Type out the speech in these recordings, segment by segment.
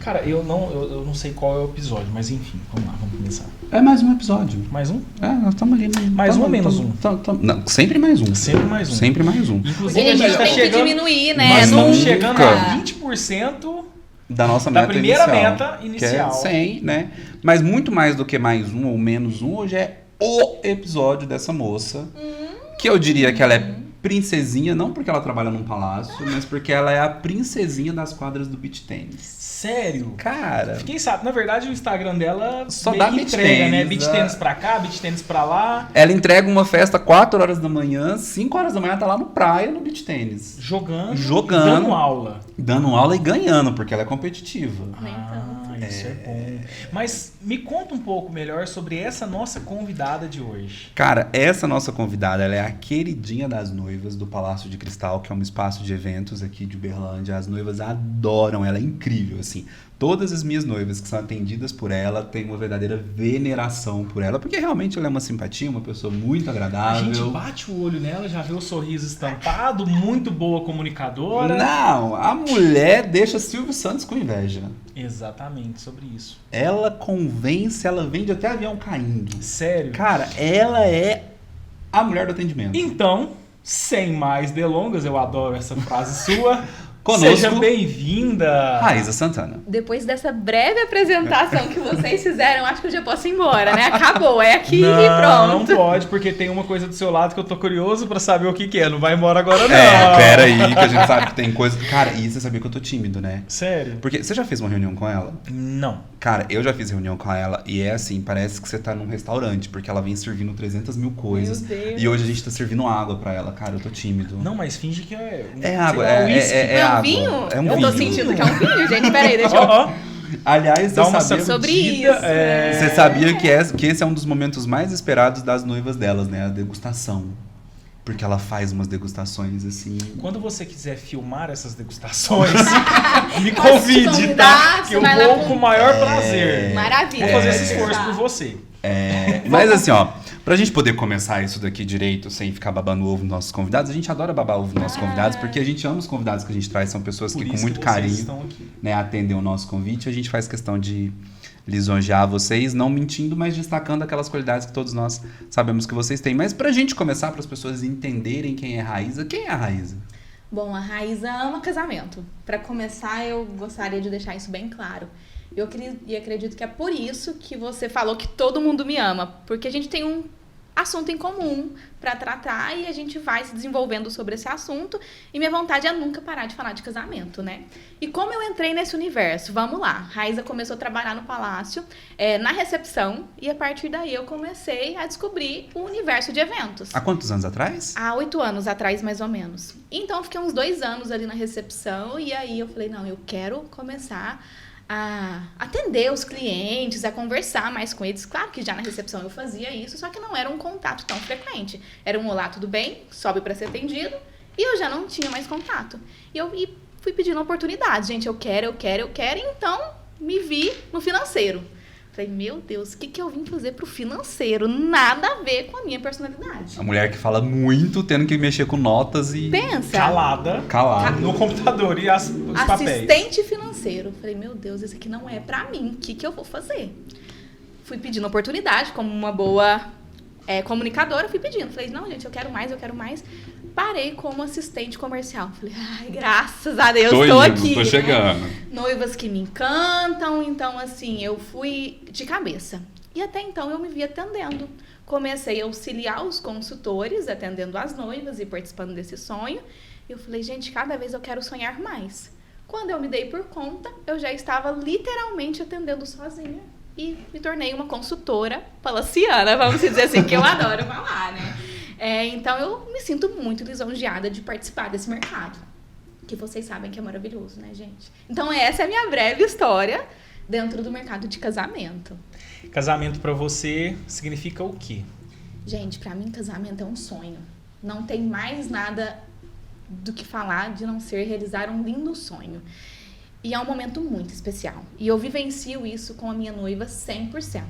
Cara, eu não sei qual é o episódio, mas enfim, vamos lá, vamos começar. É mais um episódio. Mais um? Nós estamos ali. Mais um ou menos um? Não, sempre mais um. Sempre mais um. Sempre mais um. Inclusive, a gente tá tem chegando, que diminuir, né? Nós Nunca. estamos chegando a 20% Da nossa meta da primeira inicial, meta inicial. Que é 100, né? Mas muito mais do que mais um ou menos um, hoje é o episódio dessa moça. Que eu diria que ela é princesinha, não porque ela trabalha num palácio, mas porque ela é a princesinha das quadras do beach tênis. Sério? Cara, Fiquei sabendo. Na verdade, o Instagram dela Só meio dá que beach entrega, né? tênis, Beach tênis pra cá, beach tênis pra lá. ela entrega uma festa 4 horas da manhã, 5 horas da manhã tá lá no praia, no beach tênis. Jogando. Jogando. Dando aula. Dando aula e ganhando, porque ela é competitiva. Isso é bom. Mas me conta um pouco melhor sobre essa nossa convidada de hoje. Cara, essa nossa convidada, ela é a queridinha das noivas do Palácio de Cristal, que é um espaço de eventos aqui de Uberlândia. As noivas adoram, ela é incrível, assim. Todas as minhas noivas que são atendidas por ela têm uma verdadeira veneração por ela, porque realmente ela é uma simpatia, uma pessoa muito A agradável. gente bate o olho nela, já vê o sorriso estampado, muito boa comunicadora. Não, a mulher deixa Silvio Santos com inveja. Exatamente, sobre isso. Ela convence, ela vende até avião caindo. Sério? Cara, ela é a mulher do atendimento. Então, sem mais delongas, eu adoro essa frase sua. Conosco, Seja bem-vinda. Raíza Santana. Depois dessa breve apresentação que vocês fizeram, acho que eu já posso ir embora, né? Acabou, é aqui Não, e pronto. não pode, porque tem uma coisa do seu lado que eu tô curioso pra saber o que que é. Não vai embora agora, não. Pera aí, que a gente sabe que tem coisa... Cara, e você sabia que eu tô tímido, né? Sério? Porque você já fez uma reunião com ela? Não. Cara, eu já fiz reunião com ela e é assim, parece que você tá num restaurante, porque ela vem servindo 300 mil coisas. Meu Deus. E hoje a gente tá servindo água pra ela. Cara, eu tô tímido. Não, mas finge que é... É água, sei lá, é uísque. é Não, água. vinho? É um eu vinho. tô sentindo que é um vinho, gente. Peraí, deixa eu... Ó, ó. Aliás, Dá você uma sabia, Sobre sacudida, isso. você sabia que esse é um dos momentos mais esperados das noivas delas, né? A degustação. Porque ela faz umas degustações assim... Quando você quiser filmar essas degustações, me Pode convide, te convidar, tá? Que você eu vai lá vou com- com o maior prazer. Maravilha. Vou fazer esse esforço por você. Mas assim, ó, pra gente poder começar isso daqui direito, sem ficar babando o ovo nos nossos convidados, a gente adora babar o ovo nos nossos convidados, porque a gente ama os convidados que a gente traz, são pessoas Por que com isso muito que vocês carinho, estão aqui. né, atendem o nosso convite. A gente faz questão de lisonjear vocês, não mentindo, mas destacando aquelas qualidades que todos nós sabemos que vocês têm. Mas pra gente começar, para as pessoas entenderem quem é a Raíza, quem é a Raíza? Bom, a Raíza ama casamento. Pra começar, eu gostaria de deixar isso bem claro. E acredito que é por isso que você falou que todo mundo me ama. Porque a gente tem um assunto em comum pra tratar e a gente vai se desenvolvendo sobre esse assunto. E minha vontade é nunca parar de falar de casamento, né? E como eu entrei nesse universo? Vamos lá. Raíza começou a trabalhar no palácio, na recepção. E a partir daí eu comecei a descobrir o universo de eventos. Há quantos anos atrás? Há 8 anos atrás, mais ou menos. Então, eu fiquei uns 2 anos ali na recepção e aí eu falei, não, eu quero começar a atender os clientes, a conversar mais com eles. Claro que já na recepção eu fazia isso, só que não era um contato tão frequente. Era um olá, tudo bem? Sobe para ser atendido. E eu já não tinha mais contato. E eu fui pedindo oportunidades. Gente, eu quero. Então, me vi no financeiro. Falei, meu Deus, o que eu vim fazer pro financeiro? Nada a ver com a minha personalidade. A mulher que fala muito, tendo que mexer com notas e... Pensa. Calada. Calado. No computador e os papéis. Assistente financeiro. Falei, meu Deus, isso aqui não é pra mim. O que eu vou fazer? Fui pedindo oportunidade, como uma boa comunicadora, fui pedindo. Falei, não, gente, eu quero mais. Parei como assistente comercial. Falei, ai, graças a Deus, tô aqui. Tô né? chegando. Noivas que me encantam. Então, assim, eu fui de cabeça. E até então eu me vi atendendo. Comecei a auxiliar os consultores, atendendo as noivas e participando desse sonho. E eu falei, gente, cada vez eu quero sonhar mais. Quando eu me dei por conta, eu já estava literalmente atendendo sozinha. E me tornei uma consultora palaciana, vamos dizer assim, que eu adoro falar, né? Então, eu me sinto muito lisonjeada de participar desse mercado. Que vocês sabem que é maravilhoso, né, gente? Então, essa é a minha breve história dentro do mercado de casamento. Casamento pra você significa o quê? Gente, pra mim, casamento é um sonho. Não tem mais nada do que falar de não ser realizar um lindo sonho. E é um momento muito especial. E eu vivencio isso com a minha noiva 100%.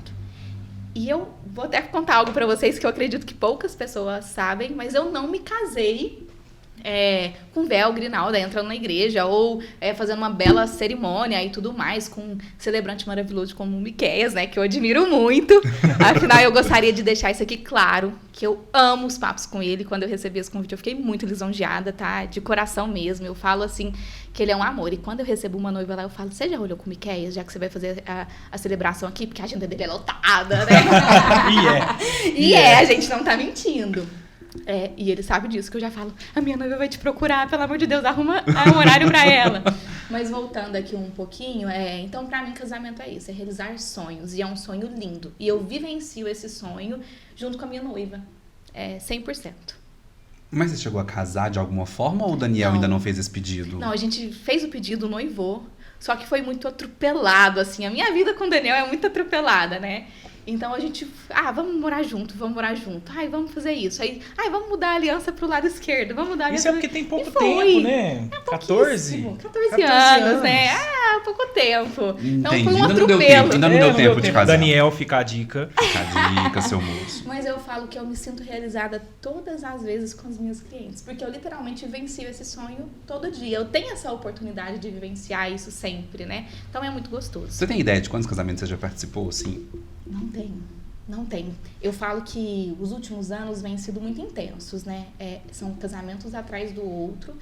E eu vou até contar algo pra vocês que eu acredito que poucas pessoas sabem, mas eu não me casei com véu, grinalda, entrando na igreja, ou fazendo uma bela cerimônia e tudo mais, com um celebrante maravilhoso como o Miqueias, né, que eu admiro muito. Afinal, eu gostaria de deixar isso aqui claro, que eu amo os papos com ele. Quando eu recebi esse convite, eu fiquei muito lisonjeada, tá? De coração mesmo. Eu falo assim, que ele é um amor. E quando eu recebo uma noiva lá, eu falo, você já olhou com o Miqueias, já que você vai fazer a celebração aqui? Porque a agenda dele é lotada, né? A gente não tá mentindo. E ele sabe disso, que eu já falo, a minha noiva vai te procurar, pelo amor de Deus, arruma um horário pra ela. Mas voltando aqui um pouquinho, então pra mim casamento é isso, é realizar sonhos, e é um sonho lindo. E eu vivencio esse sonho junto com a minha noiva, 100%. Mas você chegou a casar de alguma forma ou o Daniel ainda não fez esse pedido? Não, a gente fez o pedido, noivou, só que foi muito atropelado, assim, a minha vida com o Daniel é muito atropelada, né? Então a gente, vamos morar junto. Ai, vamos fazer isso. Aí, vamos mudar a aliança pro lado esquerdo. Vamos mudar a aliança. Isso é porque tem pouco tempo, né? 14 anos, né? Pouco tempo. Então Entendi. foi um Ainda atropelo. não deu tempo de casar. Daniel, fica a dica. Fica a dica, seu moço. Mas eu falo que eu me sinto realizada todas as vezes com os meus clientes. Porque eu literalmente vivencio esse sonho todo dia. Eu tenho essa oportunidade de vivenciar isso sempre, né? Então é muito gostoso. Você tem ideia de quantos casamentos você já participou, assim? Não tenho. Eu falo que os últimos anos vêm sido muito intensos, né? São casamentos atrás do outro.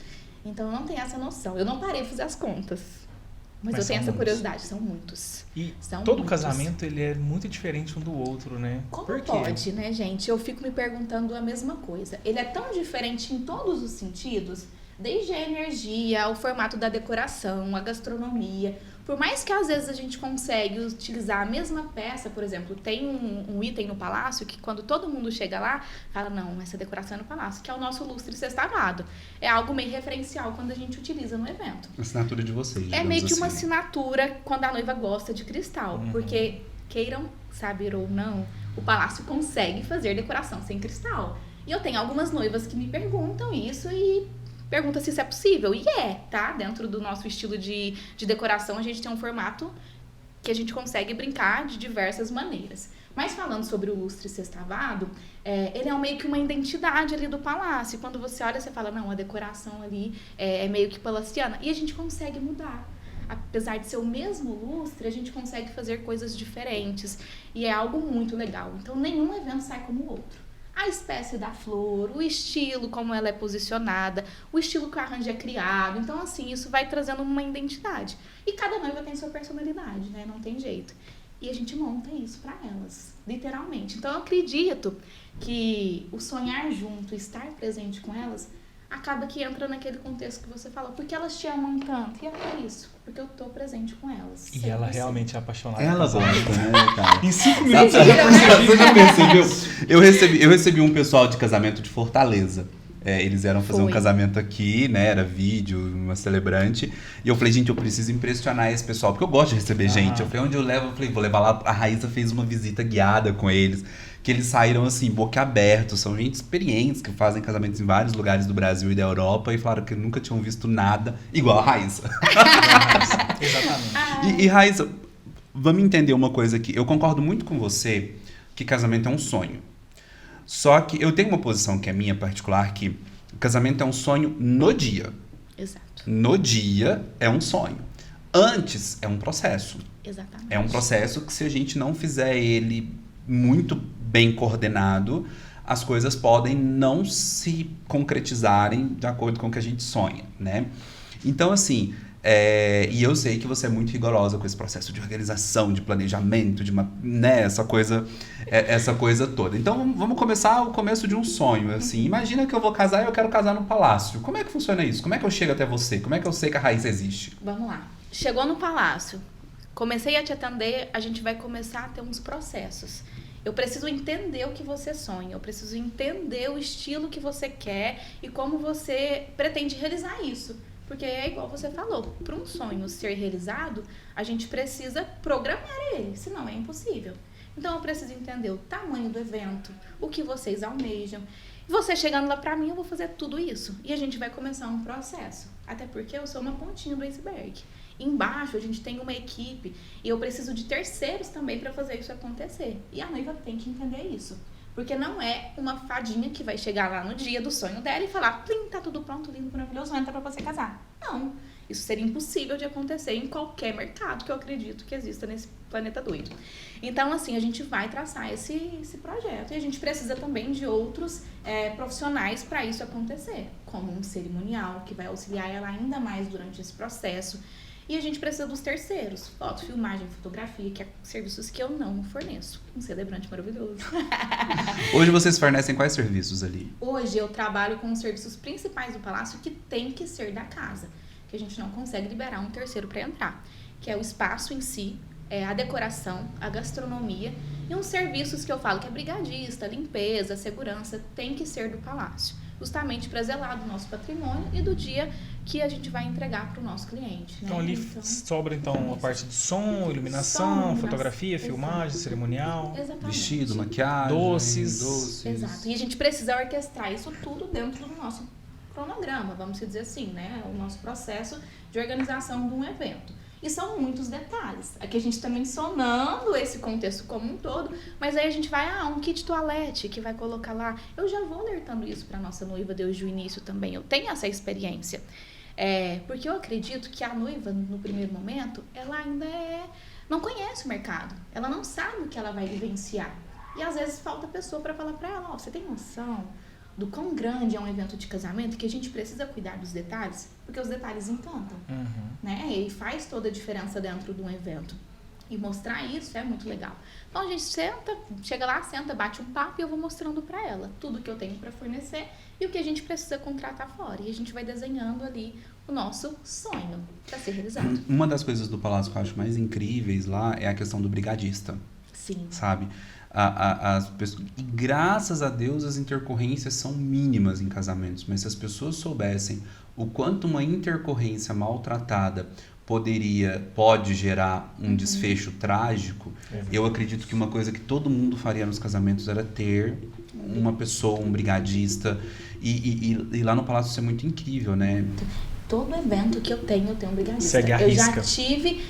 Então eu não tenho essa noção. Eu não parei de fazer as contas. Mas eu tenho essa curiosidade. São muitos. E são todo muitos. Casamento, ele é muito diferente um do outro, né? Como Por quê? pode, né, gente? Eu fico me perguntando a mesma coisa. Ele é tão diferente em todos os sentidos, desde a energia, o formato da decoração, a gastronomia. Por mais que às vezes a gente consegue utilizar a mesma peça, por exemplo, tem um item no palácio que quando todo mundo chega lá, fala, não, essa decoração é no palácio, que é o nosso lustre sextavado. É algo meio referencial quando a gente utiliza no evento. A assinatura de vocês, É meio que assim. uma assinatura quando a noiva gosta de cristal, porque queiram saber ou não, o palácio consegue fazer decoração sem cristal. E eu tenho algumas noivas que me perguntam isso e pergunta se isso é possível. E tá? Dentro do nosso estilo de decoração, a gente tem um formato que a gente consegue brincar de diversas maneiras. Mas falando sobre o lustre sextavado, ele é meio que uma identidade ali do palácio. Quando você olha, você fala, não, a decoração ali é meio que palaciana. E a gente consegue mudar. Apesar de ser o mesmo lustre, a gente consegue fazer coisas diferentes. E é algo muito legal. Então, nenhum evento sai como o outro. A espécie da flor, o estilo, como ela é posicionada, o estilo que o arranjo é criado. Então, assim, isso vai trazendo uma identidade. E cada noiva tem sua personalidade, né? Não tem jeito. E a gente monta isso para elas, literalmente. Então, eu acredito que o sonhar junto, estar presente com elas, acaba que entra naquele contexto que você falou. Porque elas te amam tanto. E é isso. Porque eu tô presente com elas. E ela realmente é apaixonada. Ela gosta, né, cara? Em 5 minutos Você já percebeu? Eu recebi um pessoal de casamento de Fortaleza. Eles eram fazer um casamento aqui, né? Era vídeo, uma celebrante. E eu falei, gente, eu preciso impressionar esse pessoal, porque eu gosto de receber gente. Eu falei, onde eu levo? Eu falei, vou levar lá. A Raíssa fez uma visita guiada com eles, que eles saíram assim, boca aberta. São gente experientes que fazem casamentos em vários lugares do Brasil e da Europa e falaram que nunca tinham visto nada igual a Raíssa. Exatamente. E Raíssa, vamos entender uma coisa aqui. Eu concordo muito com você que casamento é um sonho. Só que eu tenho uma posição que é minha particular, que o casamento é um sonho no dia. Exato. No dia é um sonho. Antes é um processo. Exatamente. É um processo que, se a gente não fizer ele muito bem coordenado, as coisas podem não se concretizarem de acordo com o que a gente sonha, né? Então, assim, e eu sei que você é muito rigorosa com esse processo de organização, de planejamento, né, essa coisa toda. Então, vamos começar o começo de um sonho, assim. Imagina que eu vou casar e eu quero casar no palácio. Como é que funciona isso? Como é que eu chego até você? Como é que eu sei que a Raíssa existe? Vamos lá. Chegou no palácio, comecei a te atender, a gente vai começar a ter uns processos. Eu preciso entender o que você sonha, eu preciso entender o estilo que você quer e como você pretende realizar isso. Porque é igual você falou, para um sonho ser realizado, a gente precisa programar ele, senão é impossível. Então eu preciso entender o tamanho do evento, o que vocês almejam. Você chegando lá para mim, eu vou fazer tudo isso. E a gente vai começar um processo. Até porque eu sou uma pontinha do iceberg. Embaixo a gente tem uma equipe e eu preciso de terceiros também para fazer isso acontecer. E a noiva tem que entender isso. Porque não é uma fadinha que vai chegar lá no dia do sonho dela e falar, plim, tá tudo pronto, lindo, maravilhoso, entra pra você casar. Não. Isso seria impossível de acontecer em qualquer mercado que eu acredito que exista nesse planeta doido. Então, assim, a gente vai traçar esse projeto. E a gente precisa também de outros profissionais para isso acontecer. Como um cerimonial, que vai auxiliar ela ainda mais durante esse processo. E a gente precisa dos terceiros. Foto, filmagem, fotografia, que é serviços que eu não forneço. Um celebrante maravilhoso. Hoje vocês fornecem quais serviços ali? Hoje eu trabalho com os serviços principais do palácio que tem que ser da casa. Que a gente não consegue liberar um terceiro para entrar. Que é o espaço em si, a decoração, a gastronomia e uns serviços que eu falo que é brigadista, limpeza, segurança, tem que ser do palácio. Justamente para zelar do nosso patrimônio e do dia que a gente vai entregar para o nosso cliente. Então ali sobra a parte de som, iluminação, fotografia, filmagem, cerimonial. Exatamente. Vestido, maquiagem, doces. Exato. E a gente precisa orquestrar isso tudo dentro do nosso cronograma, vamos dizer assim, né? O nosso processo de organização de um evento. E são muitos detalhes. Aqui a gente está mencionando esse contexto como um todo, mas aí a gente vai, um kit toalete que vai colocar lá. Eu já vou alertando isso para nossa noiva desde o início também. Eu tenho essa experiência. Porque eu acredito que a noiva, no primeiro momento, ela ainda não conhece o mercado. Ela não sabe o que ela vai vivenciar. E às vezes falta pessoa para falar para ela, você tem noção do quão grande é um evento de casamento que a gente precisa cuidar dos detalhes, porque os detalhes encantam, né? E faz toda a diferença dentro de um evento. E mostrar isso é muito legal. Então a gente chega lá, senta, bate um papo e eu vou mostrando para ela tudo que eu tenho para fornecer e o que a gente precisa contratar fora. E a gente vai desenhando ali o nosso sonho para ser realizado. Uma das coisas do palácio que eu acho mais incríveis lá é a questão do brigadista. Sim. Sabe? As pessoas, e graças a Deus as intercorrências são mínimas em casamentos, mas se as pessoas soubessem o quanto uma intercorrência maltratada pode gerar um desfecho trágico, eu acredito que uma coisa que todo mundo faria nos casamentos era ter uma pessoa, um brigadista, e lá no palácio isso é muito incrível, né? Todo evento que eu tenho um brigadista. Segue a eu risca. já tive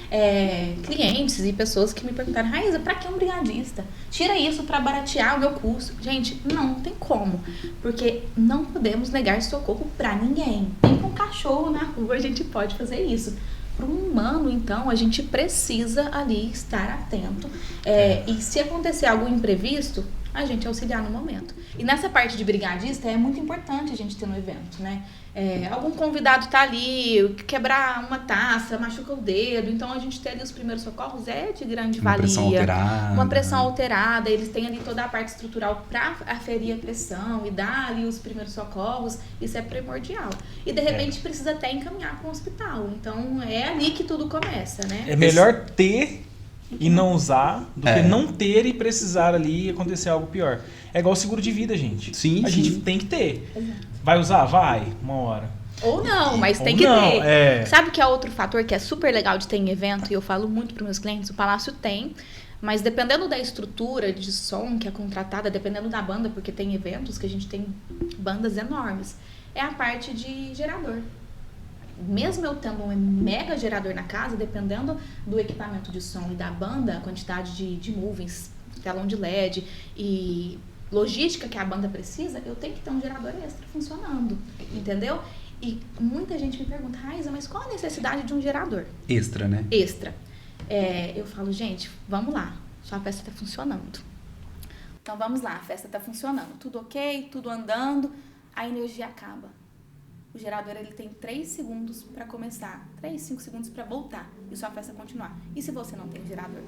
clientes e pessoas que me perguntaram, Raíza, pra que um brigadista? Tira isso pra baratear o meu custo. Gente, não tem como. Porque não podemos negar socorro pra ninguém. Nem com um cachorro na rua a gente pode fazer isso. Para um humano, então, a gente precisa ali estar atento. E se acontecer algo imprevisto, a gente auxiliar no momento. E nessa parte de brigadista é muito importante a gente ter no evento, né? Algum convidado tá ali, quebrar uma taça, machuca o dedo, então a gente ter ali os primeiros socorros é de grande valia. Uma pressão alterada, eles têm ali toda a parte estrutural para aferir a pressão e dar ali os primeiros socorros, isso é primordial. E de repente precisa até encaminhar para um hospital, então é ali que tudo começa, né? É melhor ter e não usar do que não ter e precisar ali acontecer algo pior. É igual seguro de vida, gente. Sim, a gente tem que ter. Vai usar? Vai, uma hora. Ou não, mas tem que ter. Sabe que é outro fator que é super legal de ter em evento, e eu falo muito para os meus clientes, o Palácio tem, mas dependendo da estrutura de som que é contratada, dependendo da banda, porque tem eventos que a gente tem bandas enormes, é a parte de gerador. Mesmo eu tendo um mega gerador na casa, dependendo do equipamento de som e da banda, a quantidade de movings, telão de LED e logística que a banda precisa, eu tenho que ter um gerador extra funcionando, entendeu? E muita gente me pergunta, Raíza, mas qual a necessidade de um gerador? Extra, né? Extra. Eu falo, gente, vamos lá, sua festa está funcionando. Então vamos lá, a festa está funcionando, tudo ok, tudo andando, a energia acaba. O gerador ele tem 3 segundos para começar, 3, 5 segundos para voltar e sua festa continuar. E se você não tem gerador?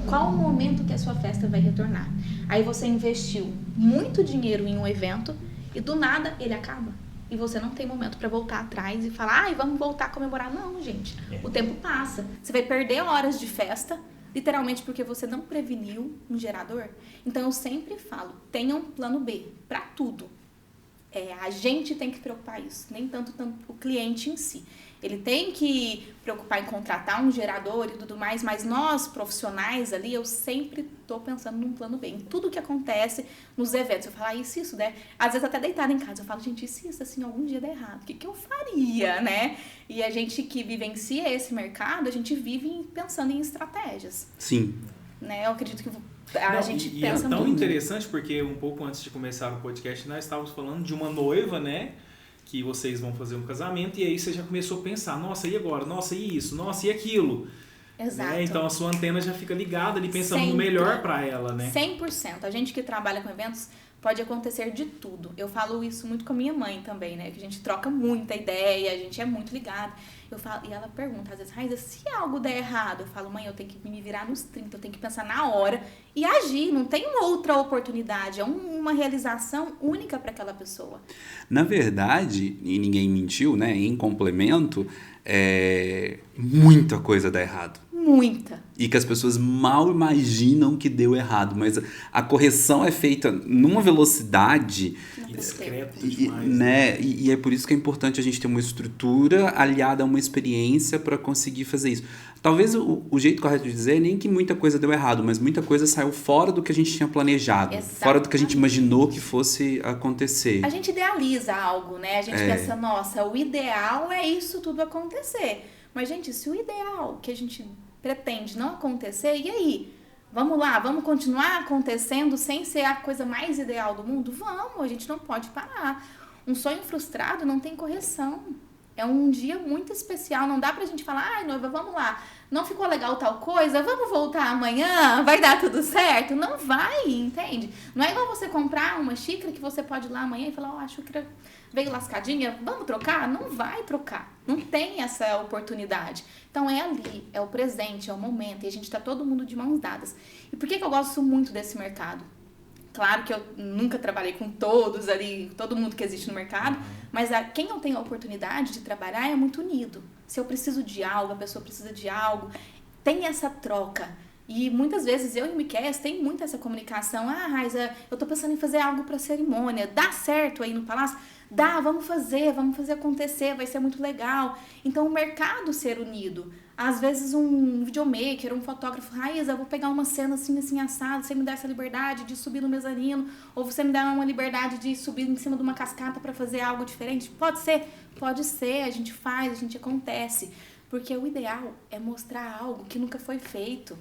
Qual o momento que a sua festa vai retornar? Aí você investiu muito dinheiro em um evento e do nada ele acaba. E você não tem momento para voltar atrás e falar, vamos voltar a comemorar. Não, gente. O tempo passa. Você vai perder horas de festa, literalmente porque você não preveniu um gerador. Então eu sempre falo, tenha um plano B para tudo. A gente tem que preocupar isso, nem tanto o cliente em si. Ele tem que preocupar em contratar um gerador e tudo mais, mas nós, profissionais ali, eu sempre estou pensando num plano B. Em tudo que acontece nos eventos. Eu falo, isso, né? Às vezes até deitada em casa, eu falo, gente, isso assim, algum dia der errado, o que eu faria, né? E a gente que vivencia esse mercado, a gente vive pensando em estratégias. Sim. né? Eu acredito que a gente e pensa é tão muito. interessante porque um pouco antes de começar o podcast nós estávamos falando de uma noiva, né? Que vocês vão fazer um casamento e aí você já começou a pensar, nossa, e agora? Nossa, e isso? Nossa, e aquilo? Exato. Né? Então a sua antena já fica ligada ali pensando no Sempre. melhor para ela, né? 100%. A gente que trabalha com eventos pode acontecer de tudo. Eu falo isso muito com a minha mãe também, né? Que a gente troca muita ideia, a gente é muito ligado. Eu falo, e ela pergunta, às vezes, Raíza, se algo der errado, eu falo, mãe, eu tenho que me virar nos 30, eu tenho que pensar na hora e agir, não tem outra oportunidade, é uma realização única para aquela pessoa. Na verdade, e ninguém mentiu, né? Em complemento, muita coisa dá errado. Muita. E que as pessoas mal imaginam que deu errado. Mas a correção é feita numa velocidade... Discreto E, demais. né? E é por isso que é importante a gente ter uma estrutura aliada a uma experiência para conseguir fazer isso. Talvez o jeito correto de dizer é nem que muita coisa deu errado, mas muita coisa saiu fora do que a gente tinha planejado. Exatamente. Fora do que a gente imaginou que fosse acontecer. A gente idealiza algo, né? A gente pensa, nossa, o ideal é isso tudo acontecer. Mas, gente, se o ideal que a gente pretende não acontecer, e aí? Vamos lá, vamos continuar acontecendo sem ser a coisa mais ideal do mundo? Vamos, a gente não pode parar. Um sonho frustrado não tem correção. É um dia muito especial, não dá pra gente falar, ai, noiva, vamos lá, não ficou legal tal coisa, vamos voltar amanhã, vai dar tudo certo? Não vai, entende? Não é igual você comprar uma xícara que você pode ir lá amanhã e falar, ó, a xícara veio lascadinha, vamos trocar? Não vai trocar, não tem essa oportunidade. Então é ali, é o presente, é o momento, e a gente tá todo mundo de mãos dadas. E por que eu gosto muito desse mercado? Claro que eu nunca trabalhei com todos ali, todo mundo que existe no mercado, mas quem eu tenho a oportunidade de trabalhar é muito unido. Se eu preciso de algo, a pessoa precisa de algo, tem essa troca. E muitas vezes eu e o Miquel tem muito essa comunicação. Ah, Raíza, eu tô pensando em fazer algo pra cerimônia, dá certo aí no palácio? Dá, vamos fazer acontecer, vai ser muito legal. Então o mercado ser unido. Às vezes um videomaker, um fotógrafo, Raíza, eu vou pegar uma cena assim, assim, assado, você me dá essa liberdade de subir no mezanino, ou você me dá uma liberdade de subir em cima de uma cascata para fazer algo diferente? Pode ser, a gente faz, a gente acontece. Porque o ideal é mostrar algo que nunca foi feito.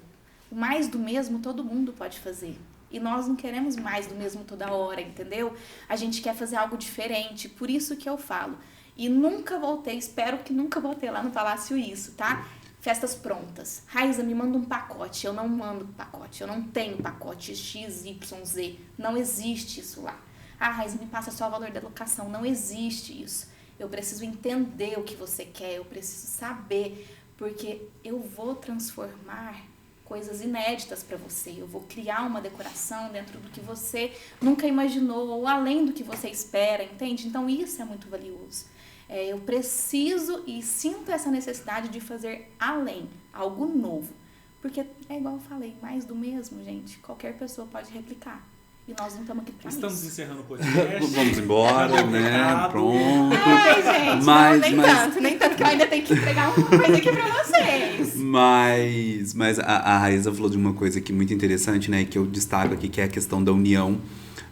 O mais do mesmo todo mundo pode fazer. E nós não queremos mais do mesmo toda hora, entendeu? A gente quer fazer algo diferente, por isso que eu falo. E nunca voltei, espero que nunca voltei lá no Palácio isso, tá? Festas prontas. Raíza, me manda um pacote. Eu não mando pacote. Eu não tenho pacote X, Y, Z. Não existe isso lá. Ah, Raíza, me passa só o valor da locação. Não existe isso. Eu preciso entender o que você quer. Eu preciso saber. Porque eu vou transformar coisas inéditas para você. Eu vou criar uma decoração dentro do que você nunca imaginou. Ou além do que você espera, entende? Então isso é muito valioso. Eu preciso e sinto essa necessidade de fazer além, algo novo. Porque é igual eu falei, mais do mesmo, gente. Qualquer pessoa pode replicar. E nós não estamos aqui pra Estamos isso. encerrando o podcast. Vamos embora, né? Pronto. Ai, gente, Mas- nem mas- tanto que eu ainda tenho que entregar uma coisa aqui pra vocês. Mas a Raíza falou de uma coisa aqui muito interessante, né? Que eu destaco aqui, que é a questão da união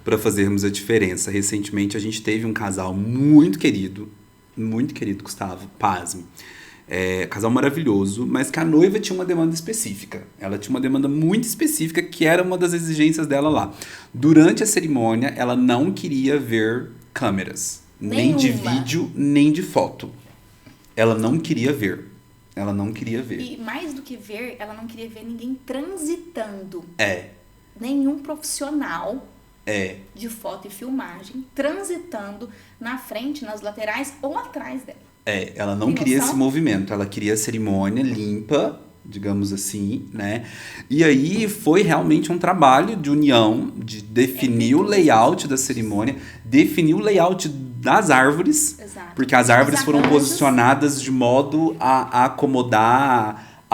para fazermos a diferença. Recentemente a gente teve um casal muito querido, Gustavo, pasme. Casal maravilhoso, mas que a noiva tinha uma demanda específica. Ela tinha uma demanda muito específica, que era uma das exigências dela lá. Durante a cerimônia, ela não queria ver câmeras. Nem de Nenhuma. vídeo, nem de foto. Ela não queria ver. Ela não queria ver. E mais do que ver, ela não queria ver ninguém transitando. É. Nenhum profissional de foto e filmagem transitando na frente, nas laterais ou atrás dela. Ela não Tem queria noção? esse movimento. Ela queria a cerimônia limpa, digamos assim, né? E aí foi realmente um trabalho de união, de definir o layout da cerimônia, definir o layout das árvores, Exato. porque as árvores Os foram arranjos. posicionadas de modo a acomodar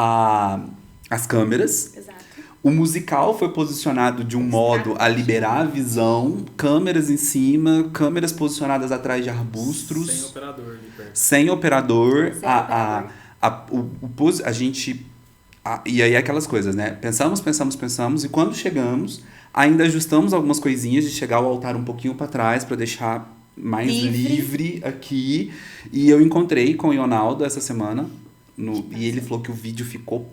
as câmeras. Exato. O musical foi posicionado de um modo a liberar a visão, câmeras em cima, câmeras posicionadas atrás de arbustos. Sem operador ali perto. Sem operador. Sem operador. A gente... E aí aquelas coisas, né? Pensamos. E quando chegamos, ainda ajustamos algumas coisinhas de chegar o altar um pouquinho para trás para deixar mais livre aqui. E eu encontrei com o Ionaldo essa semana. E ele falou que o vídeo ficou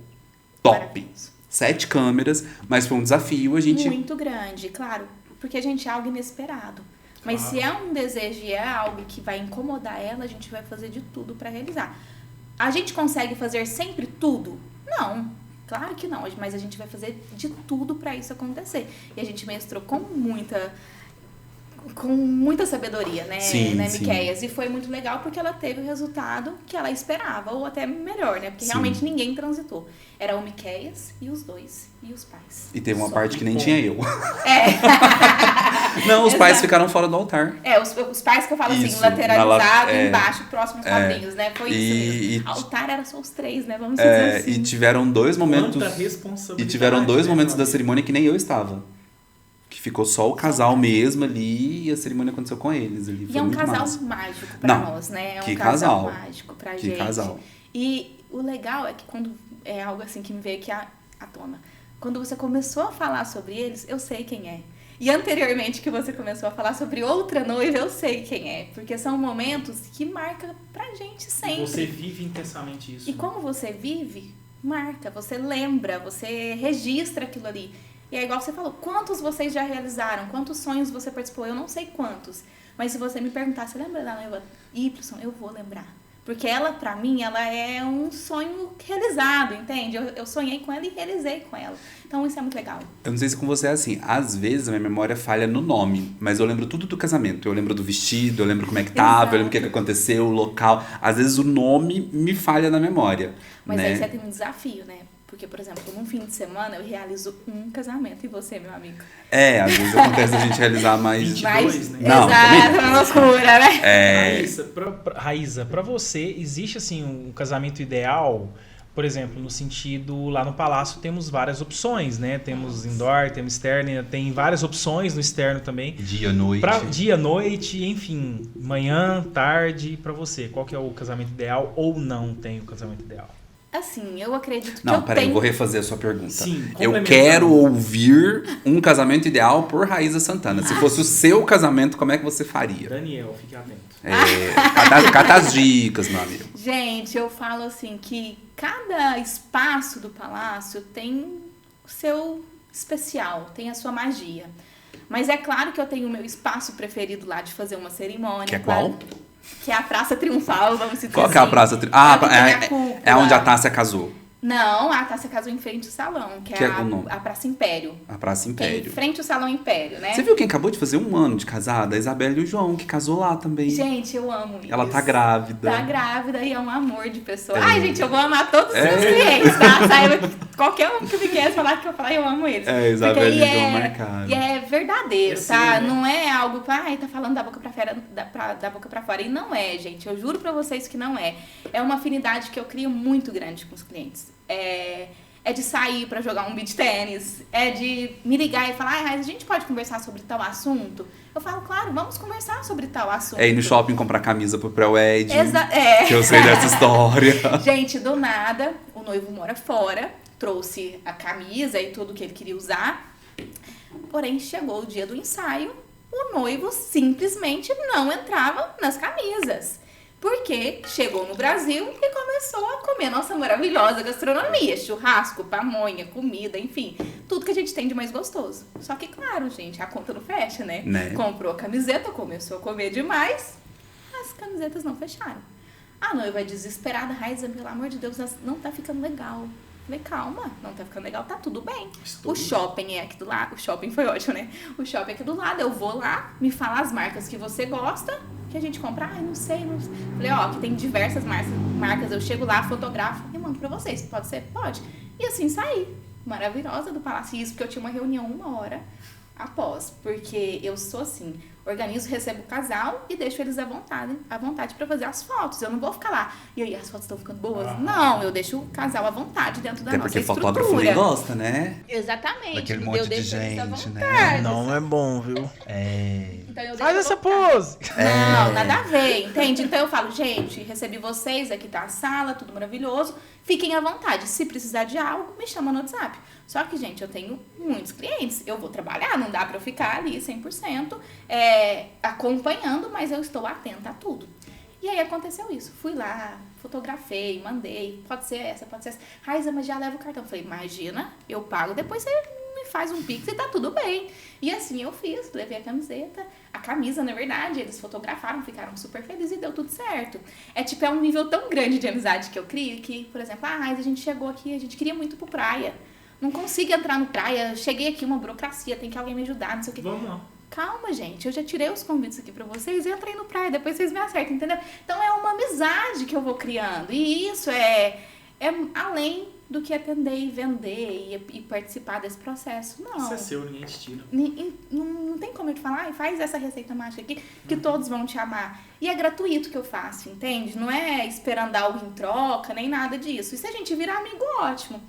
top. Maravilhoso. 7 câmeras, mas foi um desafio, a gente... Muito grande, claro. Porque, gente, é algo inesperado. Mas se é um desejo e é algo que vai incomodar ela, a gente vai fazer de tudo pra realizar. A gente consegue fazer sempre tudo? Não. Claro que não, mas a gente vai fazer de tudo pra isso acontecer. E a gente mestrou com muita sabedoria, né, Sim, né, sim. Miqueias? E foi muito legal porque ela teve o resultado que ela esperava, ou até melhor, né? Porque Sim. realmente ninguém transitou. Era o Miqueias e os dois, e os pais. E teve uma Só. parte que nem tinha eu. É. Não, os pais Exato. ficaram fora do altar. Os pais que eu falo Isso, assim, lateralizado, na embaixo, próximo aos quadrinhos, né? Foi isso mesmo. Altar era só os 3, né? Vamos dizer assim. E tiveram 2 momentos... Quanta responsabilidade. E tiveram 2 né, momentos da Fabio? cerimônia que nem eu estava. Que ficou só o casal mesmo ali e a cerimônia aconteceu com eles ali. E Foi é um muito casal massa. mágico pra Não, nós, né? É um que casal casal. mágico pra Que gente. casal. E o legal é que quando é algo assim que me veio aqui à tona. Quando você começou a falar sobre eles, eu sei quem é. E anteriormente que você começou a falar sobre outra noiva, eu sei quem é. Porque são momentos que marcam pra gente sempre. Você vive intensamente isso. E como você vive, marca, você lembra, você registra aquilo ali. E é igual você falou, quantos vocês já realizaram? Quantos sonhos você participou? Eu não sei quantos. Mas se você me perguntar, você lembra da noiva Y? Eu vou lembrar. Porque ela, pra mim, ela é um sonho realizado, entende? Eu sonhei com ela e realizei com ela. Então isso é muito legal. Eu não sei se com você é assim. Às vezes a minha memória falha no nome, mas eu lembro tudo do casamento. Eu lembro do vestido, eu lembro como é que tava, Exato. eu lembro o que aconteceu, o local. Às vezes o nome me falha na memória. Mas né? aí você tem um desafio, né? Porque, por exemplo, num fim de semana eu realizo um casamento. E você, meu amigo? Às vezes acontece a gente realizar mais... 22, né? Não, Exato, uma loucura, né? Raíza, pra você, existe assim um casamento ideal? Por exemplo, no sentido, lá no Palácio temos várias opções, né? Temos indoor, temos externo, tem várias opções no externo também. Dia, noite. Dia, noite, enfim, manhã, tarde, pra você. Qual que é o casamento ideal ou não tem o casamento ideal? Assim, eu acredito que Não, eu peraí, tenho... vou refazer a sua pergunta. Sim, Eu complementando. quero ouvir um casamento ideal por Raíza Santana. Se fosse o seu casamento, como é que você faria? Daniel, fique atento. Cata as dicas, meu amigo. Gente, eu falo assim que cada espaço do palácio tem o seu especial, tem a sua magia. Mas é claro que eu tenho o meu espaço preferido lá de fazer uma cerimônia. Que é claro, qual? Que é a Praça Triunfal, vamos dizer Qual que é a assim. praça? É onde tem a cúpula. É onde a Tássia casou. Não, a Tássia casou em frente ao salão, que Que é é o nome? a Praça Império. A Praça Que é Império. em frente ao Salão Império, né? Você viu quem acabou de fazer 1 ano de casada? A Isabela e o João, que casou lá também. Gente, eu amo isso. Ela tá grávida. Tá grávida e é um amor de pessoa. É. Ai, gente, eu vou amar todos os meus clientes, tá? Saiba que qualquer um que me quer falar que eu falar, eu amo eles. Isabela Porque e o João marcaram. E é verdadeiro, É tá? sim, né? Não é algo pra, ai, tá falando da boca pra fora, da boca pra fora. E não é, gente. Eu juro pra vocês que não é. É uma afinidade que eu crio muito grande com os clientes. É de sair pra jogar um beach tênis, é de me ligar e falar, a gente pode conversar sobre tal assunto? Eu falo, claro, vamos conversar sobre tal assunto. É ir no shopping comprar camisa pro pré-wed. É. Que eu sei dessa história. Gente, do nada, o noivo mora fora, trouxe a camisa e tudo que ele queria usar. Porém, chegou o dia do ensaio, o noivo simplesmente não entrava nas camisas. Porque chegou no Brasil e começou a comer a nossa maravilhosa gastronomia. Churrasco, pamonha, comida, enfim. Tudo que a gente tem de mais gostoso. Só que, claro, gente, a conta não fecha, né? Comprou a camiseta, começou a comer demais. As camisetas não fecharam. A noiva desesperada, Raíza, pelo amor de Deus, não tá ficando legal. Falei, calma, não tá ficando legal, tá tudo bem. O shopping é aqui do lado. O shopping foi ótimo, né? O shopping é aqui do lado. Eu vou lá, me fala as marcas que você gosta, que a gente compra. Ai, não sei. Falei, ó, que tem diversas marcas. Eu chego lá, fotografo e mando pra vocês. Pode ser? Pode. E assim saí. Maravilhosa do Palácio. Isso porque eu tinha uma reunião 1 hora após. Porque eu sou assim, organizo, recebo o casal e deixo eles à vontade pra fazer as fotos. Eu não vou ficar lá, e aí, as fotos estão ficando boas? Não, eu deixo o casal à vontade dentro da Até nossa porque estrutura. fotógrafo nem gosta, né? Exatamente. Daquele eu monte de deixo eles à gente, né? vontade. Não é bom, viu? Então eu Faz deixo à essa vontade. pose! Não, nada a ver, entende? Então eu falo, gente, recebi vocês, aqui tá a sala, tudo maravilhoso. Fiquem à vontade. Se precisar de algo, me chama no WhatsApp. Só que, gente, eu tenho muitos clientes. Eu vou trabalhar, não dá pra eu ficar ali 100% acompanhando, mas eu estou atenta a tudo. E aí aconteceu isso. Fui lá, fotografei, mandei. Pode ser essa, pode ser essa. Raiza, mas já leva o cartão. Falei, imagina, eu pago, depois você me faz um pix e tá tudo bem. E assim eu fiz, levei a camiseta. A camisa, na verdade, eles fotografaram, ficaram super felizes e deu tudo certo. É um nível tão grande de amizade que eu crio que, por exemplo, Raiza, a gente chegou aqui, a gente queria muito ir pro praia. Não consigo entrar no praia, cheguei aqui, uma burocracia, tem que alguém me ajudar, não sei o que. Vamos lá. Calma, gente, eu já tirei os convites aqui pra vocês e entrei no praia, depois vocês me acertam, entendeu? Então é uma amizade que eu vou criando. E isso é além do que atender e vender e participar desse processo. Não. Isso é seu, ninguém te tira. Não tem como eu te falar, faz essa receita mágica aqui, que todos vão te amar. E é gratuito que eu faço, entende? Não é esperando algo em troca, nem nada disso. E se a gente virar amigo, ótimo.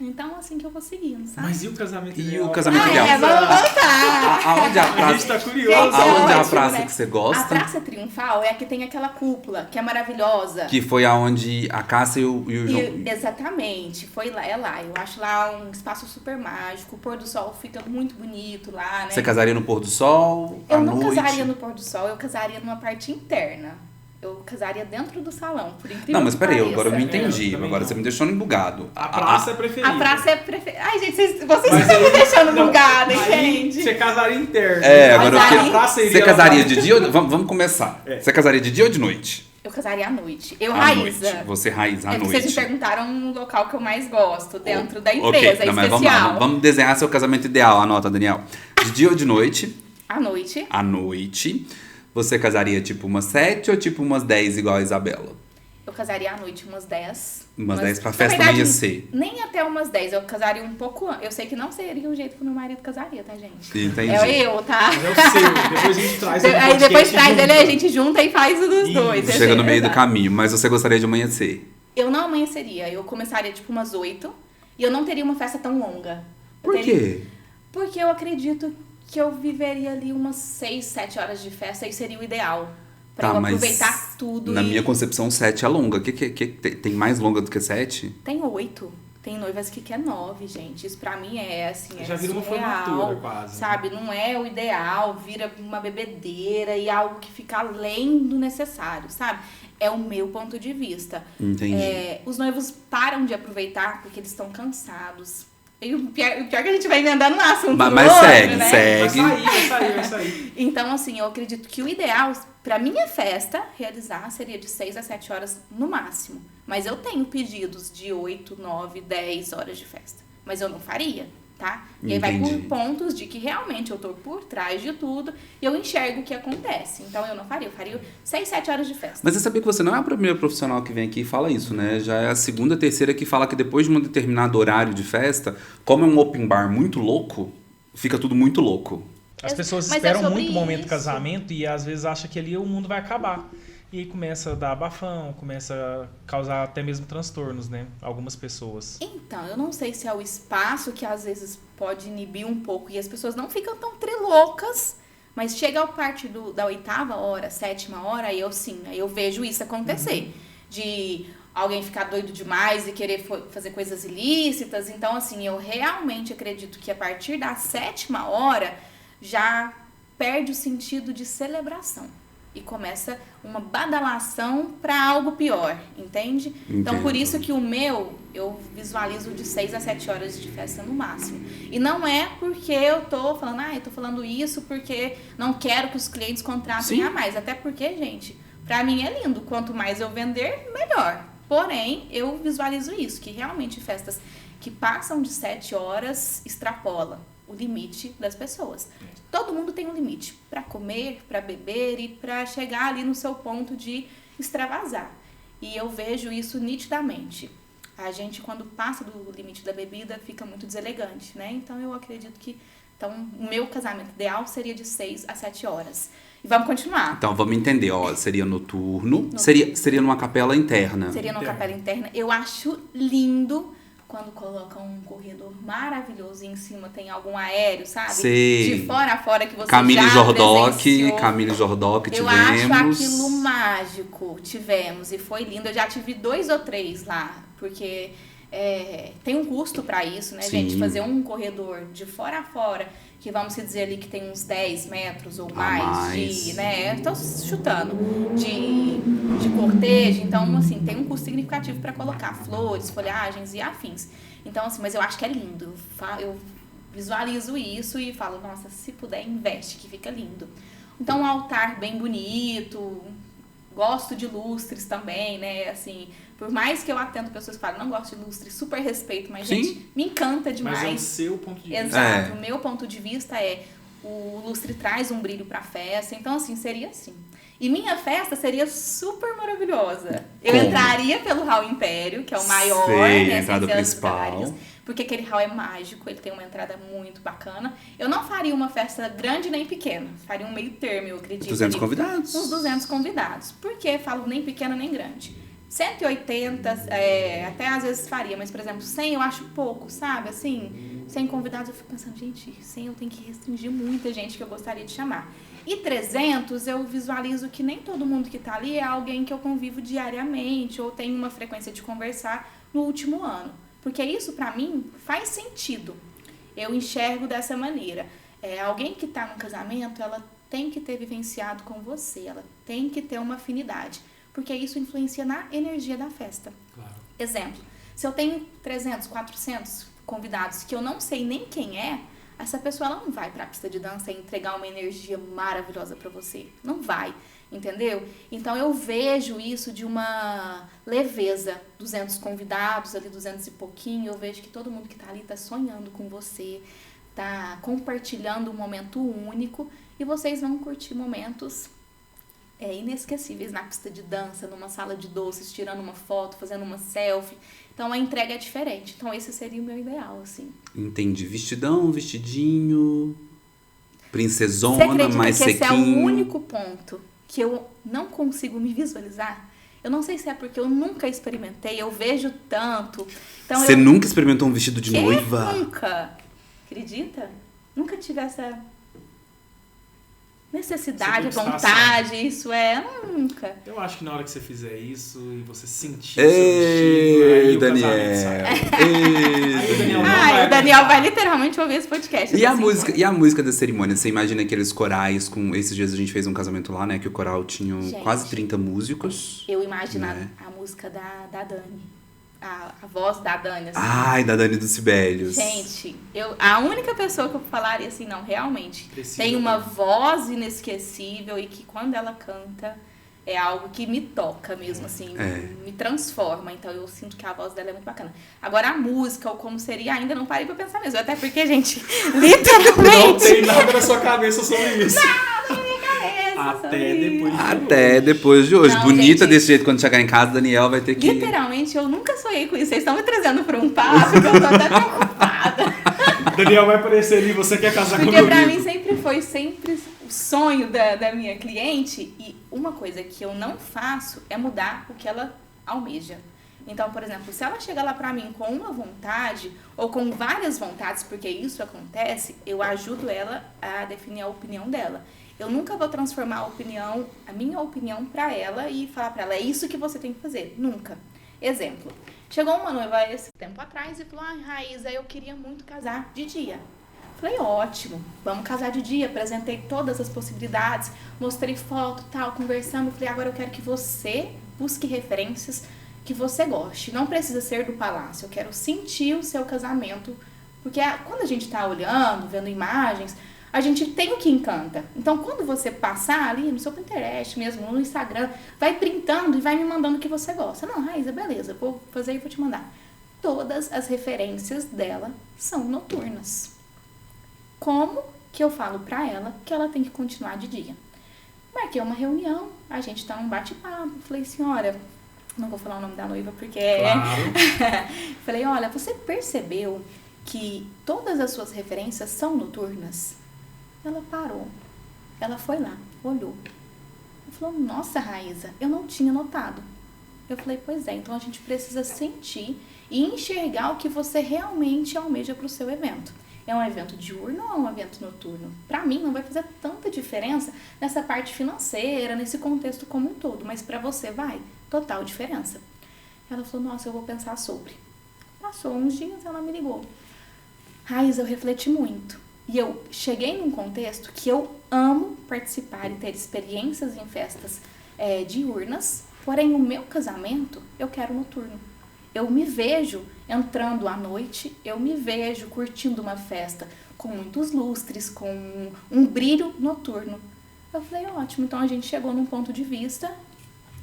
Então, assim que eu vou seguindo, sabe? Mas e o casamento E ideal? o casamento ideal? Vamos voltar. Aonde é a A praça? gente tá curioso. Gente, Aonde é a ótimo, praça né? que você A gosta? Praça Triunfal é a que tem aquela cúpula, que é maravilhosa. Que foi aonde a Cássia e o João... Exatamente, foi lá, é lá. Eu acho lá um espaço super mágico. O pôr do sol fica muito bonito lá, né? Você casaria no pôr do sol, à Eu não noite? casaria no pôr do sol, eu casaria numa parte interna. Eu casaria dentro do salão, por incrível Não, mas que peraí, pareça. agora eu me É, entendi. eu também Agora não. você me deixou embugado. A praça é preferida. A praça é preferida. Ai, gente, vocês Mas estão me aí- deixando não, bugada, aí entende? Você casaria interno. É, agora Mas eu aí- A praça iria Você lá casaria pra- de dia ou... Vamos começar. É. Você casaria de dia ou de noite? Eu casaria à noite. Eu, À Raíza. noite. Você, Raiz, à É porque noite. vocês me perguntaram um local que eu mais gosto, dentro da Ok, empresa, não, mas especial. vamos lá. Vamos desenhar seu casamento ideal. Anota, Daniel. De dia ou de noite? À noite. À noite. Você casaria tipo umas 7 ou tipo umas 10 igual a Isabela? Eu casaria à noite umas 10. Umas 10 pra Na festa verdade, amanhecer. Nem até umas 10. Eu casaria um pouco antes. Eu sei que não seria o jeito que meu marido casaria, tá, gente? Entendi. É eu, tá? É o seu. Depois a gente traz ele no Aí podcast depois traz junto. ele, a gente junta e faz o dos Isso. dois. Chega no meio do Exato. caminho, mas você gostaria de amanhecer. Eu não amanheceria. Eu começaria tipo umas 8. E eu não teria uma festa tão longa. Eu Por teria- quê? Porque eu acredito que eu viveria ali umas 6, 7 horas de festa e seria o ideal. Pra Tá, eu mas aproveitar tudo. Na e... minha concepção, 7 é longa. Tem mais longa do que 7? Tem 8. Tem noivas que quer 9, gente. Isso pra mim é assim, é Já vira uma surreal, formatura quase. sabe? Não é o ideal, vira uma bebedeira e algo que fica além do necessário, sabe? É o meu ponto de vista. Entendi. Os noivos param de aproveitar porque eles estão cansados. E o pior é que a gente vai emendando no assunto do Mas outro, segue, né? segue. Vai sair. Então, assim, eu acredito que o ideal pra minha festa realizar seria de 6 a 7 horas no máximo. Mas eu tenho pedidos de 8, 9, 10 horas de festa. Mas eu não faria, tá? E aí vai por Entendi. pontos de que realmente eu tô por trás de tudo e eu enxergo o que acontece. Então eu não faria. Eu faria 6, 7 horas de festa. Mas você sabia que você não é a primeira profissional que vem aqui e fala isso, né? Já é a segunda, terceira que fala que depois de um determinado horário de festa, como é um open bar muito louco, fica tudo muito louco. As pessoas Mas é esperam sobre muito o momento do isso. casamento e às vezes acham que ali o mundo vai acabar. E aí começa a dar abafão, começa a causar até mesmo transtornos, né? Algumas pessoas. Então, eu não sei se é o espaço que às vezes pode inibir um pouco e as pessoas não ficam tão trilocas, mas chega a parte da 8ª hora, 7ª hora, aí eu vejo isso acontecer. De alguém ficar doido demais e querer fazer coisas ilícitas. Então, assim, eu realmente acredito que a partir da 7ª hora já perde o sentido de celebração. E começa uma badalação para algo pior, entende? Então, por Entendo. isso que o meu, eu visualizo de 6 a 7 horas de festa no máximo. E não é porque eu tô falando, eu tô falando isso porque não quero que os clientes contratem Sim. a mais. Até porque, gente, pra mim é lindo. Quanto mais eu vender, melhor. Porém, eu visualizo isso, que realmente festas que passam de 7 horas extrapola o limite das pessoas. Todo mundo tem um limite para comer, para beber e para chegar ali no seu ponto de extravasar. E eu vejo isso nitidamente. A gente, quando passa do limite da bebida, fica muito deselegante, né? Então, eu acredito que o meu casamento ideal seria de 6 a 7 horas. E vamos continuar. Então, vamos entender, ó. Seria noturno. Seria numa capela interna. Seria numa Interna. capela interna. Eu acho lindo quando colocam um corredor maravilhoso e em cima tem algum aéreo, sabe? Sei. De fora a fora que você Camille já Jordoc, presenciou. Camille Jordoc Eu tivemos. acho aquilo mágico. Tivemos e foi lindo. Eu já tive 2 ou 3 lá, porque Tem um custo para isso, né, Sim. gente? Fazer um corredor de fora a fora, que vamos dizer ali que tem uns 10 metros ou mais, de, né? Estou chutando, de cortejo. Então, assim, tem um custo significativo para colocar flores, folhagens e afins. Então, assim, mas eu acho que é lindo. Eu visualizo isso e falo, nossa, se puder, investe, que fica lindo. Então, um altar bem bonito. Gosto de lustres também, né? Assim, por mais que eu atendo pessoas que falam, não gosto de lustre, super respeito, mas, Sim. gente, me encanta demais. Mas é o seu ponto de vista. Exato. O meu ponto de vista é o lustre traz um brilho pra festa. Então, assim, seria assim. E minha festa seria super maravilhosa. Eu Como? entraria pelo Hall Império, que é o maior, Sei, né? a entrada sem ser as principal. galerias, porque aquele hall é mágico, ele tem uma entrada muito bacana. Eu não faria uma festa grande nem pequena. Faria um meio termo, eu acredito. 200 ali. convidados. Uns 200 convidados. Por que falo nem pequena nem grande? 180, até às vezes faria, mas, por exemplo, 100 eu acho pouco, sabe? Assim, 100 convidados eu fico pensando, gente, 100 eu tenho que restringir muita gente que eu gostaria de chamar. E 300 eu visualizo que nem todo mundo que tá ali é alguém que eu convivo diariamente ou tem uma frequência de conversar no último ano. Porque isso, pra mim, faz sentido. Eu enxergo dessa maneira. Alguém que tá num casamento, ela tem que ter vivenciado com você, ela tem que ter uma afinidade. Porque isso influencia na energia da festa. Claro. Exemplo, se eu tenho 300, 400 convidados que eu não sei nem quem é, essa pessoa ela não vai pra pista de dança e entregar uma energia maravilhosa pra você. Não vai, entendeu? Então eu vejo isso de uma leveza. 200 convidados, ali 200 e pouquinho, eu vejo que todo mundo que tá ali tá sonhando com você, tá compartilhando um momento único e vocês vão curtir momentos inesquecíveis na pista de dança, numa sala de doces, tirando uma foto, fazendo uma selfie. Então a entrega é diferente. Então esse seria o meu ideal, assim. Entendi. Vestidão, vestidinho, Você princesona, acredita mais que sequinho. esse é o único ponto que eu não consigo me visualizar? Eu não sei se é porque eu nunca experimentei, eu vejo tanto. Então Você nunca experimentou um vestido de Que? noiva? Nunca. Acredita? Nunca tive essa necessidade, Essa vontade, nunca. Eu acho que na hora que você fizer isso e você sentir o seu vestido, Ei, aí o Daniel. casamento sai. Aí o Daniel não Ah, vai o Daniel vai literalmente ouvir esse podcast. E a assim, música, e a música da cerimônia? Você imagina aqueles corais com... Esses dias a gente fez um casamento lá, né? Que o coral tinha Gente. quase 30 músicos. Eu imagino Né? a música da Dani. A voz da Dani, assim. Ai, da Dani dos Sibelius. Gente, a única pessoa que eu falaria assim, não, realmente, Precisa tem uma mesmo. voz inesquecível e que quando ela canta é algo que me toca mesmo, assim, me transforma. Então eu sinto que a voz dela é muito bacana. Agora a música, ou como seria, ainda não parei pra pensar mesmo. Até porque, gente, Não literalmente... tem nada na sua cabeça sobre isso. Até Até depois de hoje. Não, Bonita gente. desse jeito, quando chegar em casa, Daniel vai ter que... Literalmente, eu nunca sonhei com isso. Vocês estão me trazendo pra um papo que eu tô até preocupada. Daniel vai aparecer ali, você quer casar Porque comigo? pra mim sempre foi o sonho da minha cliente. E uma coisa que eu não faço é mudar o que ela almeja. Então, por exemplo, se ela chega lá pra mim com uma vontade ou com várias vontades, porque isso acontece, eu ajudo ela a definir a opinião dela. Eu nunca vou transformar a minha opinião pra ela e falar pra ela, é isso que você tem que fazer. Nunca. Exemplo, chegou uma noiva esse tempo atrás e falou, Raíza, eu queria muito casar de dia. Falei, ótimo, vamos casar de dia. Apresentei todas as possibilidades, mostrei foto, tal, conversamos. Falei, agora eu quero que você busque referências que você goste. Não precisa ser do palácio, eu quero sentir o seu casamento. Porque quando a gente tá olhando, vendo imagens, a gente tem o que encanta. Então, quando você passar ali no seu Pinterest mesmo, no Instagram, vai printando e vai me mandando o que você gosta. Não, Raíza, beleza, vou fazer e vou te mandar. Todas as referências dela são noturnas. Como que eu falo pra ela que ela tem que continuar de dia? Marquei uma reunião, a gente tá num bate-papo. Falei, senhora, não vou falar o nome da noiva porque... Claro. Falei, olha, você percebeu que todas as suas referências são noturnas? Ela parou. Ela foi lá, olhou. Ela falou, nossa, Raíza, eu não tinha notado. Eu falei, pois é, então a gente precisa sentir e enxergar o que você realmente almeja para o seu evento. É um evento diurno ou é um evento noturno? Para mim não vai fazer tanta diferença nessa parte financeira, nesse contexto como um todo, mas para você vai, total diferença. Ela falou, nossa, eu vou pensar sobre. Passou uns dias, ela me ligou. Raíssa, eu refleti muito. E eu cheguei num contexto que eu amo participar e ter experiências em festas diurnas, porém o meu casamento eu quero noturno. Eu me vejo entrando à noite, eu me vejo curtindo uma festa com muitos lustres, com um brilho noturno. Eu falei, ótimo, então a gente chegou num ponto de vista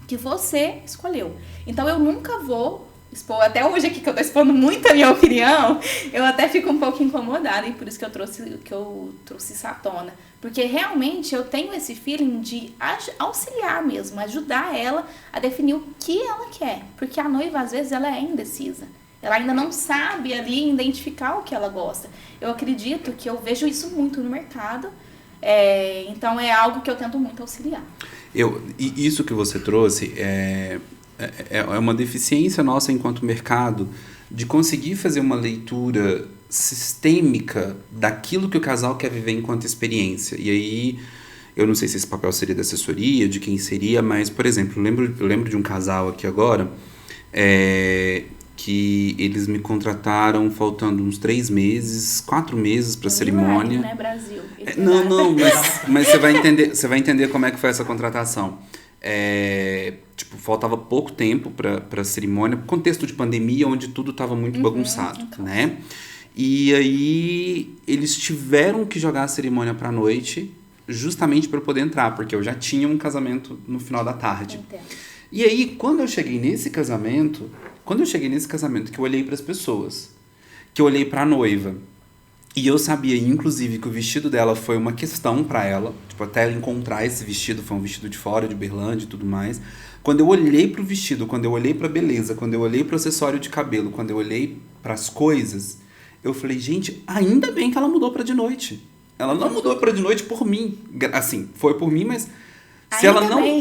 que você escolheu. Então eu nunca vou expor, até hoje aqui que eu tô expondo muito a minha opinião, eu até fico um pouco incomodada, e por isso que eu trouxe isso à tona. Porque realmente eu tenho esse feeling de auxiliar mesmo, ajudar ela a definir o que ela quer. Porque a noiva, às vezes, ela é indecisa. Ela ainda não sabe ali identificar o que ela gosta. Eu acredito que eu vejo isso muito no mercado, então é algo que eu tento muito auxiliar. E isso que você trouxe é uma deficiência nossa enquanto mercado de conseguir fazer uma leitura sistêmica daquilo que o casal quer viver enquanto experiência. E aí, eu não sei se esse papel seria da assessoria, de quem seria, mas, por exemplo, eu lembro de um casal aqui agora, que eles me contrataram faltando uns 3 meses, 4 meses para a cerimônia. Né, Brasil? Não, mas você vai entender como é que foi essa contratação. Faltava pouco tempo para a cerimônia, contexto de pandemia, onde tudo estava muito bagunçado, né? E aí eles tiveram que jogar a cerimônia para a noite, justamente para eu poder entrar, porque eu já tinha um casamento no final da tarde. Entendo. E aí, quando eu cheguei nesse casamento, que eu olhei para as pessoas, que eu olhei para a noiva, e eu sabia, inclusive, que o vestido dela foi uma questão para ela, até ela encontrar esse vestido, foi um vestido de fora, de Uberlândia e tudo mais. Quando eu olhei pro vestido, quando eu olhei pra beleza, quando eu olhei pro acessório de cabelo, quando eu olhei pras coisas, eu falei, gente, ainda bem que ela mudou pra de noite. Ela não mudou pra de noite por mim. Assim, foi por mim, mas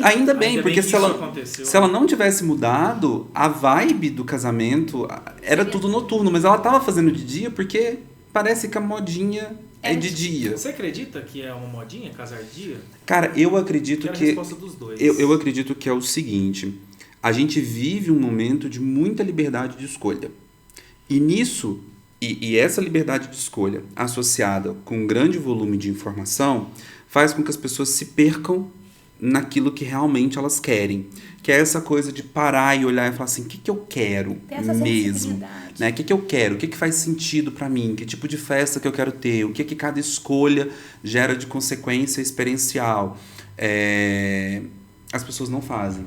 ainda bem, porque se ela não tivesse mudado, a vibe do casamento era tudo noturno, mas ela tava fazendo de dia porque parece que a modinha é de dia. Você acredita que é uma modinha casar de dia? Cara, eu acredito que... a resposta dos dois. Eu acredito que é o seguinte, a gente vive um momento de muita liberdade de escolha. E nisso, e essa liberdade de escolha associada com um grande volume de informação, faz com que as pessoas se percam naquilo que realmente elas querem. Que é essa coisa de parar e olhar e falar assim, o que eu quero mesmo? Né? O que eu quero? O que faz sentido pra mim? Que tipo de festa que eu quero ter? O que cada escolha gera de consequência experiencial? As pessoas não fazem.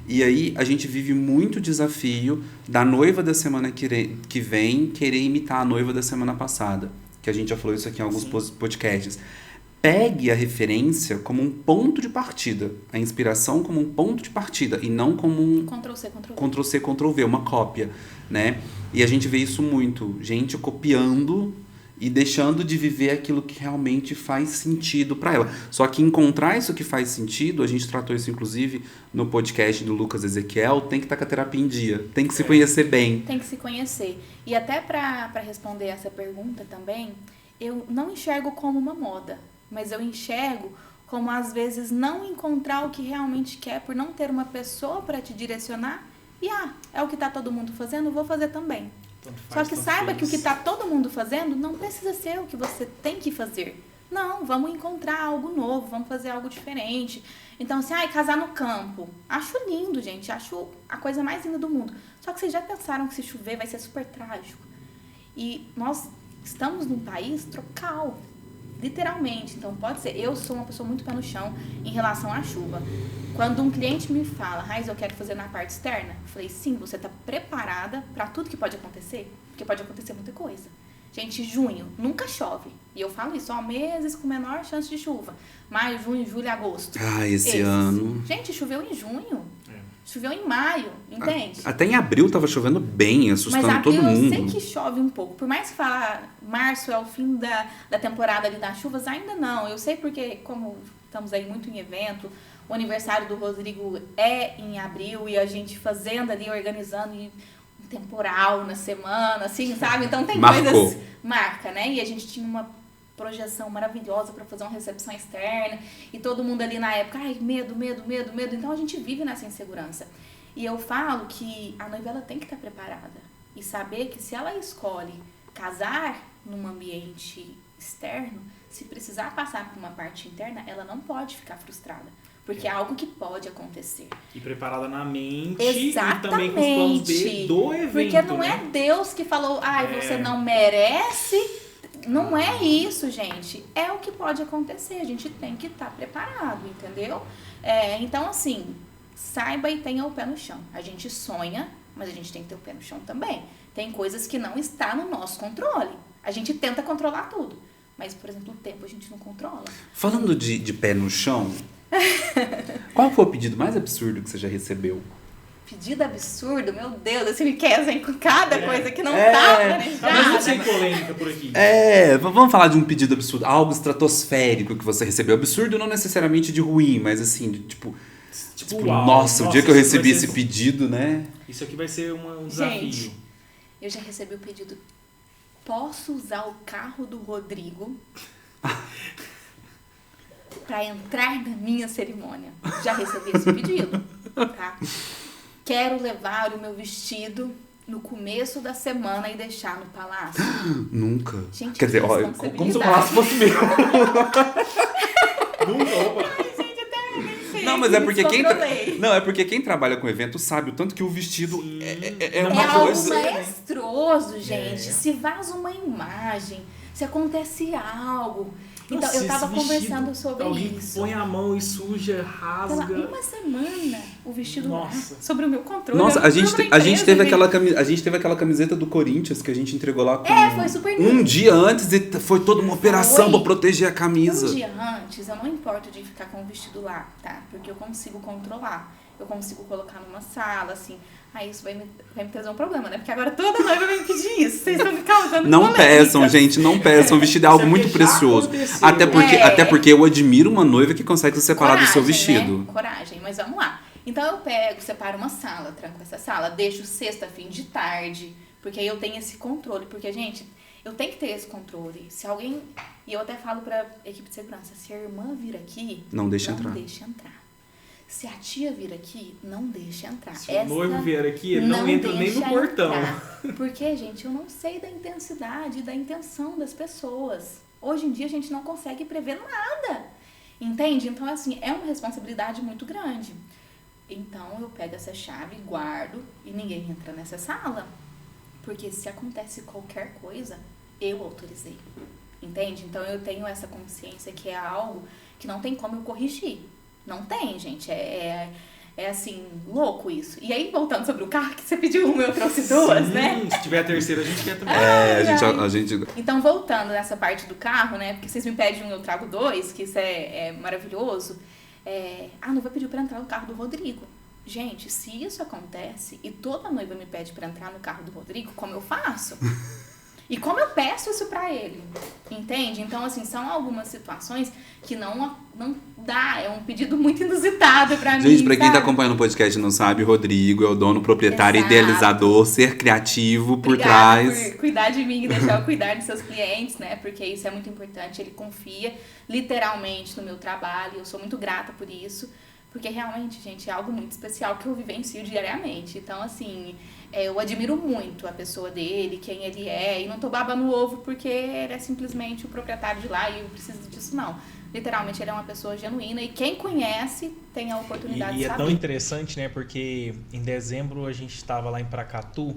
E aí a gente vive muito desafio da noiva da semana que vem querer imitar a noiva da semana passada. Que a gente já falou isso aqui em alguns podcasts. Pegue a referência como um ponto de partida, a inspiração como um ponto de partida e não como um Ctrl-C, Ctrl-V, uma cópia, né? E a gente vê isso muito, gente copiando e deixando de viver aquilo que realmente faz sentido para ela. Só que encontrar isso que faz sentido, a gente tratou isso inclusive no podcast do Lucas Ezequiel, tem que estar com a terapia em dia, tem que se conhecer bem. Tem que se conhecer. E até para responder essa pergunta também, eu não enxergo como uma moda. Mas eu enxergo como, às vezes, não encontrar o que realmente quer por não ter uma pessoa para te direcionar. E, é o que está todo mundo fazendo, vou fazer também. Só que saiba que o que está todo mundo fazendo não precisa ser o que você tem que fazer. Não, vamos encontrar algo novo, vamos fazer algo diferente. Então, assim, casar no campo. Acho lindo, gente. Acho a coisa mais linda do mundo. Só que vocês já pensaram que se chover vai ser super trágico. E nós estamos num país tropical. Literalmente, então pode ser. Eu sou uma pessoa muito pé no chão em relação à chuva. Quando um cliente me fala, Raiz, eu quero fazer na parte externa, eu falei, sim, você está preparada para tudo que pode acontecer? Porque pode acontecer muita coisa. Gente, junho nunca chove. E eu falo isso, meses com menor chance de chuva. Maio, junho, julho, agosto. Esse ano... Gente, choveu em junho. Choveu em maio, entende? Até em abril tava chovendo bem, assustando todo mundo. Mas abril eu sei que chove um pouco. Por mais que fala março é o fim da temporada ali das chuvas, ainda não. Eu sei porque, como estamos aí muito em evento, o aniversário do Rodrigo é em abril e a gente fazendo ali, organizando um temporal na semana, assim, sabe? Então tem coisas... Marca, né? E a gente tinha uma projeção maravilhosa para fazer uma recepção externa e todo mundo ali na época, medo, então a gente vive nessa insegurança. E eu falo que a noiva ela tem que estar preparada. e saber que se ela escolhe casar num ambiente externo, se precisar passar por uma parte interna, ela não pode ficar frustrada. Porque é algo que pode acontecer. E preparada na mente. Exatamente. E também com os planos B do evento. Porque não né? é Deus que falou, você não merece. Não é isso, gente. É o que pode acontecer. A gente tem que estar preparado, entendeu? Então, assim, saiba e tenha o pé no chão. A gente sonha, mas a gente tem que ter o pé no chão também. Tem coisas que não está no nosso controle. A gente tenta controlar tudo. Mas, por exemplo, o tempo a gente não controla. Falando de pé no chão, qual foi o pedido mais absurdo que você já recebeu? Pedido absurdo, meu Deus, esse me quer com cada coisa que não tá planejada. Mas não sem polêmica por aqui. Vamos falar de um pedido absurdo, algo estratosférico que você recebeu. Absurdo não necessariamente de ruim, mas assim, tipo uau, nossa, o dia que eu recebi isso esse vai ser- pedido, né? Isso aqui vai ser um desafio. Gente, eu já recebi o pedido, posso usar o carro do Rodrigo pra entrar na minha cerimônia? Já recebi esse pedido, tá? Quero levar o meu vestido no começo da semana e deixar no palácio. Nunca. Gente, Quer dizer, que olha, responsabilidade. como se o palácio fosse meu. Nunca, opa. Gente, até nem sei. Não, mas é porque Descontrolei. não, é porque quem trabalha com evento sabe o tanto que o vestido é É uma algo coisa. maestroso, gente. Se vaza uma imagem, se acontece algo. Então, Nossa, eu tava esse vestido, conversando sobre alguém isso. põe a mão e suja, Pela rasga. uma semana, o vestido lá, Nossa. sobre o meu controle. Nossa, eu a gente fui teve pra empresa, a gente teve aquela camiseta do Corinthians que a gente entregou lá com foi super um lindo. dia antes e foi toda uma operação Foi. pra proteger a camisa. Um dia antes, eu não importo de ficar com o vestido lá, tá? Porque eu consigo controlar. Eu consigo colocar numa sala, assim. Aí isso vai me trazer um problema, né? Porque agora toda noiva vai me pedir isso. Vocês estão me causando Não polêmica. peçam, gente, não peçam. O vestido é algo Isso muito aqui já precioso. aconteceu. Até porque eu admiro uma noiva que consegue se separar do seu Coragem, vestido. né? Coragem, mas vamos lá. Então eu pego, separo uma sala, tranco essa sala, deixo sexta, fim de tarde, porque aí eu tenho esse controle. Porque, gente, eu tenho que ter esse controle. Se alguém... E eu até falo pra equipe de segurança, se a irmã vir aqui, Não deixa entrar. deixa entrar. Se a tia vir aqui, não deixa entrar. Se o noivo vier aqui, ele não entra nem no deixa portão. entrar. Porque, gente, eu não sei da intensidade, da intenção das pessoas. Hoje em dia a gente não consegue prever nada. Entende? Então, assim, é uma responsabilidade muito grande. Então, eu pego essa chave, guardo e ninguém entra nessa sala. Porque se acontece qualquer coisa, eu autorizei. Entende? Então, eu tenho essa consciência que é algo que não tem como eu corrigir. Não tem, gente. É assim, louco isso. E aí, voltando sobre o carro, que você pediu uma, eu trouxe duas, Sim, né? Se tiver a terceira, a gente quer também. A gente Então, voltando nessa parte do carro, né? Porque vocês me pedem um, eu trago dois, que isso é maravilhoso. Não vai pedir pra entrar no carro do Rodrigo. Gente, se isso acontece e toda noiva me pede pra entrar no carro do Rodrigo, como eu faço? E como eu peço isso pra ele? Entende? Então, assim, são algumas situações que não dá. É um pedido muito inusitado pra mim. Gente, pra quem tá sabe? acompanhando o podcast e não sabe, Rodrigo é o dono, proprietário, Exato. idealizador, ser criativo por Obrigada trás. por cuidar de mim e deixar eu cuidar de seus clientes, né? Porque isso é muito importante. Ele confia literalmente no meu trabalho. Eu sou muito grata por isso. Porque realmente, gente, é algo muito especial que eu vivencio diariamente. Então, assim, eu admiro muito a pessoa dele, quem ele é. E não tô babando o ovo porque ele é simplesmente o proprietário de lá e eu preciso disso, não. Literalmente, ele é uma pessoa genuína e quem conhece tem a oportunidade E de é saber. tão interessante, né? Porque em dezembro a gente estava lá em Paracatu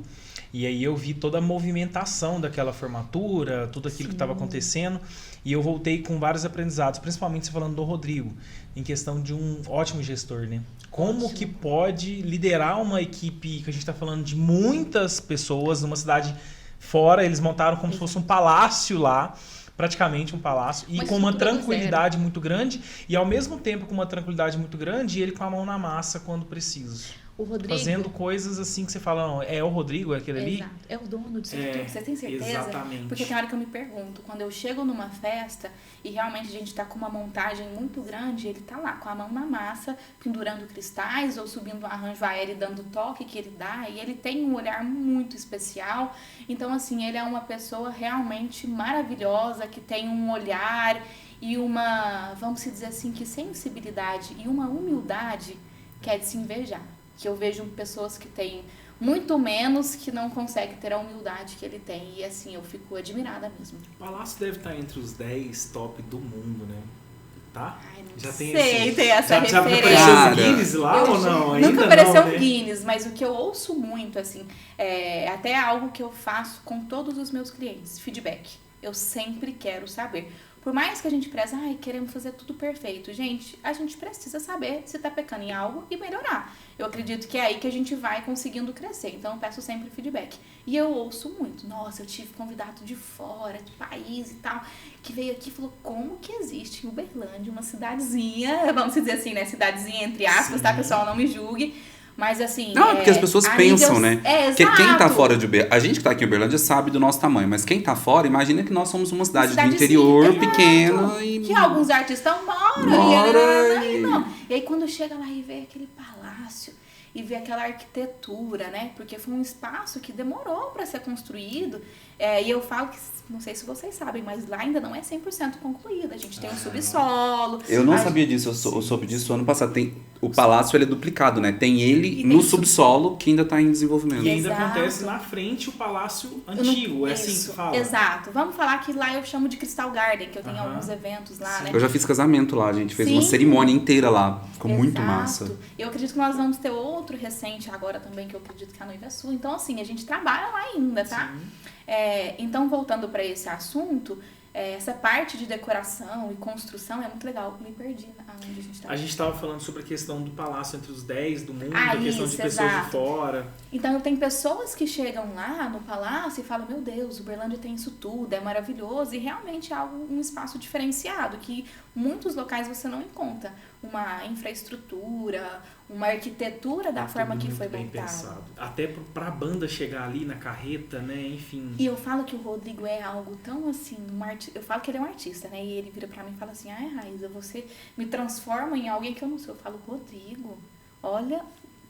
e aí eu vi toda a movimentação daquela formatura, tudo aquilo que estava acontecendo e eu voltei com vários aprendizados, principalmente você falando do Rodrigo, em questão de um ótimo gestor, né? Como que pode liderar uma equipe, que a gente está falando de muitas pessoas, numa cidade fora, eles montaram como se fosse um palácio lá, praticamente um palácio, e com uma estrutura do tranquilidade muito grande, e ao mesmo tempo com uma tranquilidade muito grande, ele com a mão na massa quando preciso. O Rodrigo... Fazendo coisas assim que você fala, não, é o Rodrigo, é aquele ali? Exato. É o dono disso tudo. Você tem certeza? Exatamente. Porque tem hora que eu me pergunto, quando eu chego numa festa e realmente a gente tá com uma montagem muito grande, ele tá lá com a mão na massa, pendurando cristais ou subindo um arranjo aéreo e dando o toque que ele dá, e ele tem um olhar muito especial. Então, assim, ele é uma pessoa realmente maravilhosa, que tem um olhar e uma, vamos dizer assim, que sensibilidade e uma humildade que é de se invejar. Que eu vejo pessoas que têm muito menos que não consegue ter a humildade que ele tem. E assim, eu fico admirada mesmo. O Palácio deve estar entre os 10 top do mundo, né? Tá? Ai, não Já sei, tem tem essa já referência. apareceu Cara, o Guinness lá ou não? Ainda Nunca apareceu não, o né? Guinness, mas o que eu ouço muito, assim, é até algo que eu faço com todos os meus clientes, feedback. Eu sempre quero saber. Por mais que a gente preze, queremos fazer tudo perfeito. Gente, a gente precisa saber se tá pecando em algo e melhorar. Eu acredito que é aí que a gente vai conseguindo crescer. Então, eu peço sempre feedback. E eu ouço muito. Nossa, eu tive convidado de fora, de país e tal, que veio aqui e falou, como que existe em Uberlândia uma cidadezinha, vamos dizer assim, né? Cidadezinha entre aspas, tá, pessoal? Não me julgue. Mas assim. Não, é porque as pessoas pensam, né? Quem tá exato. fora de Uberlândia. A gente que tá aqui em Uberlândia sabe do nosso tamanho, mas quem tá fora, imagina que nós somos uma cidade do interior exato, pequena e. que alguns artistas moram e não. E aí quando chega lá e vê aquele palácio e vê aquela arquitetura, né? Porque foi um espaço que demorou para ser construído. E eu falo que, não sei se vocês sabem, mas lá ainda não é 100% concluído. A gente tem um subsolo. Eu não sabia disso, eu soube disso ano passado. O palácio ele é duplicado, né? Tem ele no subsolo que ainda tá em desenvolvimento. E ainda Exato. acontece na frente o palácio antigo, é assim que se fala. Exato. Vamos falar que lá eu chamo de Crystal Garden, que eu tenho alguns eventos lá, né? Eu já fiz casamento lá, a gente fez Sim. uma cerimônia inteira lá. Ficou muito Exato. massa. Eu acredito que nós vamos ter outro recente agora também, que eu acredito que a noiva é sua. Então, assim, a gente trabalha lá ainda, tá? Então, voltando para esse assunto, essa parte de decoração e construção é muito legal. Me perdi aonde a gente estava. A gente estava falando sobre a questão do palácio entre os 10 do mundo, a questão isso, de pessoas exato. de fora. Então, tem pessoas que chegam lá no palácio e falam, meu Deus, Uberlândia tem isso tudo, é maravilhoso. E realmente é um espaço diferenciado, que muitos locais você não encontra. Uma infraestrutura, uma arquitetura da forma que foi bem montada. pensado. Até pra banda chegar ali na carreta, né? Enfim. E eu falo que o Rodrigo é algo tão assim, eu falo que ele é um artista, né? E ele vira pra mim e fala assim, Raíza, você me transforma em alguém que eu não sou. Eu falo, Rodrigo, olha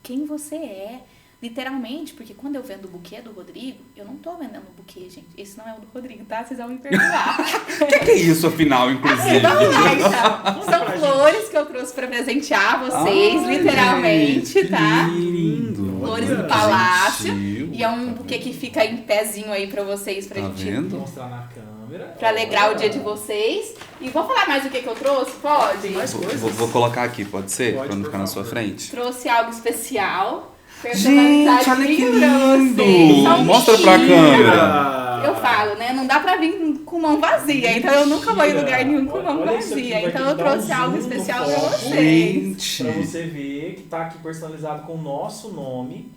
quem você é. Literalmente, porque quando eu vendo o buquê do Rodrigo, eu não tô vendendo o buquê, gente. Esse não é o do Rodrigo, tá? Vocês vão me perdoar. O que é isso, afinal, inclusive? Vamos lá, então. São flores que eu trouxe pra presentear vocês, literalmente, gente, tá? Que lindo. Flores Olha, do palácio. gentil, E é um tá buquê vendo? que fica em pezinho aí pra vocês, pra Tá gente vendo? Mostrar na câmera. pra alegrar o dia de vocês. E vou falar mais o que eu trouxe? Pode? Tem mais coisas. Vou colocar aqui, pode ser? Pode, Pra não por ficar na sua favor. frente. Trouxe algo especial. Gente, olha que Personalizadinho pra lindo! vocês. Só um Mostra pra bichinho. câmera. Eu falo, né? Não dá pra vir com mão vazia. Então eu nunca vou em lugar nenhum com mão Olha isso aqui, vazia. vai Então ter eu que dar um trouxe algo zoom no especial pra foco. vocês. Gente. Pra você ver que tá aqui personalizado com o nosso nome.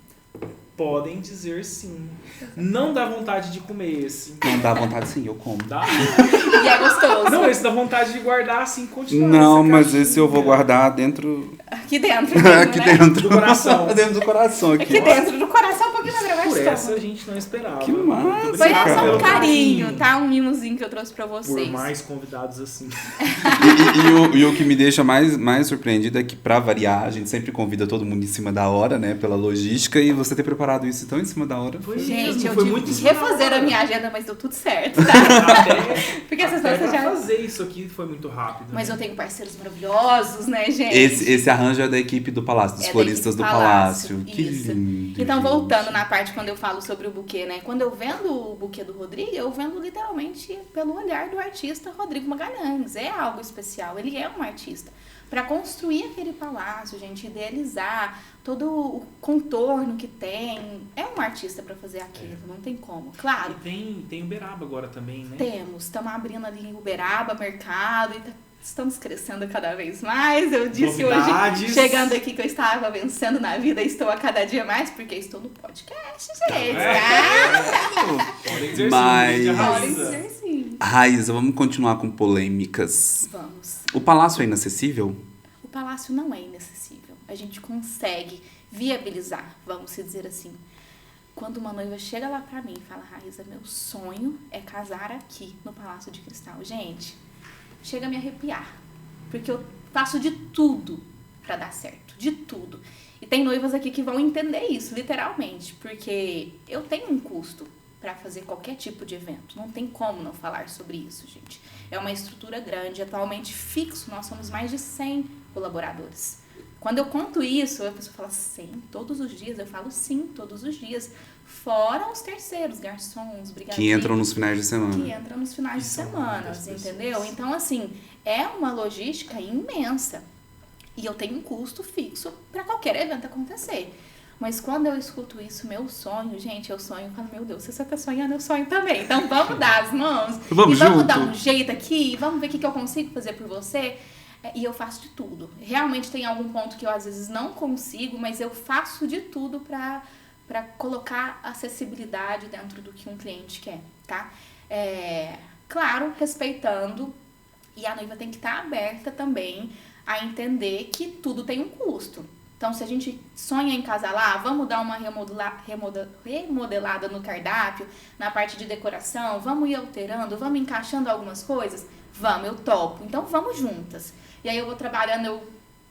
Podem dizer sim. Não dá vontade de comer esse. Não dá vontade sim, eu como. Dá? E é gostoso. Não, esse dá vontade de guardar assim, continuar. Não, nessa mas caixinha. esse eu vou guardar dentro. Aqui dentro mesmo, Aqui né? dentro. Do coração. Dentro do coração aqui. Aqui dentro do coração, um pouquinho mais Por gravado. essa a gente não esperava. Que massa, Muito Foi obrigado só cara. um pelo carinho, tá? Um mimozinho que eu trouxe pra Por vocês. mais convidados assim. E o que me deixa mais surpreendido é que, pra variar, a gente sempre convida todo mundo em cima da hora, né? Pela logística, e você ter preparado isso tão em cima da hora. Foi Gente, mesmo, eu foi tive muito que em cima da refazer hora. a minha agenda, mas deu tudo certo, tá? Até, Porque essas até coisas pra já... fazer isso aqui foi muito rápido. Mas né? eu tenho parceiros maravilhosos, né, gente? Esse arranjo é da equipe do Palácio, dos É da floristas equipe do Palácio. Que isso. lindo. Então, gente. voltando na parte quando eu falo sobre o buquê, né? Quando eu vendo o buquê do Rodrigo, eu vendo literalmente pelo olhar do artista Rodrigo Magalhães. É algo especial, ele é um artista. Para construir aquele palácio, gente, idealizar todo o contorno que tem. É um artista para fazer aquilo, não tem como. Claro, E tem Uberaba agora também, né? estamos abrindo ali em Uberaba, mercado, e estamos crescendo cada vez mais. Eu disse Novidades. hoje, chegando aqui, que eu estava vencendo na vida, estou a cada dia mais, porque estou no podcast, gente. Podem dizer Mas- sim, vídeo Podem Raíza. dizer sim. Raíza, vamos continuar com polêmicas. Vamos. O Palácio é inacessível? O palácio não é inacessível. A gente consegue viabilizar, vamos se dizer assim. Quando uma noiva chega lá pra mim e fala, Raíza, meu sonho é casar aqui no Palácio de Cristal. Gente, chega a me arrepiar. Porque eu faço de tudo pra dar certo. De tudo. E tem noivas aqui que vão entender isso, literalmente. Porque eu tenho um custo para fazer qualquer tipo de evento. Não tem como não falar sobre isso, gente. É uma estrutura grande, atualmente fixo, nós somos mais de 100 colaboradores. Quando eu conto isso, a pessoa fala, sim, todos os dias. Eu falo, sim, todos os dias. Fora os terceiros, garçons, brigadeiros. Que entram nos finais de semana. Que entram nos finais de semana, entendeu? Então, assim, é uma logística imensa. E eu tenho um custo fixo para qualquer evento acontecer. Mas quando eu escuto isso, meu sonho, gente, eu sonho, eu falo, meu Deus, se você tá sonhando, eu sonho também. Então vamos dar as mãos. Vamos e vamos junto. dar um jeito aqui, vamos ver o que eu consigo fazer por você. E eu faço de tudo. Realmente tem algum ponto que eu às vezes não consigo, mas eu faço de tudo para colocar acessibilidade dentro do que um cliente quer, tá? Claro, respeitando, e a noiva tem que estar aberta também a entender que tudo tem um custo. Então, se a gente sonha em casar lá, vamos dar uma remodelada no cardápio, na parte de decoração, vamos ir alterando, vamos encaixando algumas coisas? Vamos, eu topo. Então, vamos juntas. E aí eu vou trabalhando, eu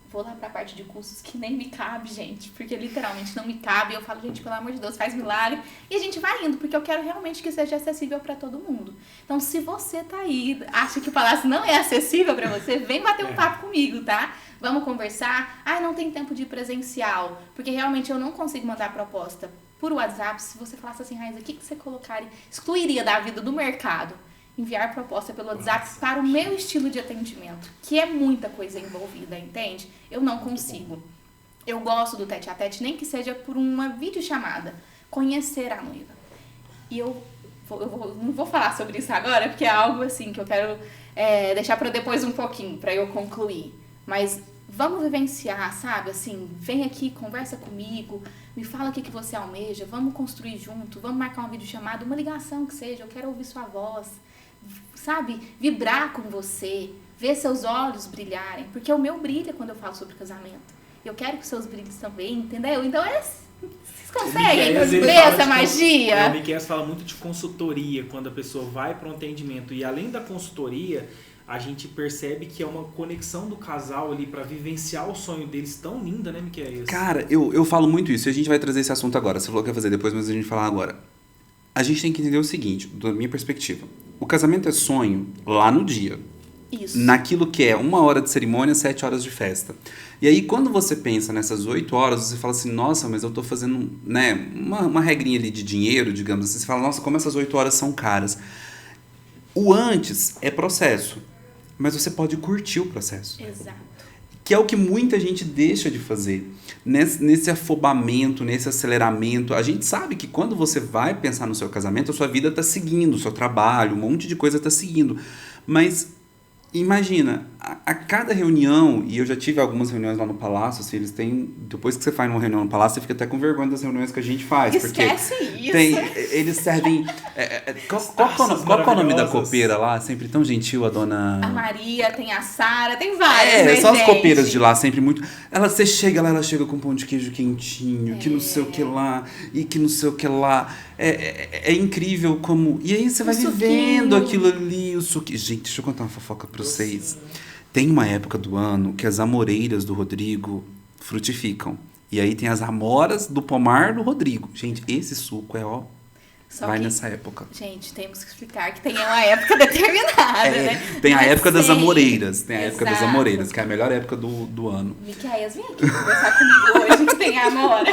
vou lá pra parte de custos que nem me cabe, gente, porque literalmente não me cabe. Eu falo, gente, pelo amor de Deus, faz milagre. E a gente vai indo, porque eu quero realmente que seja acessível pra todo mundo. Então, se você tá aí, acha que o palácio não é acessível pra você, vem bater um papo comigo, tá? Vamos conversar. Não tem tempo de ir presencial, porque realmente eu não consigo mandar proposta por WhatsApp. Se você falasse assim, Raiza, o que você colocaria, excluiria da vida do mercado? Enviar proposta pelo WhatsApp para o meu estilo de atendimento, que é muita coisa envolvida, entende? Eu não consigo. Eu gosto do tete-a-tete, nem que seja por uma videochamada, conhecer a noiva. E eu não vou falar sobre isso agora, porque é algo assim que eu quero deixar para depois um pouquinho, para eu concluir. Mas vamos vivenciar, sabe? Assim, vem aqui, conversa comigo, me fala o que você almeja, vamos construir junto, vamos marcar uma videochamada, uma ligação que seja, eu quero ouvir sua voz, sabe? Vibrar com você, ver seus olhos brilharem, porque o meu brilha quando eu falo sobre casamento. Eu quero que os seus brilhos também, entendeu? Então vocês conseguem ver essa magia? O Miquel fala muito de consultoria, quando a pessoa vai para um atendimento, e além da consultoria, a gente percebe que é uma conexão do casal ali para vivenciar o sonho deles tão linda, né, Miquel? Cara, eu falo muito isso, e a gente vai trazer esse assunto agora. Você falou que ia fazer depois, mas a gente vai falar agora. A gente tem que entender o seguinte, da minha perspectiva. O casamento é sonho lá no dia. Isso. Naquilo que é 1 hora de cerimônia, 7 horas de festa. E aí, quando você pensa nessas 8 horas, você fala assim, nossa, mas eu tô fazendo, né, uma regrinha ali de dinheiro, digamos assim. Você fala, nossa, como essas 8 horas são caras. O antes é processo, mas você pode curtir o processo. Exato. Que é o que muita gente deixa de fazer. Nesse afobamento, nesse aceleramento. A gente sabe que quando você vai pensar no seu casamento, a sua vida está seguindo, o seu trabalho, um monte de coisa está seguindo. Mas imagina, a cada reunião, e eu já tive algumas reuniões lá no Palácio, assim, eles têm, depois que você faz uma reunião no Palácio, você fica até com vergonha das reuniões que a gente faz. Esquece porque isso. Eles servem... Qual é o nome da copeira lá? Sempre tão gentil, a dona... A Maria, tem a Sara, tem várias, né, são as gente? copeiras de lá, sempre muito... Você chega lá, ela chega com pão de queijo quentinho, que não sei o que lá, e que não sei o que lá. É incrível como... E aí você vai vivendo aquilo ali, o suquinho. Gente, deixa eu contar uma fofoca pra vocês. Tem uma época do ano que as amoreiras do Rodrigo frutificam. E aí tem as amoras do pomar do Rodrigo. Gente, esse suco vai nessa época. Gente, temos que explicar que tem uma época determinada, né? Tem a época das Sempre. amoreiras. Tem a época das Exato. amoreiras, que é a melhor época do ano. Miqueias, vem aqui conversar comigo hoje que tem a amora.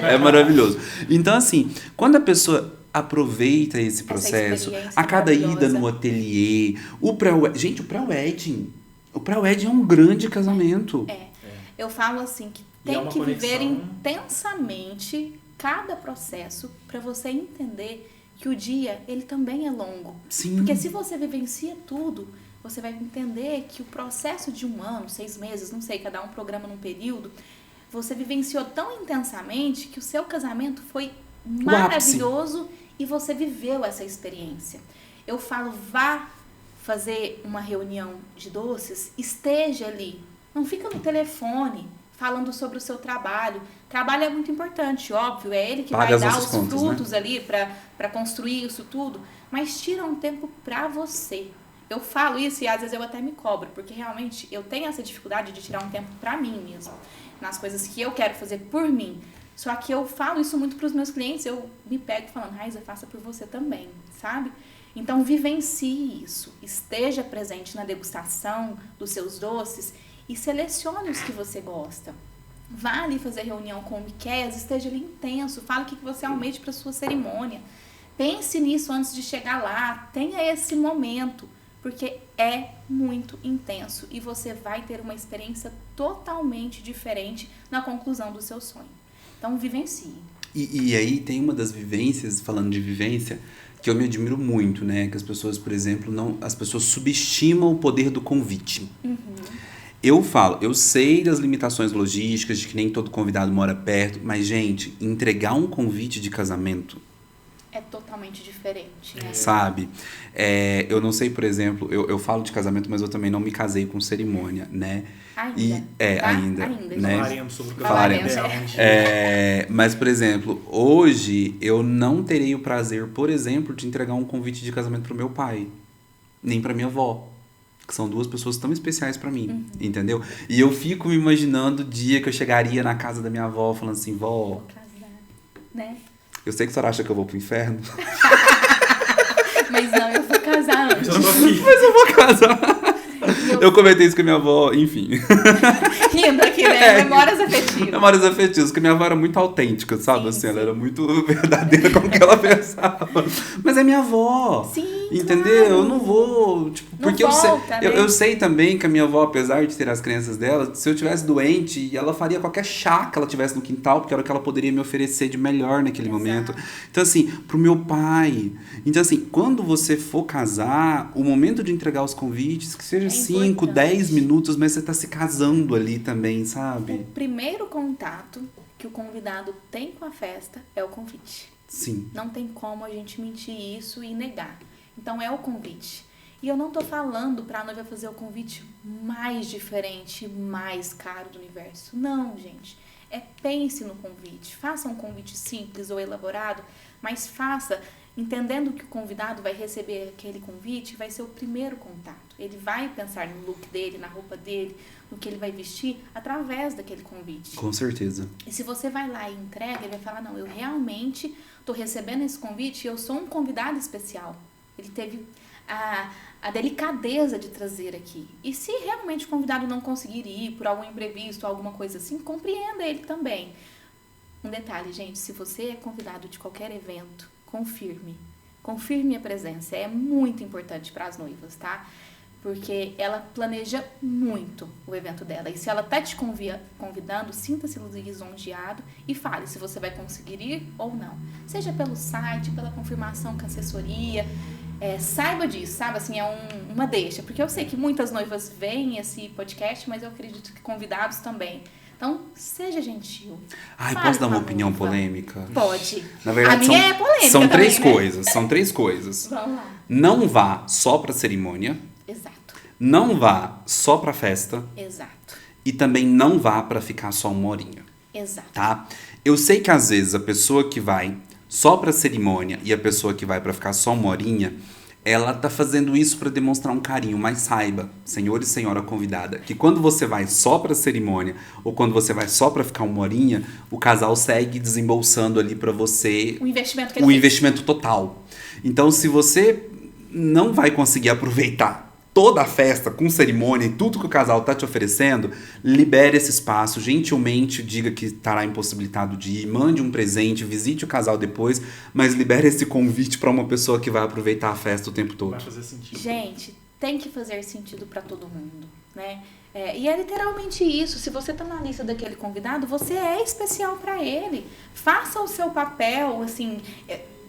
É maravilhoso. Então, assim, quando a pessoa aproveita esse processo, a cada ida no ateliê, o pré-wedding. O pré-wedding é um grande casamento. Eu falo assim que tem que viver intensamente cada processo para você entender que o dia, ele também é longo. Sim. Porque se você vivencia tudo, você vai entender que o processo de 1 ano, 6 meses, não sei, cada um programa num período, você vivenciou tão intensamente que o seu casamento foi maravilhoso e você viveu essa experiência. Eu falo, vá fazer uma reunião de doces, esteja ali. Não fica no telefone falando sobre o seu trabalho. Trabalho é muito importante, óbvio, é ele que vai dar os frutos, né, ali para construir isso tudo, mas tira um tempo para você. Eu falo isso e às vezes eu até me cobro, porque realmente eu tenho essa dificuldade de tirar um tempo para mim mesmo, nas coisas que eu quero fazer por mim. Só que eu falo isso muito para os meus clientes, eu me pego falando, Raiza, faça por você também, sabe? Então vivencie isso, esteja presente na degustação dos seus doces e selecione os que você gosta. Vá ali fazer reunião com o Miqueias, esteja ali intenso, fala o que você almeja para sua cerimônia. Pense nisso antes de chegar lá, tenha esse momento, porque é muito intenso e você vai ter uma experiência totalmente diferente na conclusão do seu sonho. Então, vivencie. E aí tem uma das vivências, falando de vivência, que eu me admiro muito, né? Que as pessoas, por exemplo, as pessoas subestimam o poder do convite. Eu sei das limitações logísticas, de que nem todo convidado mora perto, mas, gente, entregar um convite de casamento é totalmente diferente, né? Sabe? Eu não sei, por exemplo, eu falo de casamento, mas eu também não me casei com cerimônia, né? Ainda. Ainda. Né? Falaremos sobre o casamento dela um dia. Mas, por exemplo, hoje eu não terei o prazer, por exemplo, de entregar um convite de casamento pro meu pai, nem pra minha avó. Que são duas pessoas tão especiais pra mim, entendeu? E eu fico me imaginando o dia que eu chegaria na casa da minha avó, falando assim, vó... Vou casar, né? Eu sei que a senhora acha que eu vou pro inferno. Mas não, eu vou casar antes. Mas eu vou casar. Eu comentei isso com a minha avó, enfim. Rindo aqui, né? Memórias afetivas. Memórias afetivas, porque minha avó era muito autêntica, sabe? Sim, assim, sim. ela era muito verdadeira com o que ela pensava. Mas é minha avó. Sim, entendeu? claro. Eu não vou, tipo, Não porque volta, né? eu sei também que a minha avó, apesar de ter as crenças dela, se eu tivesse doente, ela faria qualquer chá que ela tivesse no quintal, porque era o que ela poderia me oferecer de melhor naquele Exato. momento. Então, assim, pro meu pai. Então, assim, quando você for casar, o momento de entregar os convites, que seja 5, importante. 10 minutos, mas você tá se casando ali também, sabe? O primeiro contato que o convidado tem com a festa é o convite. Sim. Não tem como a gente mentir isso e negar. Então é o convite. E eu não tô falando pra noiva fazer o convite mais diferente, mais caro do universo. Não, gente. Pense no convite. Faça um convite simples ou elaborado, mas faça entendendo que o convidado vai receber aquele convite, vai ser o primeiro contato. Ele vai pensar no look dele, na roupa dele, no que ele vai vestir, através daquele convite. Com certeza. E se você vai lá e entrega, ele vai falar, não, eu realmente estou recebendo esse convite e eu sou um convidado especial. Ele teve a delicadeza de trazer aqui. E se realmente o convidado não conseguir ir por algum imprevisto, alguma coisa assim, compreenda ele também. Um detalhe, gente, se você é convidado de qualquer evento, confirme a presença. É muito importante para as noivas, tá? Porque ela planeja muito o evento dela. E se ela tá te convidando, sinta-se lisonjeado e fale se você vai conseguir ir ou não. Seja pelo site, pela confirmação com a assessoria. Saiba disso, sabe? Assim, uma deixa. Porque eu sei que muitas noivas veem esse podcast, mas eu acredito que convidados também. Então, seja gentil. Ai, Fale posso dar com uma a opinião noiva. polêmica? Pode. Na verdade, a minha é polêmica são também, três né? coisas. São três coisas. Vamos lá. Não vá só pra cerimônia. Exato. Não vá só pra festa. Exato. E também não vá pra ficar só uma horinha. Exato. Tá? Eu sei que às vezes a pessoa que vai só pra cerimônia e a pessoa que vai pra ficar só uma horinha, ela tá fazendo isso pra demonstrar um carinho, mas saiba, senhor e senhora convidada, que quando você vai só pra cerimônia ou quando você vai só pra ficar uma horinha, o casal segue desembolsando ali pra você O investimento que ele o fez. investimento total. Então, se você não vai conseguir aproveitar toda a festa com cerimônia e tudo que o casal tá te oferecendo, libere esse espaço, gentilmente diga que estará impossibilitado de ir, mande um presente, visite o casal depois, mas libere esse convite para uma pessoa que vai aproveitar a festa o tempo todo. Vai fazer sentido. Gente, tem que fazer sentido para todo mundo, né? E é literalmente isso. Se você tá na lista daquele convidado, você é especial para ele. Faça o seu papel, assim...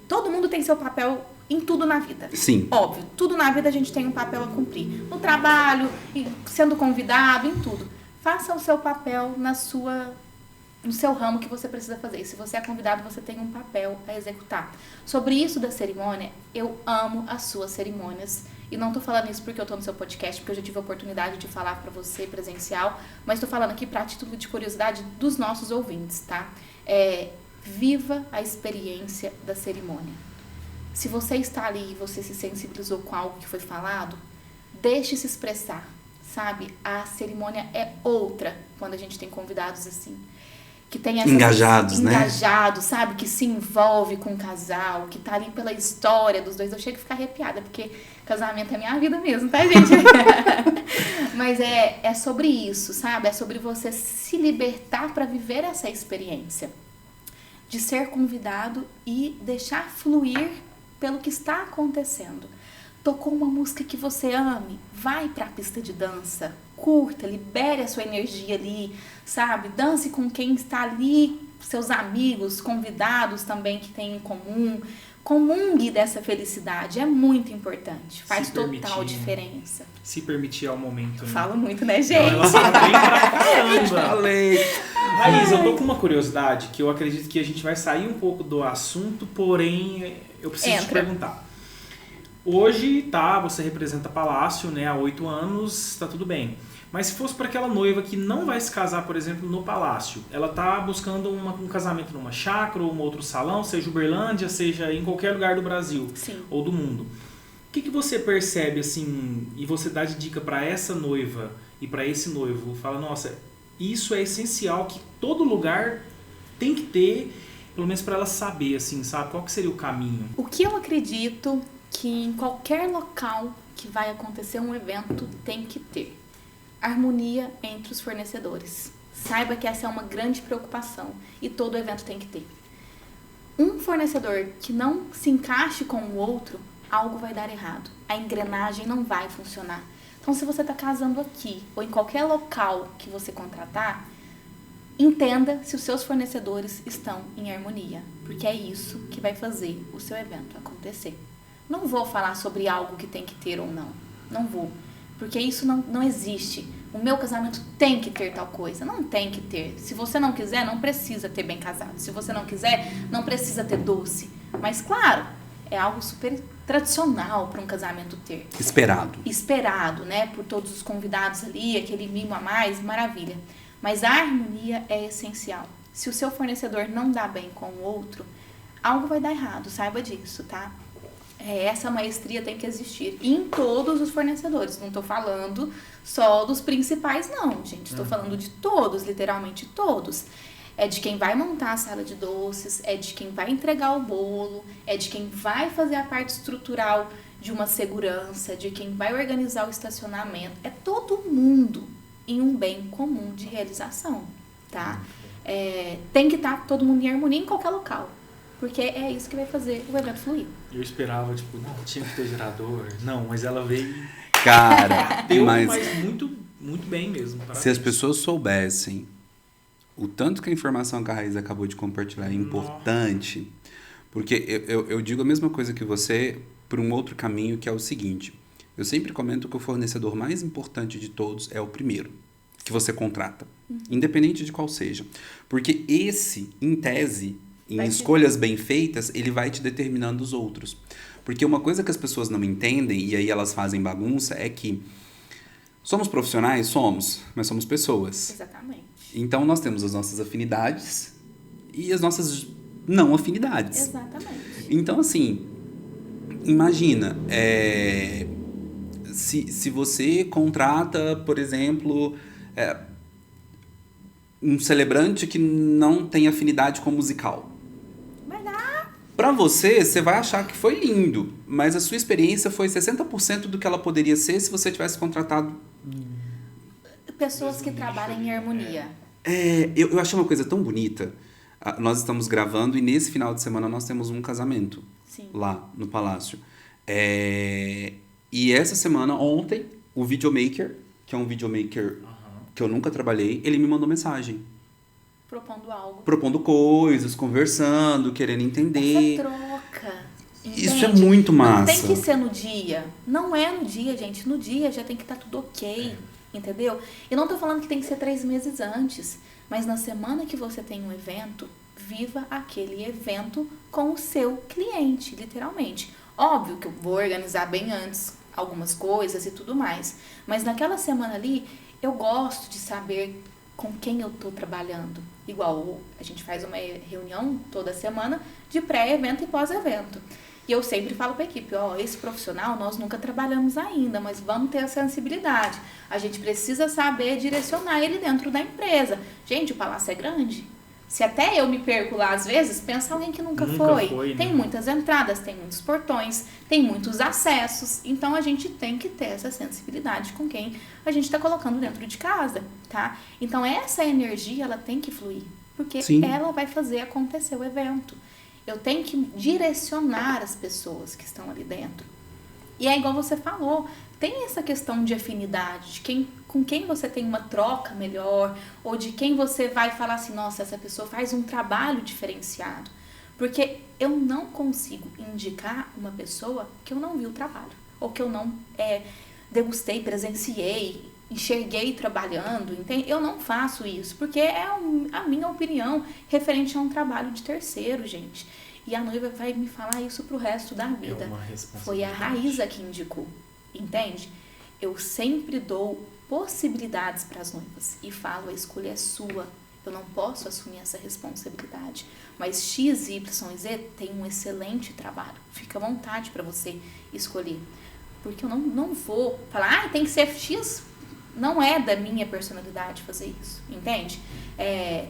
todo mundo tem seu papel em tudo na vida. Sim. Óbvio, tudo na vida a gente tem um papel a cumprir. No trabalho, sendo convidado, em tudo. Faça o seu papel no seu ramo que você precisa fazer. E se você é convidado, você tem um papel a executar. Sobre isso da cerimônia, eu amo as suas cerimônias. E não tô falando isso porque eu tô no seu podcast, porque eu já tive a oportunidade de falar pra você presencial, mas tô falando aqui pra título de curiosidade dos nossos ouvintes, tá? Viva a experiência da cerimônia. Se você está ali e você se sensibilizou com algo que foi falado, deixe se expressar, sabe? A cerimônia é outra quando a gente tem convidados assim. que tem essas Engajados, né? Engajados, sabe? Que se envolve com o casal, que tá ali pela história dos dois. Eu chego a ficar arrepiada, porque casamento é minha vida mesmo, tá, gente? Mas é sobre isso, sabe? É sobre você se libertar para viver essa experiência. De ser convidado e deixar fluir pelo que está acontecendo. Tocou uma música que você ame, vai pra pista de dança, curta, libere a sua energia ali, sabe? Dance com quem está ali, seus amigos, convidados também que tem em comum. Comungue dessa felicidade, é muito importante, faz total diferença. Se permitir ao momento, né? Falo muito, né, gente? Ela fala bem pra caramba. Falei. Raiz, eu tô com uma curiosidade que eu acredito que a gente vai sair um pouco do assunto, porém eu preciso te perguntar. Hoje, você representa Palácio, né, há 8 anos, tá tudo bem. Mas se fosse para aquela noiva que não vai se casar, por exemplo, no Palácio, ela tá buscando um casamento numa chácara ou um outro salão, seja Uberlândia, seja em qualquer lugar do Brasil. Sim. Ou do mundo. O que você percebe, assim, e você dá de dica para essa noiva e para esse noivo? Fala, nossa, isso é essencial, que todo lugar tem que ter, pelo menos para ela saber, assim, sabe? Qual que seria o caminho? O que eu acredito que em qualquer local que vai acontecer um evento tem que ter harmonia entre os fornecedores. Saiba que essa é uma grande preocupação e todo evento tem que ter. Um fornecedor que não se encaixe com o outro, algo vai dar errado. A engrenagem não vai funcionar. Então, se você está casando aqui ou em qualquer local que você contratar, entenda se os seus fornecedores estão em harmonia, porque é isso que vai fazer o seu evento acontecer. Não vou falar sobre algo que tem que ter ou não. Não vou. Porque isso não existe. O meu casamento tem que ter tal coisa. Não tem que ter. Se você não quiser, não precisa ter bem casado. Se você não quiser, não precisa ter doce. Mas, claro, é algo super tradicional para um casamento ter. Esperado, né? Por todos os convidados ali, aquele mimo a mais, maravilha. Mas a harmonia é essencial. Se o seu fornecedor não dá bem com o outro, algo vai dar errado. Saiba disso, tá? Essa maestria tem que existir em todos os fornecedores. Não estou falando só dos principais, não, gente. Estou falando de todos, literalmente todos. É de quem vai montar a sala de doces, é de quem vai entregar o bolo, é de quem vai fazer a parte estrutural de uma segurança, de quem vai organizar o estacionamento. É todo mundo em um bem comum de realização, tá? Tem que estar todo mundo em harmonia em qualquer local. Porque é isso que vai fazer o evento fluir. Eu esperava, não, tinha que ter gerador. Não, mas ela veio... Cara, mas muito, muito bem mesmo. Parabéns. Se as pessoas soubessem o tanto que a informação que a Raiz acabou de compartilhar é importante, porque eu digo a mesma coisa que você por um outro caminho, que é o seguinte. Eu sempre comento que o fornecedor mais importante de todos é o primeiro que você contrata, independente de qual seja. Porque esse, em tese... Em escolhas bem feitas, ele vai te determinando os outros. Porque uma coisa que as pessoas não entendem, e aí elas fazem bagunça, é que somos profissionais? Somos, mas somos pessoas. Exatamente. Então, nós temos as nossas afinidades e as nossas não afinidades. Exatamente. Então, assim, imagina, se você contrata, por exemplo... um celebrante que não tem afinidade com musical. Pra você vai achar que foi lindo, mas a sua experiência foi 60% do que ela poderia ser se você tivesse contratado... Pessoas que trabalham em harmonia. Eu achei uma coisa tão bonita. Nós estamos gravando e nesse final de semana nós temos um casamento. Sim. Lá no Palácio. E essa semana, ontem, o videomaker, que é um videomaker que eu nunca trabalhei, ele me mandou mensagem. Propondo algo. Propondo coisas, conversando, querendo entender. Essa troca. Entende? Isso é muito massa. Não tem que ser no dia. Não é no dia, gente. No dia já tem que estar tudo ok. Entendeu? Eu não tô falando que tem que ser 3 meses antes. Mas na semana que você tem um evento, viva aquele evento com o seu cliente, literalmente. Óbvio que eu vou organizar bem antes algumas coisas e tudo mais. Mas naquela semana ali, eu gosto de saber com quem eu estou trabalhando. Igual a gente faz uma reunião toda semana de pré-evento e pós-evento. E eu sempre falo para a equipe, esse profissional nós nunca trabalhamos ainda, mas vamos ter a sensibilidade. A gente precisa saber direcionar ele dentro da empresa. Gente, o palácio é grande. Se até eu me perco lá às vezes, pensa alguém que nunca foi. Né? Tem muitas entradas, tem muitos portões, tem muitos acessos. Então, a gente tem que ter essa sensibilidade com quem a gente está colocando dentro de casa, tá? Então, essa energia, ela tem que fluir. Porque Sim. ela vai fazer acontecer o evento. Eu tenho que direcionar as pessoas que estão ali dentro. E é igual você falou, tem essa questão de afinidade, de com quem você tem uma troca melhor, ou de quem você vai falar assim, nossa, essa pessoa faz um trabalho diferenciado. Porque eu não consigo indicar uma pessoa que eu não vi o trabalho, ou que eu não degustei, presenciei, enxerguei trabalhando, entende? Eu não faço isso, porque é a minha opinião referente a um trabalho de terceiro, gente. E a noiva vai me falar isso pro resto da vida. Foi a Raíza que indicou, entende? Eu sempre dou possibilidades para as noivas e falo, a escolha é sua. Eu não posso assumir essa responsabilidade. Mas X, Y, Z tem um excelente trabalho. Fica à vontade para você escolher. Porque eu não vou falar, tem que ser X. Não é da minha personalidade fazer isso, entende?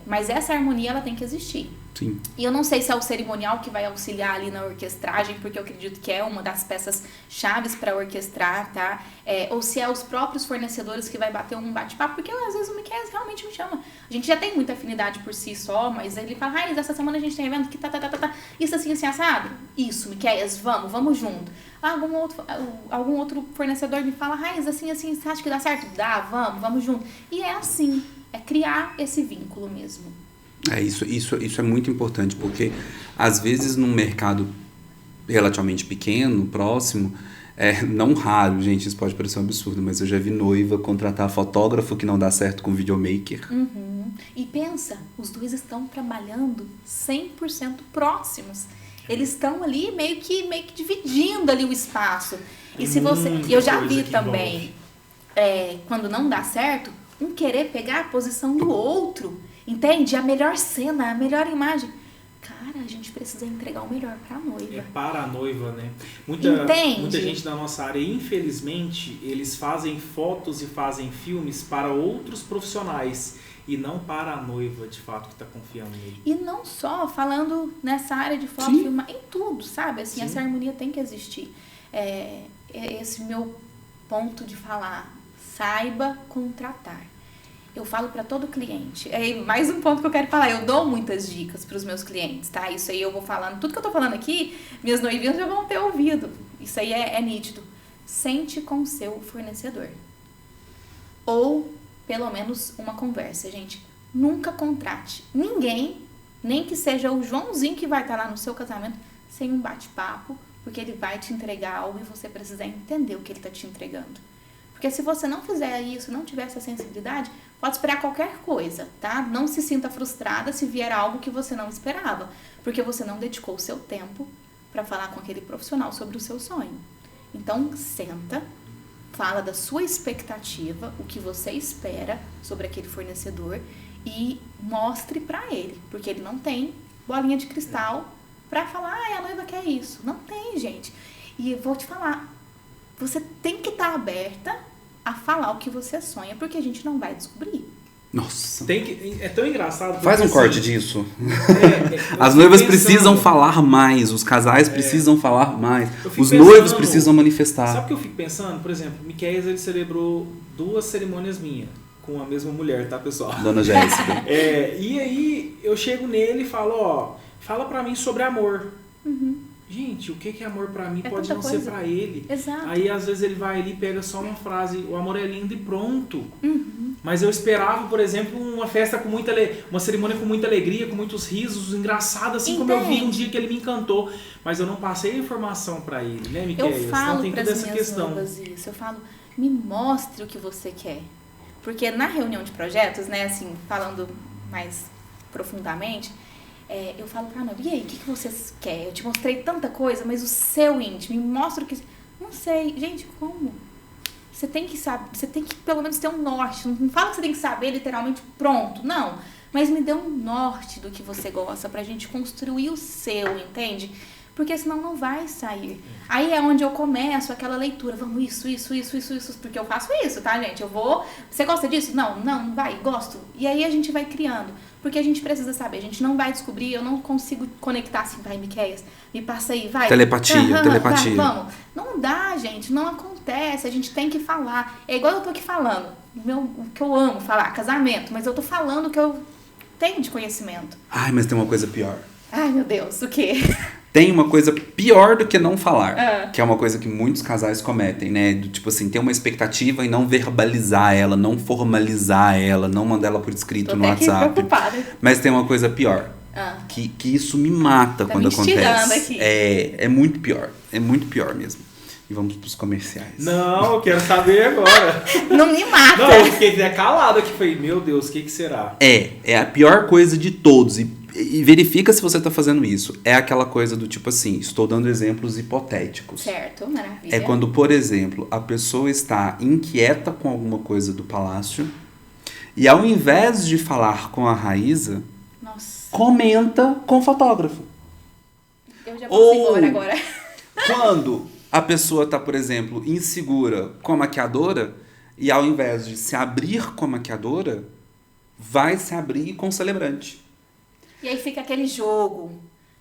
Mas essa harmonia, ela tem que existir. Sim. E eu não sei se é o cerimonial que vai auxiliar ali na orquestragem, porque eu acredito que é uma das peças chaves para orquestrar, tá? Ou se é os próprios fornecedores que vai bater um bate-papo, porque às vezes o Miquel realmente me chama. A gente já tem muita afinidade por si só, mas ele fala, Raiz, essa semana a gente tem evento que isso assim, assado? Isso, Miquel, vamos junto. Algum outro fornecedor me fala, Raiz, assim, você acha que dá certo? Dá, vamos junto. E é assim, é criar esse vínculo mesmo. Isso é muito importante, porque às vezes num mercado relativamente pequeno, próximo, não raro, gente, isso pode parecer um absurdo, mas eu já vi noiva contratar fotógrafo que não dá certo com videomaker. Uhum. E pensa, os dois estão trabalhando 100% próximos. Eles estão ali meio que dividindo ali o espaço. E se você, eu já vi também, quando não dá certo, um querer pegar a posição do outro. Entende? A melhor cena, a melhor imagem. Cara, a gente precisa entregar o melhor pra noiva. É para a noiva, né? Entende? Muita gente da nossa área, infelizmente, eles fazem fotos e fazem filmes para outros profissionais e não para a noiva, de fato, que está confiando nele. E não só falando nessa área de foto, Sim. filmar, em tudo, sabe? Assim, Sim. essa harmonia tem que existir. É esse meu ponto de falar. Saiba contratar. Eu falo para todo cliente. Mais um ponto que eu quero falar. Eu dou muitas dicas para os meus clientes, tá? Isso aí eu vou falando. Tudo que eu tô falando aqui, minhas noivinhas já vão ter ouvido. Isso aí é nítido. Sente com o seu fornecedor. Ou, pelo menos, uma conversa, gente. Nunca contrate ninguém, nem que seja o Joãozinho que vai estar lá no seu casamento, sem um bate-papo, porque ele vai te entregar algo e você precisa entender o que ele está te entregando. Porque se você não fizer isso, não tiver essa sensibilidade, pode esperar qualquer coisa, tá? Não se sinta frustrada se vier algo que você não esperava, porque você não dedicou o seu tempo para falar com aquele profissional sobre o seu sonho. Então, senta, fala da sua expectativa, o que você espera sobre aquele fornecedor e mostre para ele, porque ele não tem bolinha de cristal para falar, a noiva quer isso. Não tem, gente. E eu vou te falar, você tem que estar aberta a falar o que você sonha, porque a gente não vai descobrir. Nossa. É tão engraçado. Faz um assim, corte disso. As noivas precisam falar mais, os casais precisam falar mais, os noivos precisam manifestar. Sabe o que eu fico pensando? Por exemplo, o Miquel, ele celebrou 2 cerimônias minhas com a mesma mulher, tá, pessoal? Dona Jéssica. E aí eu chego nele e falo, fala pra mim sobre amor. Uhum. Gente, o que é amor pra mim pode tanta não coisa. ser pra ele. Exato. Aí às vezes ele vai ali e pega só uma frase, o amor é lindo e pronto. Uhum. Mas eu esperava, por exemplo, uma festa com uma cerimônia com muita alegria, com muitos risos, engraçado, assim como eu vi um dia que ele me encantou. Mas eu não passei a informação pra ele, né, Miquel? Eu falo então tem para toda as essa minhas questão. noivas isso. Eu falo, me mostre o que você quer. Porque na reunião de projetos, né, assim, falando mais profundamente, eu falo pra noiva, e aí, o que vocês querem? Eu te mostrei tanta coisa, mas o seu íntimo, me mostra o que... Não sei. Gente, como? Você tem que saber, você tem que pelo menos ter um norte. Não fala que você tem que saber literalmente pronto, não. Mas me dê um norte do que você gosta pra gente construir o seu, entende? porque senão não vai sair. Aí é onde eu começo aquela leitura, vamos isso, porque eu faço isso, tá, gente? Você gosta disso? Não, vai, gosto. E aí a gente vai criando, porque a gente precisa saber, a gente não vai descobrir, eu não consigo conectar assim, vai, Miqueias, me passa aí, vai. Telepatia. Vai, vamos. Não dá, gente, não acontece, a gente tem que falar. É igual eu tô aqui falando, o que eu amo falar, casamento, mas eu tô falando o que eu tenho de conhecimento. Ai, mas tem uma coisa pior. Ai, meu Deus, o quê? Tem uma coisa pior do que não falar, que é uma coisa que muitos casais cometem, né? Do tipo assim, ter uma expectativa e não verbalizar ela, não formalizar ela, não mandar ela por escrito no WhatsApp. Preocupada. Mas tem uma coisa pior, que isso me mata quando acontece. Aqui. É muito pior mesmo. E vamos pros comerciais. Não, eu quero saber agora. Não me mata. Não, eu fiquei até calado aqui, falei, meu Deus, o que será? É a pior coisa de todos. E verifica se você está fazendo isso. É aquela coisa do tipo assim, estou dando exemplos hipotéticos. Certo, maravilha. É quando, por exemplo, a pessoa está inquieta com alguma coisa do palácio e ao invés de falar com a Raíza, comenta com o fotógrafo. Eu já posso ir embora agora. Quando a pessoa está, por exemplo, insegura com a maquiadora e ao invés de se abrir com a maquiadora, vai se abrir com o celebrante. E aí fica aquele jogo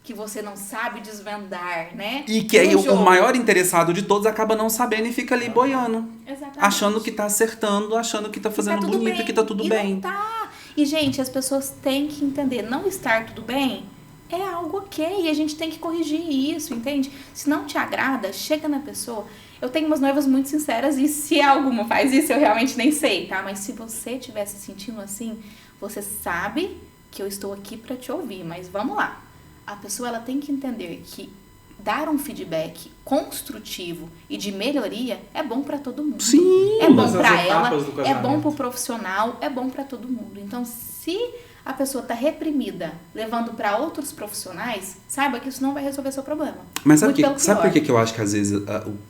que você não sabe desvendar, né? E que aí o maior interessado de todos acaba não sabendo e fica ali boiando. Exatamente. Achando que tá acertando, achando que tá fazendo bonito e que tá tudo bem. Não tá. E, gente, as pessoas têm que entender, não estar tudo bem é algo ok. E a gente tem que corrigir isso, entende? Se não te agrada, chega na pessoa. Eu tenho umas noivas muito sinceras e se alguma faz isso, eu realmente nem sei, tá? Mas se você estiver se sentindo assim, você sabe que eu estou aqui para te ouvir, mas vamos lá. A pessoa ela tem que entender que dar um feedback construtivo e de melhoria é bom para todo mundo. Sim. É bom para ela, é bom para o profissional, é bom para todo mundo. Então, se a pessoa está reprimida, levando para outros profissionais, saiba que isso não vai resolver seu problema. Mas sabe por que eu acho que às vezes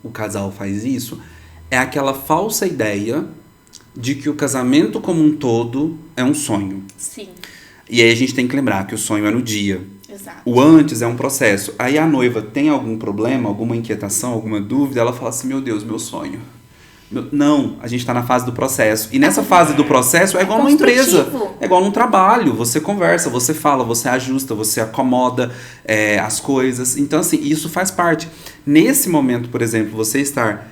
o casal faz isso? É aquela falsa ideia de que o casamento como um todo é um sonho. Sim. E aí a gente tem que lembrar que o sonho é no dia. Exato. O antes é um processo. Aí a noiva tem algum problema, alguma inquietação, alguma dúvida, ela fala assim, meu Deus, meu sonho. Não, a gente está na fase do processo. E nessa fase do processo é igual numa empresa. É igual num trabalho. Você conversa, você fala, você ajusta, você acomoda as coisas. Então, assim, isso faz parte. Nesse momento, por exemplo, você estar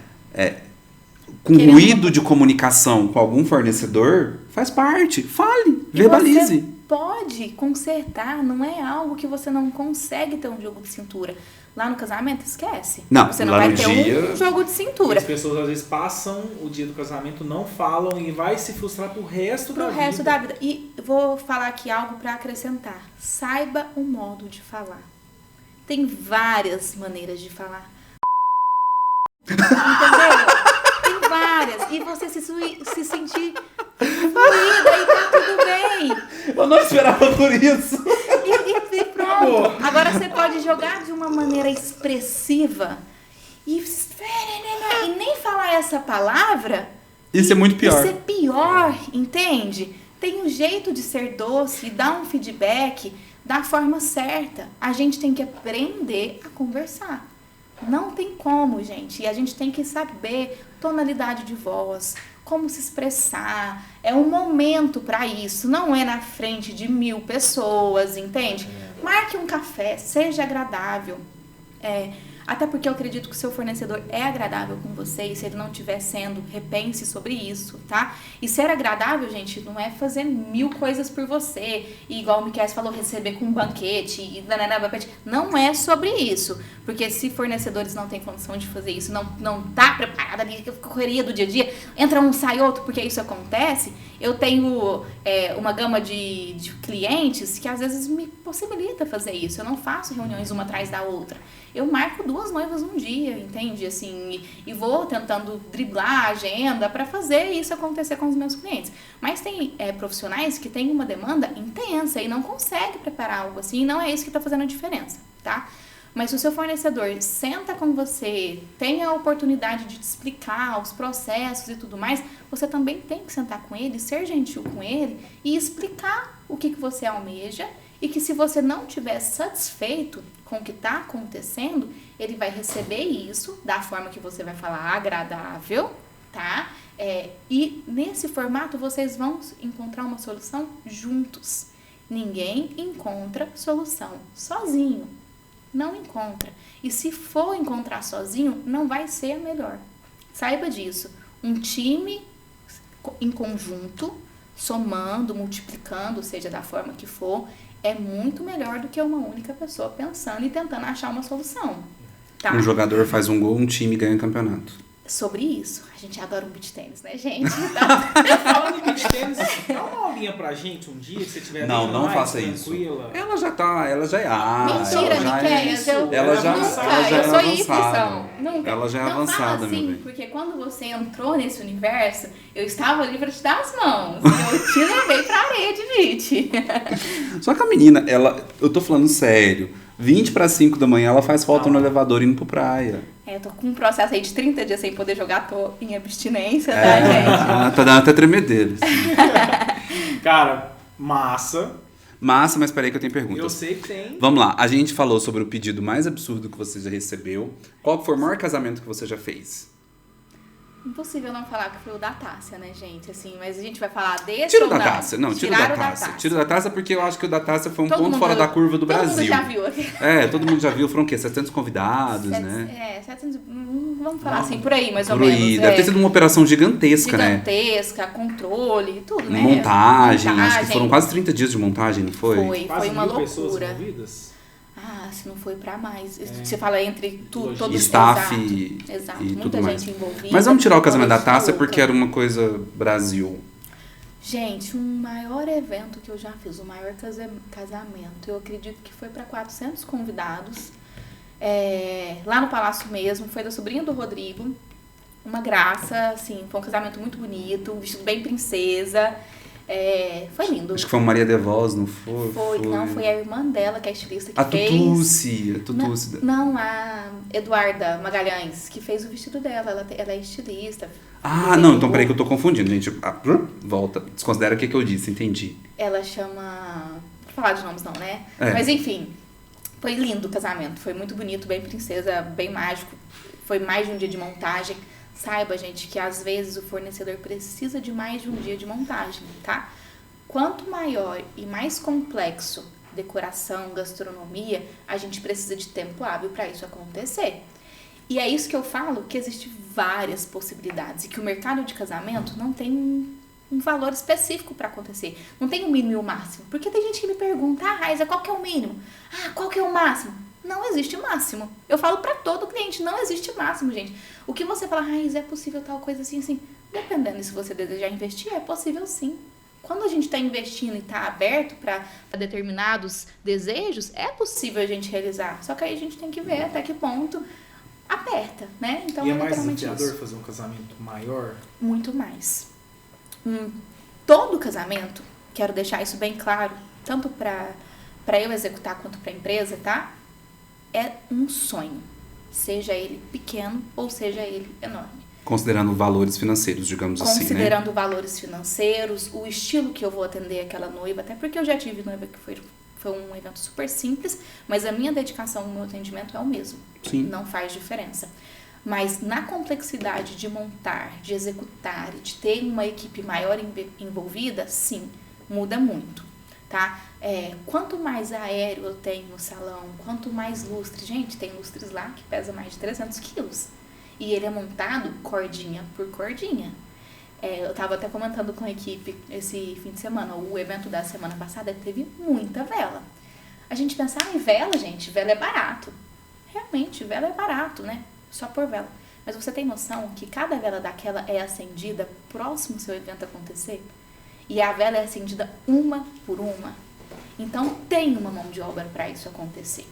com ruído de comunicação com algum fornecedor, faz parte. Fale, verbalize. Você pode consertar, não é algo que você não consegue ter um jogo de cintura. Lá no casamento, esquece. Não, você não lá vai no ter dia... um jogo de cintura. As pessoas às vezes passam o dia do casamento, não falam e vai se frustrar pro resto da vida. Pro resto da vida. E vou falar aqui algo para acrescentar. Saiba o modo de falar. Tem várias maneiras de falar. Entendeu? Tem várias. E você se sentir fluida e tá tudo bem. Eu não esperava por isso. E pronto. Agora você pode jogar de uma maneira expressiva e nem falar essa palavra. Isso é muito pior. Isso é pior, entende? Tem um jeito de ser doce e dar um feedback da forma certa. A gente tem que aprender a conversar. Não tem como, gente. E a gente tem que saber tonalidade de voz, como se expressar. É um momento para isso. Não é na frente de 1000 pessoas, entende? Marque um café, seja agradável. Até porque eu acredito que o seu fornecedor é agradável com você. E se ele não estiver sendo, repense sobre isso, tá? E ser agradável, gente, não é fazer 1000 coisas por você. E igual o Miqueias falou, receber com um banquete. Não é sobre isso. Porque se fornecedores não têm condição de fazer isso, não tá preparado ali, correria do dia a dia, entra um, sai outro, porque isso acontece. Eu tenho uma gama de clientes que às vezes me possibilita fazer isso. Eu não faço reuniões uma atrás da outra. Eu marco 2 noivas um dia, entende? Assim, e vou tentando driblar a agenda para fazer isso acontecer com os meus clientes. Mas tem profissionais que têm uma demanda intensa e não conseguem preparar algo assim, e não é isso que está fazendo a diferença, tá? Mas se o seu fornecedor senta com você, tem a oportunidade de te explicar os processos e tudo mais, você também tem que sentar com ele, ser gentil com ele e explicar o que você almeja e que se você não estiver satisfeito com o que está acontecendo, ele vai receber isso da forma que você vai falar agradável, tá? E nesse formato vocês vão encontrar uma solução juntos. Ninguém encontra solução sozinho. Não encontra. E se for encontrar sozinho, não vai ser a melhor. Saiba disso. Um time em conjunto, somando, multiplicando, seja da forma que for, é muito melhor do que uma única pessoa pensando e tentando achar uma solução. Tá? Um jogador faz um gol, um time ganha o campeonato. Sobre isso, a gente adora um beach tênis, né, gente? Então... Falando em beach tênis, dá uma aulinha pra gente um dia, se você tiver Não mais faça tranquila. isso. Ela já é Mentira, Miquéias, eu ela já é sou avançada. inscrição. Nunca. Ela já é não avançada, fala meu assim, bem. porque quando você entrou nesse universo, eu estava ali pra te dar as mãos. Eu te levei pra areia de beach. Só que a menina, eu tô falando sério, 20 para 5 da manhã ela faz falta no elevador indo pra praia. Eu tô com um processo aí de 30 dias sem poder jogar, tô em abstinência, tá, gente? Tá dando até tremedeira. Cara, massa. Massa, mas peraí que eu tenho perguntas. Eu sei que tem. Vamos lá, a gente falou sobre o pedido mais absurdo que você já recebeu. Qual foi o maior casamento que você já fez? Impossível não falar que foi o da Tássia, né, gente? Assim, mas a gente vai falar desse Tira ou o da não? Tássia. Não, tira o Tiraram da Tássia. Tira o da Tássia porque eu acho que o da Tássia foi um Todo ponto mundo- fora da curva do todo Brasil. mundo já viu aqui. Todo mundo já viu. Foram o quê? 700 convidados, né? 700, vamos falar assim, por aí, mais ou Por menos. aí. Deve ter sido uma operação gigantesca, né? Gigantesca, controle, tudo, né? Montagem. Acho que foram quase 30 dias de montagem, não foi? Foi Quase uma 1000 pessoas loucura. envolvidas? Se não foi pra mais. Você fala entre tudo, todo Staff exato, e muita tudo gente mais. envolvida. Mas vamos tirar o casamento da Toda Tássia louca. porque era uma coisa Brasil. Gente, o maior evento que eu já fiz, o maior casamento, eu acredito que foi para 400 convidados, lá no Palácio mesmo, foi da sobrinha do Rodrigo, uma graça, assim, foi um casamento muito bonito, um vestido bem princesa, foi lindo. Acho que foi uma Maria Devós, não foi? Foi a irmã dela, que é a estilista, que A fez. Tutuci. Não, a Eduarda Magalhães, que fez o vestido dela, ela é estilista. Não, então peraí que eu tô confundindo, gente. Volta, desconsidera o que eu disse, entendi. Ela chama... Não vou falar de nomes não, né? É. Mas enfim, foi lindo o casamento. Foi muito bonito, bem princesa, bem mágico. Foi mais de um dia de montagem. Saiba, gente, que às vezes o fornecedor precisa de mais de um dia de montagem, tá? Quanto maior e mais complexo decoração, gastronomia, a gente precisa de tempo hábil para isso acontecer. E é isso que eu falo, que existem várias possibilidades e que o mercado de casamento não tem um valor específico para acontecer. Não tem o mínimo e o máximo. Porque tem gente que me pergunta, Raíza, qual que é o mínimo? Qual que é o máximo? Não existe máximo. Eu falo para todo cliente, não existe máximo, gente. O que você fala, Raíza, é possível tal coisa assim, assim. Dependendo se você desejar investir, é possível sim. Quando a gente está investindo e está aberto para determinados desejos, é possível a gente realizar. Só que aí a gente tem que ver até que ponto aperta, né? Então E é é mais literalmente desafiador isso. fazer um casamento maior? Muito mais. Todo casamento, quero deixar isso bem claro, tanto para eu executar quanto para a empresa, tá? É um sonho. Seja ele pequeno ou seja ele enorme. Considerando valores financeiros, digamos assim, né? Considerando valores financeiros, o estilo que eu vou atender aquela noiva, até porque eu já tive noiva que foi um evento super simples, mas a minha dedicação no meu atendimento é o mesmo. Sim. Não faz diferença. Mas na complexidade de montar, de executar e de ter uma equipe maior envolvida, sim, muda muito, tá? Quanto mais aéreo eu tenho no salão, quanto mais lustre, gente, tem lustres lá que pesa mais de 300 quilos. E ele é montado cordinha por cordinha. Eu estava até comentando com a equipe esse fim de semana, o evento da semana passada teve muita vela. A gente pensa, vela, gente, vela é barato. Realmente, vela é barato, né? Só por vela. Mas você tem noção que cada vela daquela é acendida próximo ao seu evento acontecer? E a vela é acendida uma por uma. Então, tem uma mão de obra para isso acontecer.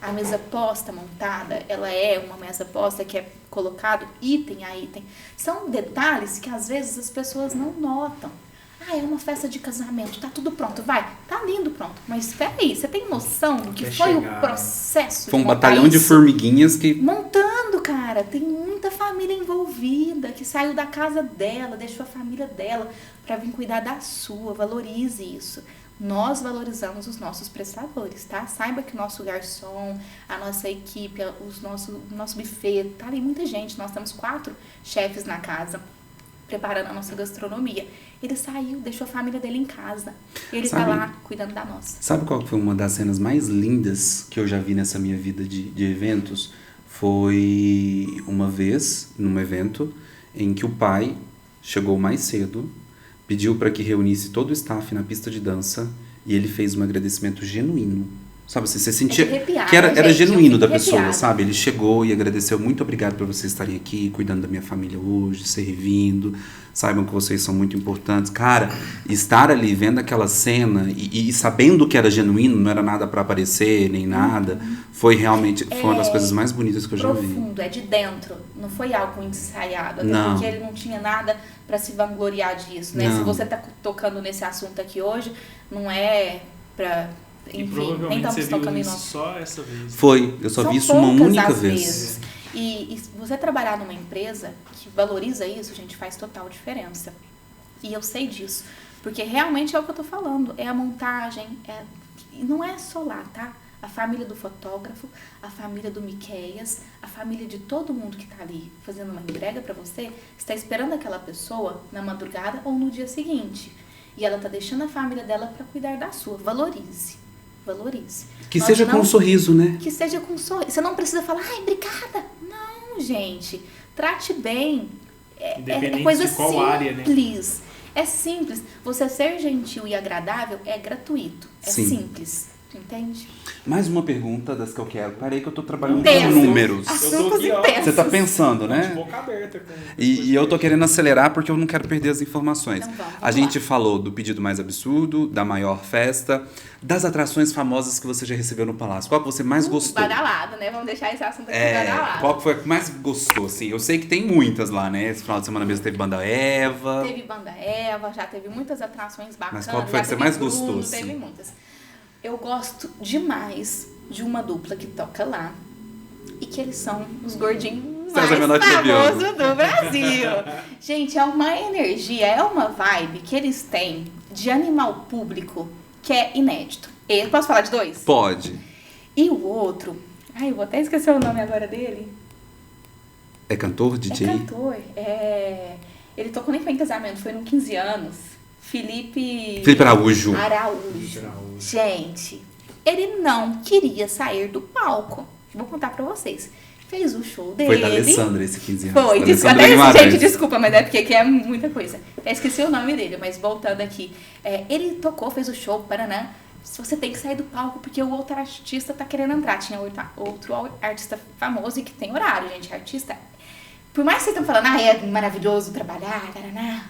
A mesa posta montada, ela é uma mesa posta que é colocado item a item. São detalhes que às vezes as pessoas não notam. É uma festa de casamento, tá tudo pronto, vai, tá lindo, pronto. Mas espera aí, você tem noção do que foi o processo? Foi um batalhão de formiguinhas que... Montando, cara, tem muita família envolvida, que saiu da casa dela, deixou a família dela pra vir cuidar da sua, valorize isso. Nós valorizamos os nossos prestadores, tá? Saiba que o nosso garçom, a nossa equipe, o nosso buffet, tá ali muita gente. Nós temos 4 chefes na casa preparando a nossa gastronomia. Ele saiu, deixou a família dele em casa. Ele tá lá cuidando da nossa. Sabe qual foi uma das cenas mais lindas que eu já vi nessa minha vida de eventos? Foi uma vez, num evento, em que o pai chegou mais cedo, pediu para que reunisse todo o staff na pista de dança e ele fez um agradecimento genuíno. Sabe, assim, você sentia que era genuíno da pessoa, sabe? Ele chegou e agradeceu, muito obrigado por vocês estarem aqui, cuidando da minha família hoje, servindo, saibam que vocês são muito importantes. Cara, estar ali vendo aquela cena e sabendo que era genuíno, não era nada para aparecer, nem nada, foi realmente foi uma das coisas mais bonitas que eu já vi. Profundo, é de dentro, não foi algo ensaiado, até Não. porque ele não tinha nada para se vangloriar disso, né? Não. Se você tá tocando nesse assunto aqui hoje, não é pra... E Enfim, nem provavelmente estamos você viu tocando em isso nosso... só essa vez. Foi, eu só São vi isso uma poucas única as vez. vezes. E você trabalhar numa empresa que valoriza isso, gente, faz total diferença. E eu sei disso. Porque realmente é o que eu tô falando. É a montagem, e não é só lá, tá? A família do fotógrafo, a família do Miqueias, a família de todo mundo que tá ali fazendo uma entrega pra você, está esperando aquela pessoa na madrugada ou no dia seguinte. E ela tá deixando a família dela pra cuidar da sua. Valorize. Valorize. Que Nós seja não- com um sorriso, né? Que seja com sorriso. Você não precisa falar, ai, obrigada. Não, gente. Trate bem. É Independente coisa de qual área, né? simples. É simples. Você ser gentil e agradável é gratuito. É Sim. simples. Entende? Mais uma pergunta das que eu quero. Parei que eu tô trabalhando Intenso. com números. Eu tô Assuntos aqui, ó. intensos. Você tá pensando, De né? boca aberta. E eu tô querendo acelerar porque eu não quero perder as informações. Então vamos A lá. gente falou do pedido mais absurdo, da maior festa, das atrações famosas que você já recebeu no Palácio. Qual que você mais gostou? Badalado, né? Vamos deixar esse assunto aqui É, badalado. qual que foi a que mais gostou, assim? Eu sei que tem muitas lá, né? Esse final de semana mesmo teve Banda Eva. Teve Banda Eva, já teve muitas atrações bacanas. Mas qual que foi já a que você teve mais Bruno, gostou, assim? Teve muitas. Eu gosto demais de uma dupla que toca lá e que eles são os gordinhos mais César Menotti e Diogo. famosos do Brasil. Gente, é uma energia, é uma vibe que eles têm de animar o público que é inédito. Posso falar de 2? Pode. E o outro, ai, eu vou até esquecer o nome agora dele. É cantor, DJ? É cantor. Ele tocou nem foi em casamento, foi no 15 anos. Felipe Araújo. Araújo. Gente, ele não queria sair do palco. Vou contar pra vocês. Fez o show dele. Foi da Alessandra esse 15 anos. Foi, Da desculpa, Alessandra até Guimarães. gente, desculpa, mas é porque aqui é muita coisa. Até esqueci o nome dele, mas voltando aqui. Ele tocou, fez o show, Paraná. Você tem que sair do palco porque o outro artista tá querendo entrar. Tinha outro artista famoso e que tem horário, gente. Artista, por mais que vocês estão falando, é maravilhoso trabalhar, Paraná,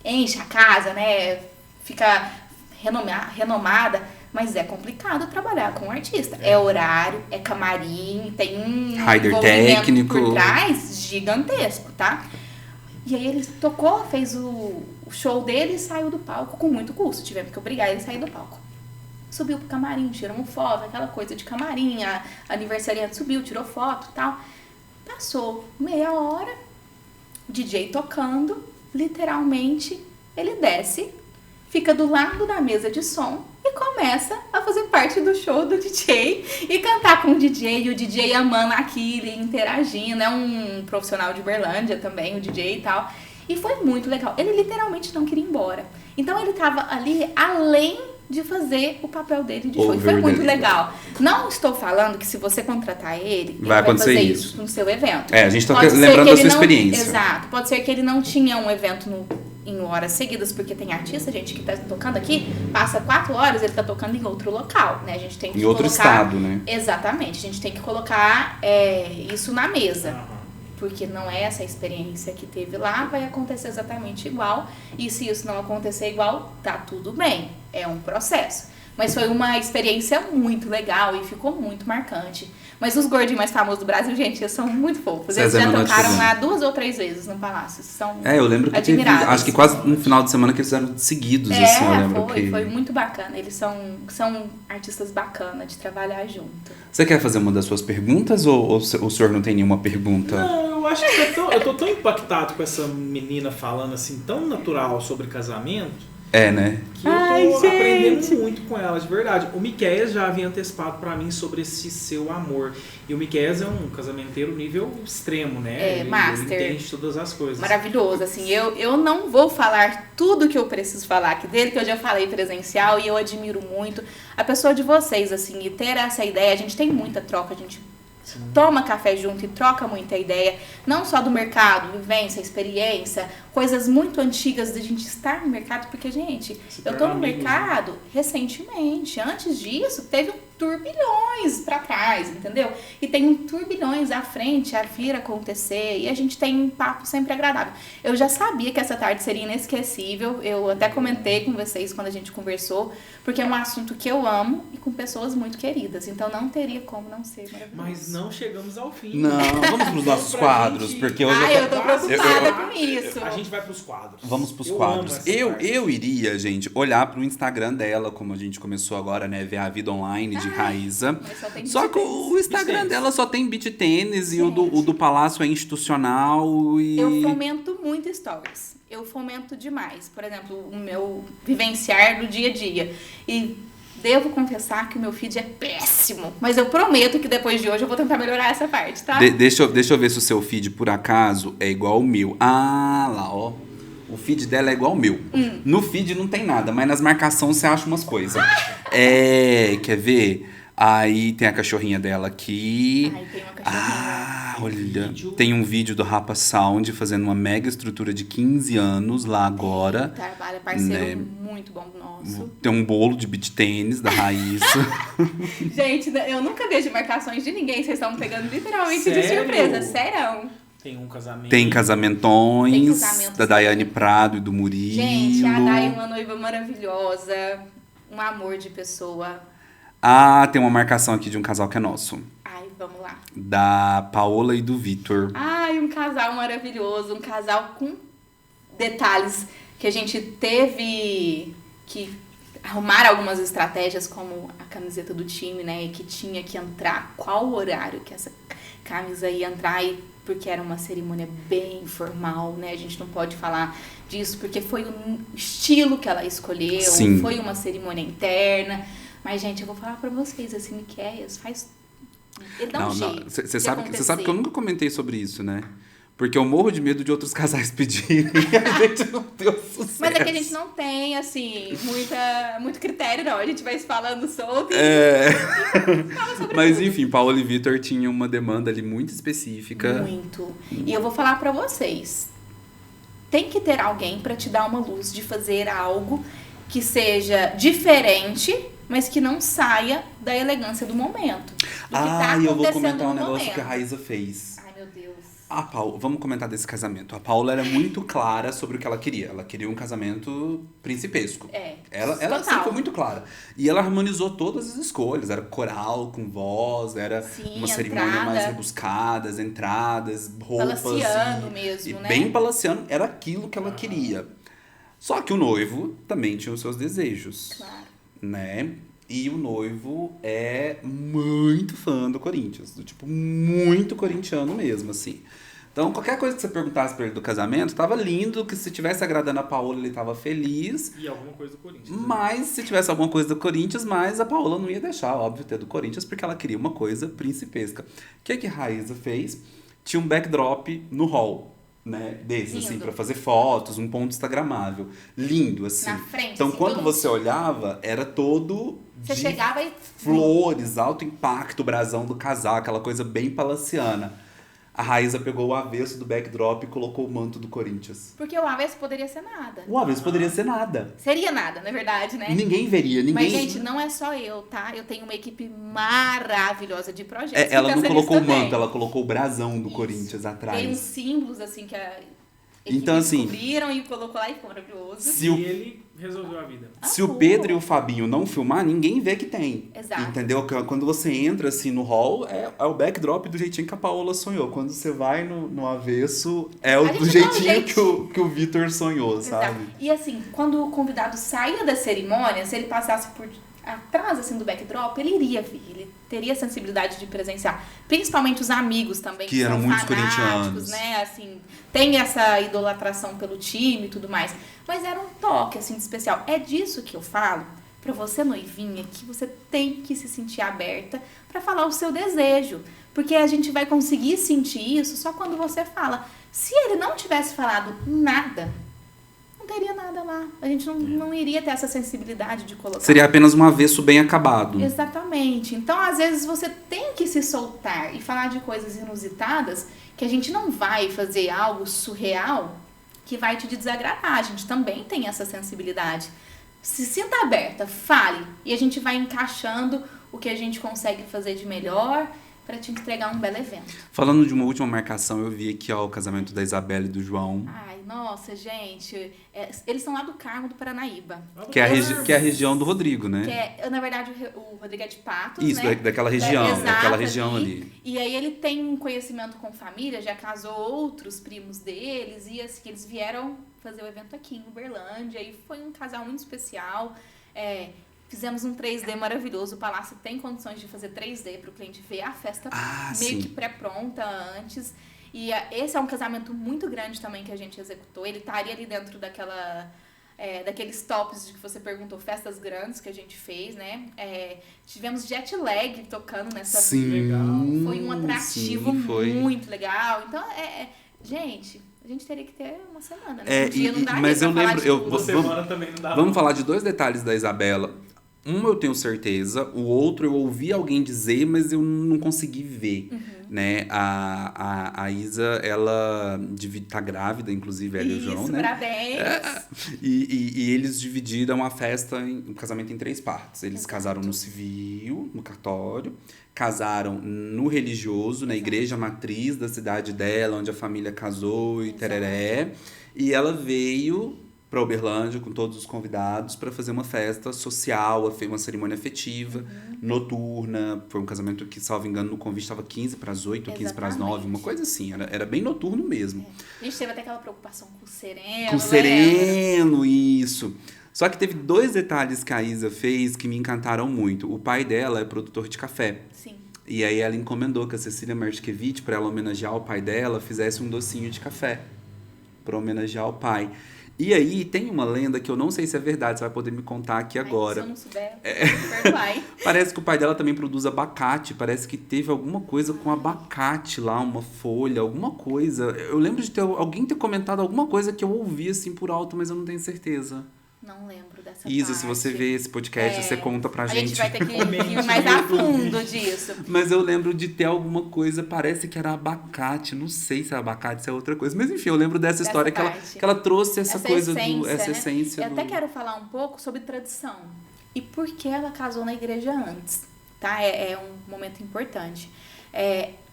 enche a casa, né? Fica renomada. Mas é complicado trabalhar com um artista. É horário, é camarim, tem um Rider envolvimento técnico. por trás gigantesco, tá? E aí ele tocou, fez o show dele e saiu do palco com muito custo. Tivemos que obrigar ele a sair do palco. Subiu pro camarim, tiramos foto, aquela coisa de camarim, a aniversariante subiu, tirou foto e tal. Passou meia hora, DJ tocando, literalmente ele desce, fica do lado da mesa de som e começa a fazer parte do show do DJ e cantar com o DJ, e o DJ amando aquilo, e interagindo. É um profissional de Uberlândia também, o DJ e tal. E foi muito legal. Ele literalmente não queria ir embora. Então ele tava ali além de fazer o papel dele de show. E foi Over muito deliver. legal. Não estou falando que se você contratar ele Vai acontecer fazer isso. no seu evento. É, a gente tá Pode ser lembrando que da ele sua não- experiência. Exato. Pode ser que ele não tinha um evento em horas seguidas, porque tem artista, gente, que tá tocando aqui, passa 4 horas, ele tá tocando em outro local, né? A gente tem que Em outro colocar... estado, né? Exatamente. A gente tem que colocar isso na mesa. Porque não é essa experiência que teve lá, vai acontecer exatamente igual. E se isso não acontecer igual, tá tudo bem. É um processo. Mas foi uma experiência muito legal e ficou muito marcante. Mas os gordinhos mais famosos do Brasil, gente, eles são muito fofos. Eles César já Menotti tocaram também. lá 2 ou 3 vezes no Palácio. São É, eu lembro que teve, admiráveis. acho que quase um final de semana que eles fizeram seguidos, assim, eu lembro que... foi muito bacana. Eles são artistas bacanas de trabalhar junto. Você quer fazer uma das suas perguntas ou o senhor não tem nenhuma pergunta? Não, eu acho que eu tô tão impactado com essa menina falando assim, tão natural sobre casamento, É, né? Que eu tô aprendendo muito com ela, de verdade. O Miquéias já havia antecipado pra mim sobre esse seu amor. E o Miquéias é um casamenteiro nível extremo, né? Master. Ele entende todas as coisas. Maravilhoso, assim, eu não vou falar tudo que eu preciso falar aqui dele, que eu já falei presencial e eu admiro muito a pessoa de vocês, assim, e ter essa ideia, a gente tem muita troca, a gente toma café junto e troca muita ideia, não só do mercado, vivência, experiência, coisas muito antigas de a gente estar no mercado, porque, gente, eu tô no mercado recentemente, antes disso, teve um turbilhões pra trás, entendeu? E tem um turbilhões à frente a vir acontecer e a gente tem um papo sempre agradável. Eu já sabia que essa tarde seria inesquecível, eu até comentei com vocês quando a gente conversou, porque é um assunto que eu amo e com pessoas muito queridas, então não teria como não ser maravilhoso. Mas não chegamos ao fim. Não, vamos pros nossos quadros, porque hoje eu tô preocupada com isso. A gente vai pros quadros. Vamos pros Eu quadros. amo essa parte. Eu iria, gente, olhar pro Instagram dela, como a gente começou agora, né? Ver a vida online de Raíza. Só que o Instagram dela só tem beach tênis e o do Palácio é institucional e... Eu fomento muito stories. Eu fomento demais. Por exemplo, o meu vivenciar do dia a dia. E devo confessar que o meu feed é péssimo. Mas eu prometo que depois de hoje eu vou tentar melhorar essa parte, tá? Deixa eu ver se o seu feed, por acaso, é igual ao meu. Ah, lá, ó. O feed dela é igual ao meu. No feed não tem nada, mas nas marcações você acha umas coisas. Quer ver? Aí tem a cachorrinha dela aqui. Ai, tem uma cachorrinha. Olha. Tem um vídeo do Rapa Sound fazendo uma mega estrutura de 15 anos lá agora. Trabalha, parceiro muito bom nosso. Tem um bolo de beach tênis da Raíssa. Gente, eu nunca vejo marcações de ninguém. Vocês estão me pegando literalmente de Sério? surpresa. Sério. Tem um casamento. Tem casamentões Tem casamentos da Daiane Prado e do Murilo. Gente, a Dai é uma noiva maravilhosa. Um amor de pessoa. Ah, tem uma marcação aqui de um casal que é nosso. Ai, vamos lá. Da Paola e do Vitor. Ai, um casal maravilhoso. Um casal com detalhes que a gente teve que arrumar algumas estratégias, como a camiseta do time, né? E que tinha que entrar. Qual o horário que essa camisa ia entrar? E porque era uma cerimônia bem formal, né? A gente não pode falar disso, porque foi o estilo que ela escolheu. Sim. Foi uma cerimônia interna. Mas, gente, eu vou falar pra vocês, assim, Miquéias faz... Ele dá um jeito. Você sabe que eu nunca comentei sobre isso, né? Porque eu morro de medo de outros casais pedirem e a gente não deu sucesso. Mas é que a gente não tem, assim, muito critério, não. A gente vai se falando solto e fala sobre Mas, tudo. enfim, Paola e Vitor tinham uma demanda ali muito específica. Muito. E eu vou falar pra vocês. Tem que ter alguém pra te dar uma luz de fazer algo que seja diferente, mas que não saia da elegância do momento. Do que tá Eu vou acontecendo comentar um no negócio momento. que a Raíza fez. Ai, meu Deus. Vamos comentar desse casamento. A Paula era muito clara sobre o que ela queria. Ela queria um casamento principesco. Ela total. sempre foi muito clara. E ela harmonizou todas as escolhas. Era coral com voz, era uma cerimônia mais rebuscada, entradas, roupas. Palaciano mesmo, e né? bem palaciano, era aquilo que ela queria. Só que o noivo também tinha os seus desejos. Claro. Né? E o noivo é muito fã do Corinthians. Muito corintiano mesmo, assim. Então, qualquer coisa que você perguntasse pra ele do casamento, tava lindo, que se tivesse agradando a Paola, ele tava feliz. E alguma coisa do Corinthians. Mas, se tivesse alguma coisa do Corinthians, mas a Paola não ia deixar, óbvio, ter do Corinthians, porque ela queria uma coisa principesca. O que a Raíza fez? Tinha um backdrop no hall, né? Desses, Lindo. assim, pra fazer fotos, um ponto instagramável. Lindo, assim. Na frente, Então, assim, quando todo- você olhava, era todo Você de chegava e... flores, alto impacto, brasão do casal, aquela coisa bem palaciana. A Raíza pegou o avesso do backdrop e colocou o manto do Corinthians. Porque o avesso poderia ser nada. O avesso poderia ser nada. Seria nada, na verdade, né? Ninguém veria, ninguém... Mas, gente, não é só eu, tá? Eu tenho uma equipe maravilhosa de projetos. Ela que não pensa colocou o nisso também. manto, ela colocou o brasão do Isso. Corinthians atrás. Tem uns símbolos, assim, que a equipe Então, assim, descobriram e colocou lá e ficou maravilhoso. Se E o ele resolveu a vida. Se o Pedro e o Fabinho não filmar, ninguém vê que tem. Exato. Entendeu? Quando você entra assim no hall, é o backdrop do jeitinho que a Paola sonhou. Quando você vai no avesso, é A do gente dá um jeitinho jeitinho. que o Vitor sonhou, Exato. sabe? E assim, quando o convidado saía da cerimônia, se ele passasse por atrás assim do backdrop, ele iria vir. Ele teria sensibilidade de presenciar. Principalmente os amigos também, que eram são muitos fanáticos, corintianos, né? Assim, tem essa idolatração pelo time e tudo mais. Mas era um toque, assim, de especial. É disso que eu falo pra você, noivinha, que você tem que se sentir aberta pra falar o seu desejo. Porque a gente vai conseguir sentir isso só quando você fala. Se ele não tivesse falado nada, não teria nada lá. A gente não iria ter essa sensibilidade de colocar. Seria apenas um avesso bem acabado. Exatamente. Então, às vezes, você tem que se soltar e falar de coisas inusitadas, que a gente não vai fazer algo surreal que vai te desagradar. A gente também tem essa sensibilidade. Se sinta aberta, fale. E a gente vai encaixando o que a gente consegue fazer de melhor para te entregar um belo evento. Falando de uma última marcação, eu vi aqui, ó, o casamento da Isabela e do João. Ai, nossa, gente. Eles são lá do Carmo do Paranaíba. Que é a região do Rodrigo, né? Que é, na verdade, o Rodrigo é de Patos, Isso, né? daquela região, Exato, daquela região ali. E aí ele tem um conhecimento com família, já casou outros primos deles, e assim, eles vieram fazer o evento aqui em Uberlândia, e foi um casal muito especial. Fizemos um 3D maravilhoso. O Palácio tem condições de fazer 3D para o cliente ver a festa meio que pré-pronta antes. E esse é um casamento muito grande também que a gente executou. Ele estaria ali dentro daqueles tops que você perguntou, festas grandes que a gente fez, né? Tivemos jet lag tocando nessa. Sim, legal. Foi um atrativo foi muito legal. Então, gente, a gente teria que ter uma semana, né? Não dá mas eu lembro. Uma semana também não dá. Vamos falar de 2 detalhes da Isabela. Um eu tenho certeza, o outro eu ouvi alguém dizer, mas eu não consegui ver, né? A Isa, ela tá grávida, inclusive, ela e o João, né? Parabéns! E eles dividiram a festa, o casamento em 3 partes. Eles casaram no civil, no cartório, casaram no religioso, na igreja matriz da cidade dela, onde a família casou e tereré. E ela veio para Uberlândia com todos os convidados para fazer uma festa social, uma cerimônia afetiva, noturna. Foi um casamento que, salvo engano, no convite estava 15 para as 8, 15 para as 9, uma coisa assim. Era bem noturno mesmo. A gente teve até aquela preocupação com o sereno. Com o sereno, isso. Só que teve 2 detalhes que a Isa fez que me encantaram muito. O pai dela é produtor de café. Sim. E aí ela encomendou que a Cecília Martkiewicz, para ela homenagear o pai dela, fizesse um docinho de café para homenagear o pai. E aí tem uma lenda que eu não sei se é verdade, você vai poder me contar aqui agora. Se eu não souber, perdoai. Parece que o pai dela também produz abacate, parece que teve alguma coisa com abacate lá, uma folha, alguma coisa. Eu lembro de alguém ter comentado alguma coisa que eu ouvi assim por alto, mas eu não tenho certeza. Não lembro dessa Isa, parte. se você vê esse podcast, você conta pra gente. A gente vai ter que ir mais a fundo disso. Mas eu lembro de ter alguma coisa, parece que era abacate, não sei se é abacate, se é outra coisa. Mas enfim, eu lembro dessa história que ela trouxe essa coisa essência, essa essência. Eu até quero falar um pouco sobre tradição. E por que ela casou na igreja antes, tá? É um momento importante.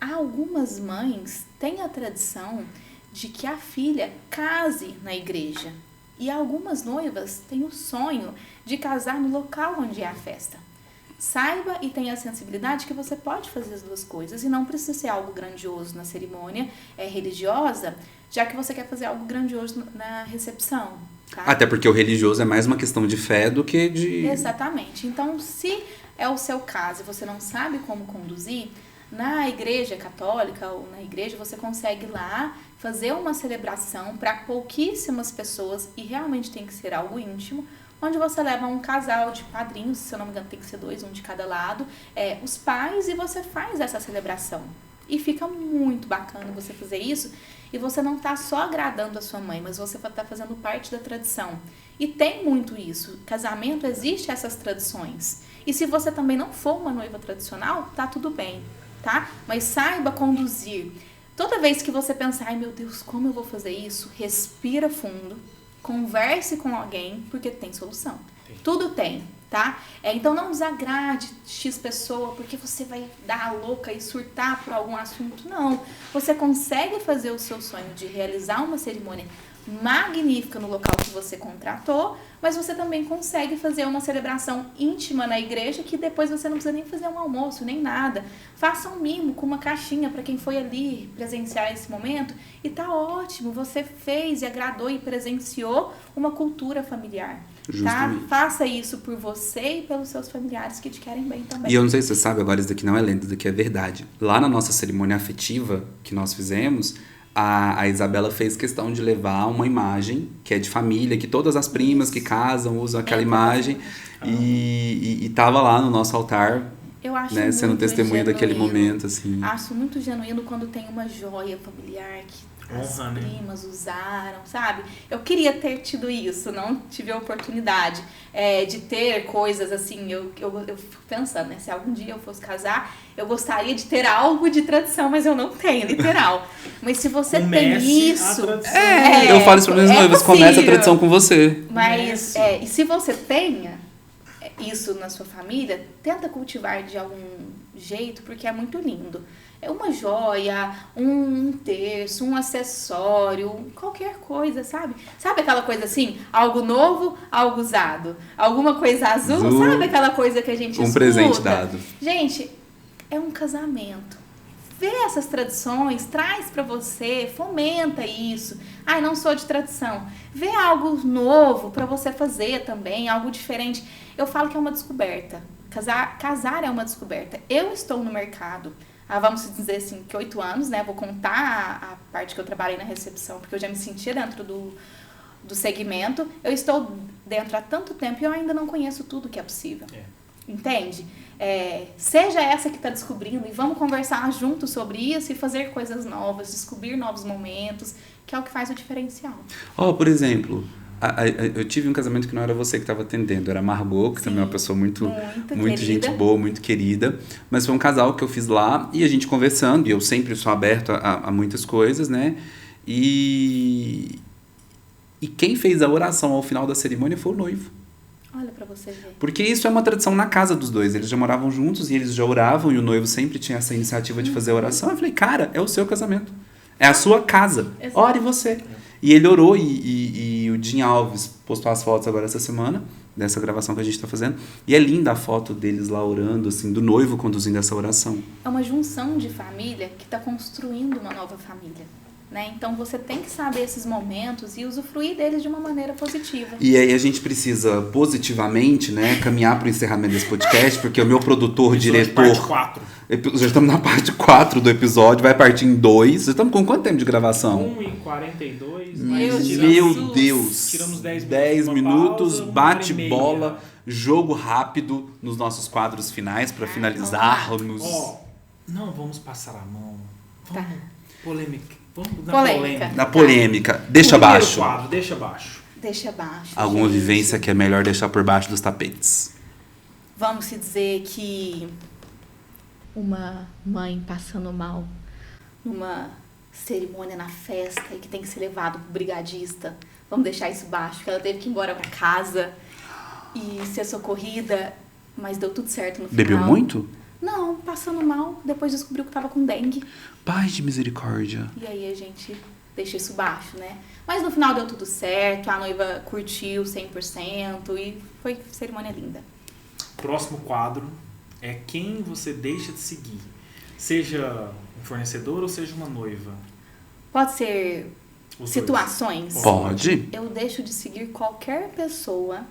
Algumas mães têm a tradição de que a filha case na igreja. E algumas noivas têm o sonho de casar no local onde é a festa. Saiba e tenha a sensibilidade que você pode fazer as 2 coisas e não precisa ser algo grandioso na cerimônia religiosa, já que você quer fazer algo grandioso na recepção. Tá? Até porque o religioso é mais uma questão de fé do que de... Exatamente. Então, se é o seu caso e você não sabe como conduzir, na igreja católica ou na igreja você consegue lá fazer uma celebração para pouquíssimas pessoas e realmente tem que ser algo íntimo, onde você leva um casal de padrinhos, se eu não me engano tem que ser 2, um de cada lado, os pais, e você faz essa celebração. E fica muito bacana você fazer isso, e você não tá só agradando a sua mãe, mas você tá fazendo parte da tradição. E tem muito isso. Casamento, existe essas tradições. E se você também não for uma noiva tradicional, tá tudo bem, tá? Mas saiba conduzir. Toda vez que você pensar, ai meu Deus, como eu vou fazer isso? Respira fundo, converse com alguém, porque tem solução. Tudo tem, tá? Então não desagrade X pessoa, porque você vai dar a louca e surtar por algum assunto. Não. Você consegue fazer o seu sonho de realizar uma cerimônia magnífica no local que você contratou, mas você também consegue fazer uma celebração íntima na igreja que depois você não precisa nem fazer um almoço, nem nada. Faça um mimo com uma caixinha para quem foi ali presenciar esse momento e tá ótimo, você fez e agradou e presenciou uma cultura familiar. Tá? Faça isso por você e pelos seus familiares que te querem bem também. E eu não sei se você sabe, agora isso daqui não é lenda, isso daqui é verdade. Lá na nossa cerimônia afetiva que nós fizemos, a Isabela fez questão de levar uma imagem que é de família, que todas as primas que casam usam aquela imagem e tava lá no nosso altar, eu acho, né, sendo testemunha genuíno. daquele momento, assim. Acho muito genuíno quando tem uma joia familiar que as primas usaram, sabe? Eu queria ter tido isso, não tive a oportunidade de ter coisas assim. Eu fico pensando, né? Se algum dia eu fosse casar, eu gostaria de ter algo de tradição, mas eu não tenho, literal. Mas se você tem isso... eu falo isso para minhas noivas, começa a tradição com você. Mas, e se você tenha isso na sua família, tenta cultivar de algum jeito, porque é muito lindo. É uma joia, um terço, um acessório, qualquer coisa, sabe? Sabe aquela coisa assim? Algo novo, algo usado. Alguma coisa azul, sabe aquela coisa que a gente escuta? Presente dado. Gente, é um casamento. Vê essas tradições, traz pra você, fomenta isso. Ai, não sou de tradição. Vê algo novo pra você fazer também, algo diferente. Eu falo que é uma descoberta. Casar é uma descoberta. Eu estou no mercado vamos dizer assim, que 8 anos, né? Vou contar a parte que eu trabalhei na recepção, porque eu já me sentia dentro do segmento. Eu estou dentro há tanto tempo e eu ainda não conheço tudo que é possível. Entende? Seja essa que está descobrindo e vamos conversar juntos sobre isso e fazer coisas novas, descobrir novos momentos, que é o que faz o diferencial. Por exemplo... eu tive um casamento que não era você que estava atendendo, era a Margot, que também é uma pessoa muito gente boa, muito querida. Mas foi um casal que eu fiz lá e a gente conversando, e eu sempre sou aberto a muitas coisas, né? E quem fez a oração ao final da cerimônia foi o noivo. Olha pra você ver. Porque isso é uma tradição na casa dos dois. Eles já moravam juntos e eles já oravam e o noivo sempre tinha essa iniciativa de fazer a oração. Eu falei, cara, é o seu casamento. É a sua casa. Exato. Ore você. E ele orou e o Jim Alves postou as fotos agora essa semana, dessa gravação que a gente tá fazendo. E é linda a foto deles lá orando, assim, do noivo conduzindo essa oração. É uma junção de família que tá construindo uma nova família. Né? Então você tem que saber esses momentos e usufruir deles de uma maneira positiva. E aí a gente precisa positivamente, né, caminhar para o encerramento desse podcast, porque o meu produtor, diretor... Parte 4. Já estamos na parte 4 do episódio, vai partir em 2. Já estamos com quanto tempo de gravação? 1h42. Meu Deus! Tiramos 10 minutos, bate-bola, jogo rápido nos nossos quadros finais para finalizarmos. Não vamos passar a mão. Tá. Polêmica. Vamos Na polêmica. Deixa abaixo. Quadro, deixa abaixo. Deixa abaixo. Alguma vivência que é melhor deixar por baixo dos tapetes. Vamos se dizer que uma mãe passando mal numa cerimônia na festa e que tem que ser levado pro brigadista. Vamos deixar isso baixo, que ela teve que ir embora pra casa e ser socorrida, mas deu tudo certo no final. Bebeu muito? Não, passando mal, depois descobriu que tava com dengue. Pai de misericórdia. E aí a gente deixa isso baixo, né? Mas no final deu tudo certo, a noiva curtiu 100% e foi cerimônia linda. Próximo quadro é quem você deixa de seguir. Seja um fornecedor ou seja uma noiva. Pode ser situações? Pode. Eu deixo de seguir qualquer pessoa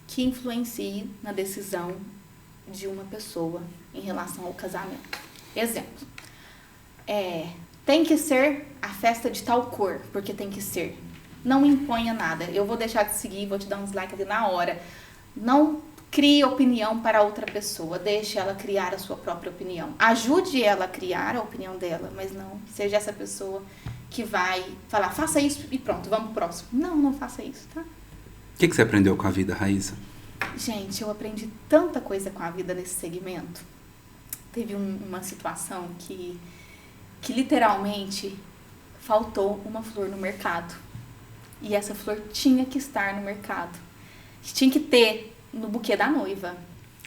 que influencie na decisão de uma pessoa em relação ao casamento. Exemplo. Tem que ser a festa de tal cor, porque tem que ser. Não imponha nada. Eu vou deixar de seguir, vou te dar um dislike ali na hora. Não crie opinião para outra pessoa. Deixe ela criar a sua própria opinião. Ajude ela a criar a opinião dela, mas não seja essa pessoa que vai falar, faça isso e pronto, vamos pro próximo. Não faça isso, tá? O que você aprendeu com a vida, Raíssa? Gente, eu aprendi tanta coisa com a vida nesse segmento. Teve uma situação que literalmente faltou uma flor no mercado. E essa flor tinha que estar no mercado. Tinha que ter no buquê da noiva.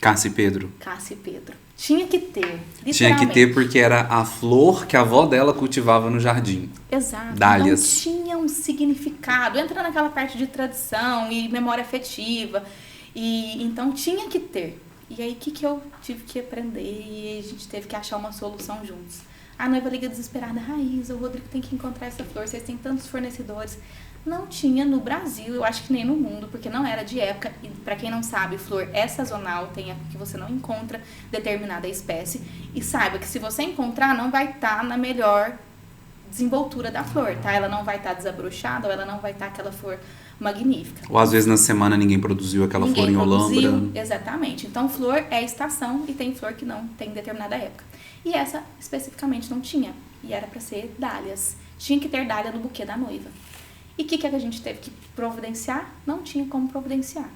Cássia e Pedro. Cássia e Pedro. Tinha que ter, Tinha que ter porque era a flor que a avó dela cultivava no jardim. Exato. Dálias. Então tinha um significado. Entra naquela parte de tradição e memória afetiva. E então tinha que ter. E aí, o que eu tive que aprender? E a gente teve que achar uma solução juntos. A noiva liga desesperada. Raíza, o Rodrigo tem que encontrar essa flor. Vocês têm tantos fornecedores. Não tinha no Brasil, eu acho que nem no mundo, porque não era de época. E pra quem não sabe, flor é sazonal. Tem época que você não encontra determinada espécie. E saiba que se você encontrar, não vai estar na melhor desenvoltura da flor, tá? Ela não vai estar desabrochada, ou ela não vai estar aquela flor magnífica. Ou às vezes na semana ninguém produziu aquela flor em Olambra. Exatamente. Então, flor é estação e tem flor que não tem em determinada época. E essa, especificamente, não tinha. E era para ser dálias. Tinha que ter dália no buquê da noiva. E o que a gente teve que providenciar? Não tinha como providenciar.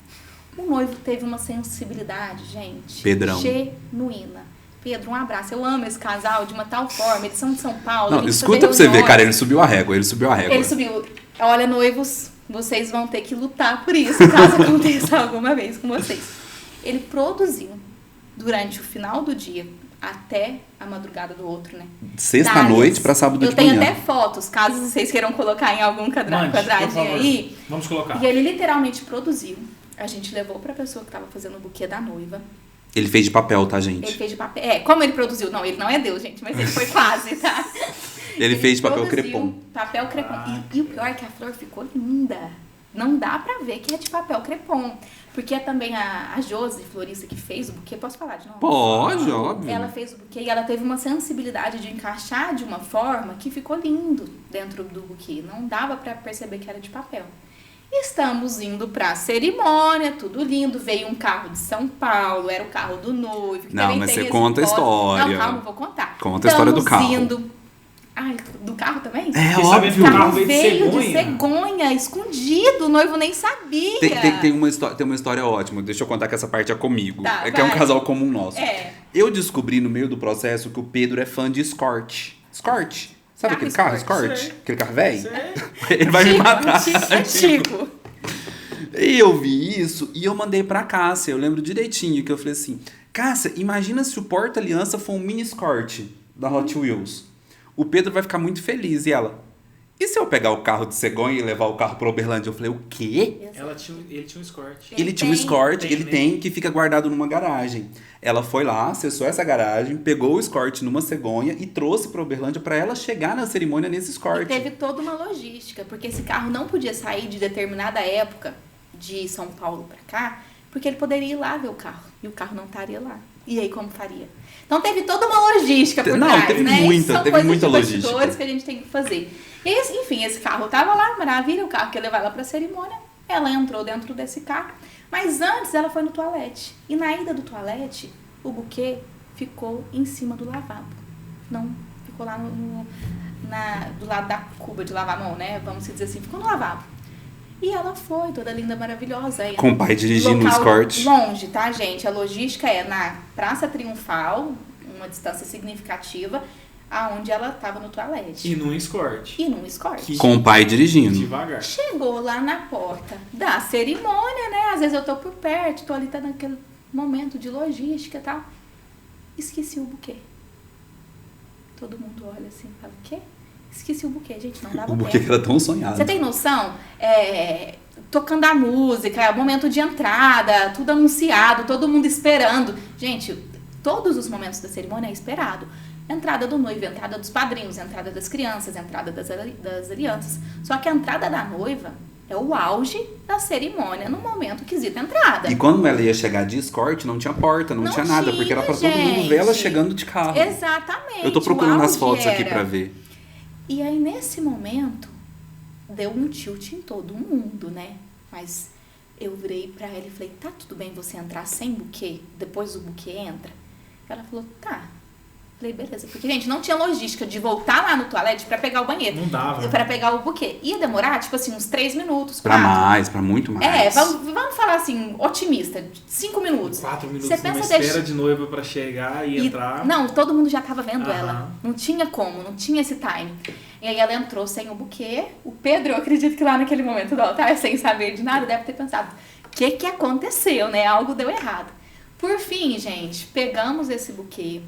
O noivo teve uma sensibilidade, gente, Pedrão. genuína. Pedro, um abraço. Eu amo esse casal de uma tal forma. Eles são de São Paulo. Não, escuta pra você ver, cara, ele subiu a régua. Ele subiu. Olha, noivos, vocês vão ter que lutar por isso, caso aconteça alguma vez com vocês. Ele produziu durante o final do dia até a madrugada do outro, né? Sexta-noite pra sábado de manhã. Eu tenho até fotos, caso vocês queiram colocar em algum quadradinho aí. Vamos colocar. E ele literalmente produziu. A gente levou pra pessoa que tava fazendo o buquê da noiva. Ele fez de papel, tá, gente? Ele fez de papel. Como ele produziu? Não, ele não é Deus, gente, mas ele foi quase, tá? Ele fez de papel produziu crepom. Papel crepom. E o pior é que a flor ficou linda. Não dá pra ver que é de papel crepom. Porque é também a Josi, florista, que fez o buquê. Posso falar de novo? Pode, óbvio. Ela fez o buquê e ela teve uma sensibilidade de encaixar de uma forma que ficou lindo dentro do buquê. Não dava pra perceber que era de papel. Estamos indo pra cerimônia, tudo lindo. Veio um carro de São Paulo, era o carro do noivo. Que não, mas você conta a história. Não, calma, vou contar. Conta a história do carro. Indo. Ai, do carro também? É, Você óbvio. que o carro veio de cegonha, escondido. O noivo nem sabia. Tem uma história ótima. Deixa eu contar que essa parte é comigo. Tá, que é um casal comum nosso. É. Eu descobri no meio do processo que o Pedro é fã de Escort. Escort. Sabe aquele carro? Escort? Sei. Aquele carro velho? Ele vai me matar. Antigo. E eu vi isso e eu mandei pra Cássia. Eu lembro direitinho que eu falei assim: Cássia, imagina se o porta-aliança for um mini Escort da Hot Wheels. O Pedro vai ficar muito feliz. E ela: e se eu pegar o carro de cegonha e levar o carro pra Uberlândia? Eu falei: o quê? Ele tinha um Escort. Ele tinha um Escort, Tem, ele né? tem, que fica guardado numa garagem. Ela foi lá, acessou essa garagem, pegou o Escort numa cegonha e trouxe pra Uberlândia pra ela chegar na cerimônia nesse Escort. E teve toda uma logística, porque esse carro não podia sair de determinada época de São Paulo pra cá, porque ele poderia ir lá ver o carro, e o carro não estaria lá. E aí, como faria? Então, teve toda uma logística por trás, teve né? muita de logística. bastidores que a gente tem que fazer. E, enfim, esse carro tava lá, maravilha, o carro que ia levar ela pra cerimônia. Ela entrou dentro desse carro, mas antes ela foi no toalete. E na ida do toalete, o buquê ficou em cima do lavabo. Não, ficou lá do lado da cuba de lavar a mão, né? Vamos dizer assim, ficou no lavabo. E ela foi, toda linda, maravilhosa. Aí, com o pai dirigindo o Escort. Longe, tá, gente? A logística é na Praça Triunfal, uma distância significativa, aonde ela tava no toalete. E num Escort. Com o pai dirigindo. Devagar. Chegou lá na porta da cerimônia, né? Às vezes eu tô por perto, tô ali, tá naquele momento de logística e tal. Esqueci o buquê. Todo mundo olha assim e fala: o quê? Esqueci o buquê, gente, não dava tempo. O buquê era tão sonhado. Você tem noção? Tocando a música, momento de entrada, tudo anunciado, todo mundo esperando. Gente, todos os momentos da cerimônia é esperado. Entrada do noivo, entrada dos padrinhos, entrada das crianças, entrada das alianças. Só que a entrada da noiva é o auge da cerimônia, no momento quesito entrada. E quando ela ia chegar de Escort, não tinha porta, não tinha nada, porque era pra todo mundo ver ela chegando de carro. Exatamente. Eu tô procurando as fotos era aqui pra ver. E aí, nesse momento, deu um tilt em todo mundo, né? Mas eu virei pra ela e falei: tá tudo bem você entrar sem buquê? Depois o buquê entra? Ela falou: tá. Falei: beleza. Porque, gente, não tinha logística de voltar lá no toalete pra pegar o banheiro. Não dava. Pra pegar o buquê. Ia demorar, tipo assim, uns 3 minutos. Pra 4. mais, pra muito mais. Vamos falar assim, otimista, 5 minutos. 4 minutos Você numa pensa espera de noiva pra chegar e entrar. Não, todo mundo já tava vendo Aham. ela. Não tinha como, não tinha esse time. E aí ela entrou sem o buquê. O Pedro, eu acredito que lá naquele momento do altar, sem saber de nada, deve ter pensado: o que aconteceu, né? Algo deu errado. Por fim, gente, pegamos esse buquê,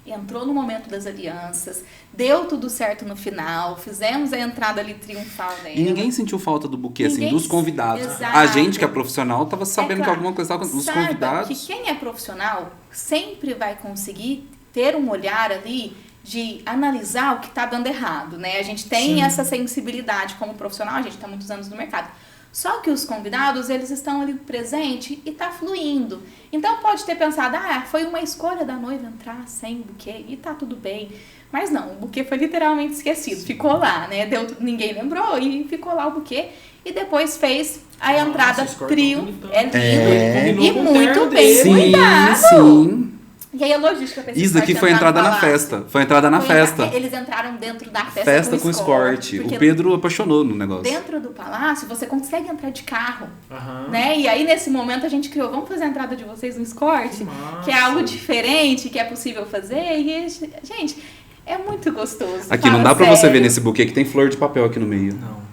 entrou no momento das alianças, deu tudo certo no final, fizemos a entrada ali triunfal dela. E ninguém sentiu falta do buquê, assim, Ninguém- dos convidados. Exato. A gente que é profissional tava sabendo que claro. alguma coisa tava acontecendo. Os Saiba convidados... que quem é profissional sempre vai conseguir ter um olhar ali de analisar o que está dando errado, né? A gente tem Sim. essa sensibilidade como profissional, a gente está muitos anos no mercado. Só que os convidados, eles estão ali presente e tá fluindo. Então pode ter pensado, foi uma escolha da noiva entrar sem buquê e tá tudo bem. Mas não, o buquê foi literalmente esquecido, ficou lá, né? Ninguém lembrou e ficou lá o buquê. E depois fez a Nossa, entrada esse corte trio. é bonitão. É lindo. É. E Combinou com o muito terno bem dele. cuidado. sim. E aí a logística pra esse Isso daqui escort foi entrar no entrada na palácio. festa. Foi entrada na Foi festa. Eles entraram dentro da festa, Festa com escort. porque O Pedro apaixonou no negócio. dentro do palácio você consegue entrar de carro, Aham. né? E aí nesse momento a gente criou, vamos fazer a entrada de vocês no escort, Massa. que é algo diferente, que é possível fazer. E gente, é muito gostoso. Aqui não fala dá pra você sério. ver nesse buquê que tem flor de papel aqui no meio. Não.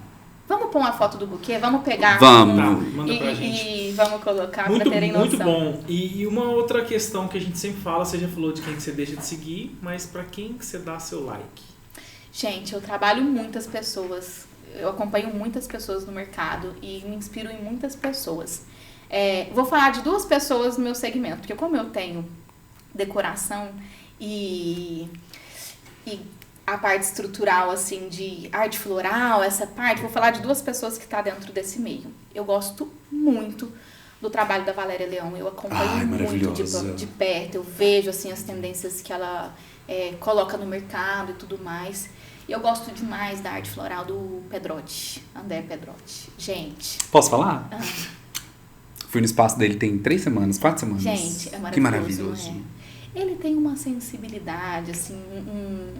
Vamos pôr uma foto do buquê, vamos pegar. Vamos. Tá, manda pra gente. E vamos colocar Muito, pra terem noção. muito bom. E uma outra questão que a gente sempre fala, você já falou de quem que você deixa de seguir, mas pra quem que você dá seu like? Gente, eu trabalho muitas pessoas, eu acompanho muitas pessoas no mercado e me inspiro em muitas pessoas. Vou falar de 2 pessoas no meu segmento, porque como eu tenho decoração e a parte estrutural, assim, de arte floral, essa parte, vou falar de 2 pessoas que estão dentro desse meio. Eu gosto muito do trabalho da Valéria Leão, eu acompanho Ai, muito maravilhosa. de perto, eu vejo, assim, as tendências que ela coloca no mercado e tudo mais. E eu gosto demais da arte floral do Pedrotti, André Pedrotti. Gente, Posso falar? Fui no espaço dele tem 3 semanas, 4 semanas. gente, é maravilhoso, Que maravilhoso. não é? Ele tem uma sensibilidade, assim,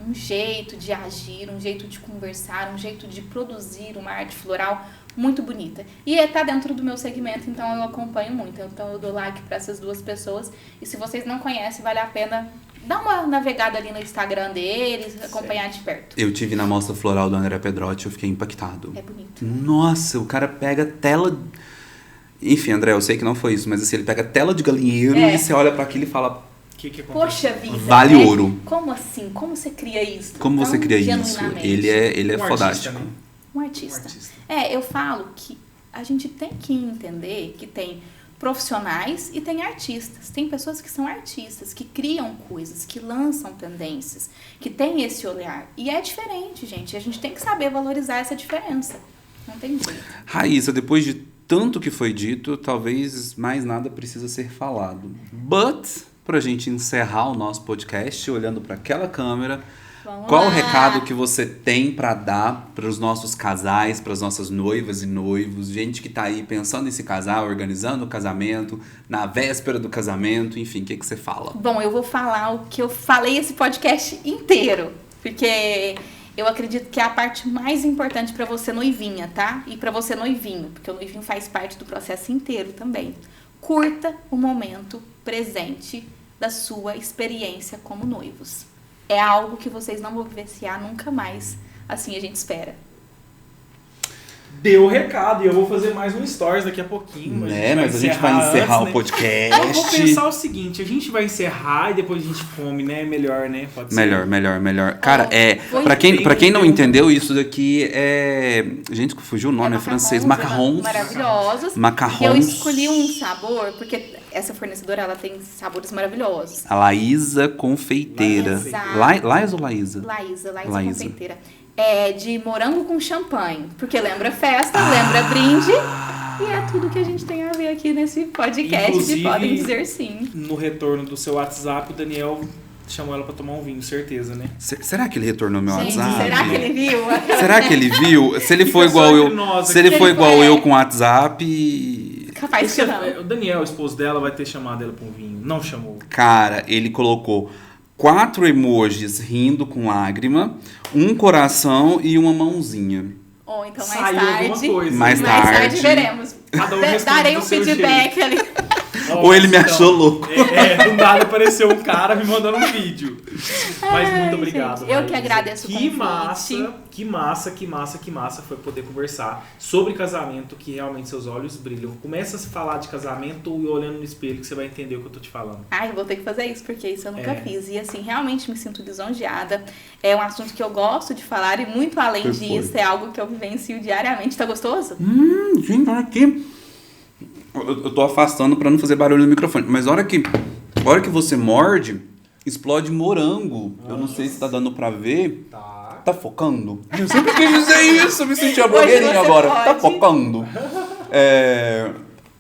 um jeito de agir, um jeito de conversar, um jeito de produzir uma arte floral muito bonita. E tá dentro do meu segmento, então eu acompanho muito. Então eu dou like para essas 2 pessoas. E se vocês não conhecem, vale a pena dar uma navegada ali no Instagram deles, acompanhar de perto. Eu tive na mostra floral do André Pedrotti, eu fiquei impactado. É bonito. Nossa, o cara pega tela... Enfim, André, eu sei que não foi isso, mas assim, ele pega tela de galinheiro e você olha pra aquilo e fala... O que acontece? Poxa vida. Vale né? ouro. Como assim? Como você cria isso? Como você tão cria isso? genuinamente? Ele é Um fodástico. artista, né? Um Um artista. artista. Eu falo que a gente tem que entender que tem profissionais e tem artistas. Tem pessoas que são artistas, que criam coisas, que lançam tendências, que têm esse olhar. E é diferente, gente. A gente tem que saber valorizar essa diferença. Não tem jeito. Raíssa, depois de tanto que foi dito, talvez mais nada precisa ser falado. But, pra gente encerrar o nosso podcast, olhando para aquela câmera, Vamos qual lá. o recado que você tem para dar para os nossos casais, para as nossas noivas e noivos, gente que tá aí pensando em se casar, organizando o casamento, na véspera do casamento, enfim, o que você fala? Bom, eu vou falar o que eu falei esse podcast inteiro, porque eu acredito que é a parte mais importante para você noivinha, tá? E para você noivinho, porque o noivinho faz parte do processo inteiro também. Curta o momento presente da sua experiência como noivos. É algo que vocês não vão vivenciar nunca mais, assim a gente espera. Deu o recado e eu vou fazer mais um stories daqui a pouquinho. Mas a gente vai encerrar antes, o podcast. Eu vou pensar o seguinte, a gente vai encerrar e depois a gente come, né? Melhor, né? Pode ser. Melhor. Cara, foi pra quem não bem. entendeu, isso daqui é... Gente, fugiu o nome, é francês. Macarrons. Maravilhosos. Macarrons. E eu escolhi um sabor, porque essa fornecedora, ela tem sabores maravilhosos. A Laísa Confeiteira. Exato. Laís ou Laísa? Laísa Laísa. Confeiteira. É de morango com champanhe, porque lembra festa, lembra brinde, e é tudo que a gente tem a ver aqui nesse podcast Inclusive, de Podem Dizer Sim. No retorno do seu WhatsApp, o Daniel chamou ela pra tomar um vinho, certeza, né? Será que ele retornou meu Gente, WhatsApp? será que ele viu? Será que ele viu? Se ele Fica for só igual entre eu, nós se ele aqui. for igual É. eu com o WhatsApp, Capaz que não. O Daniel, o esposo dela, vai ter chamado ela pra um vinho. Não chamou. cara, ele colocou 4 emojis rindo com lágrima, um coração e uma mãozinha. Ou então mais Saiu alguma tarde. coisa. Mais Mais tarde tarde. veremos. Cada um responde Darei do um seu feedback ali. Ou ele me achou louco. Do nada apareceu um cara me mandando um vídeo. Mas muito obrigado. Gente, eu que agradeço o Que convite. massa foi poder conversar sobre casamento, que realmente seus olhos brilham. Começa a se falar de casamento e olhando no espelho que você vai entender o que eu tô te falando. Ai, vou ter que fazer isso, porque isso eu nunca fiz. E assim, realmente me sinto lisonjeada. É um assunto que eu gosto de falar e muito além disso, é algo que eu vivencio diariamente. Tá gostoso? Gente, olha aqui. Eu tô afastando pra não fazer barulho no microfone. Mas a hora que você morde, explode morango. Eu não sei se tá dando pra ver. Tá focando? Eu sempre quis dizer isso. Eu me senti a blogueirinha agora. pode. Tá focando.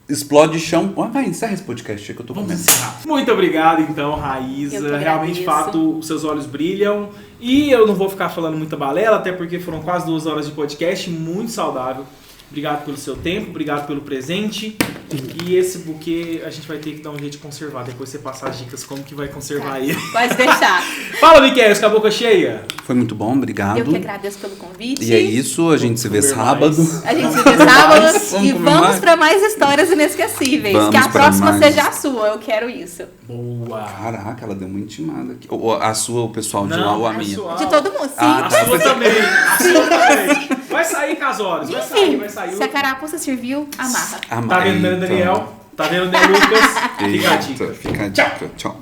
Explode chão. Vai, encerra esse podcast aí que eu tô Vamos comendo. encerrar. Muito obrigado, então, Eu Raíza. que Realmente, de agradeço. fato, os seus olhos brilham. E eu não vou ficar falando muita balela, até porque foram quase 2 horas de podcast, muito saudável. Obrigado pelo seu tempo, obrigado pelo presente. E esse buquê a gente vai ter que dar um jeito de conservar. Depois você passar as dicas como que vai conservar ele. Pode deixar. Fala, Miquel, com a boca cheia. Foi muito bom, obrigado. Eu que agradeço pelo convite. E é isso, a gente se vê Vamos comer sábado. mais. A gente se vê sábado Vamos e comer vamos mais? pra mais histórias inesquecíveis. Vamos que a pra próxima mais. seja a sua, eu quero isso. Boa. Caraca, ela deu uma intimada aqui. A sua, o pessoal de lá Não, ou a minha? pessoal. De todo mundo, sim. Ah, A sua também. A sua também. Vai sair, Casórios. Vai sair, vai sair. Se a carapuça serviu, amarra. Tá vendo, Daniel? Tá vendo, Lucas? Fica a dica. Fica a dica. Tchau.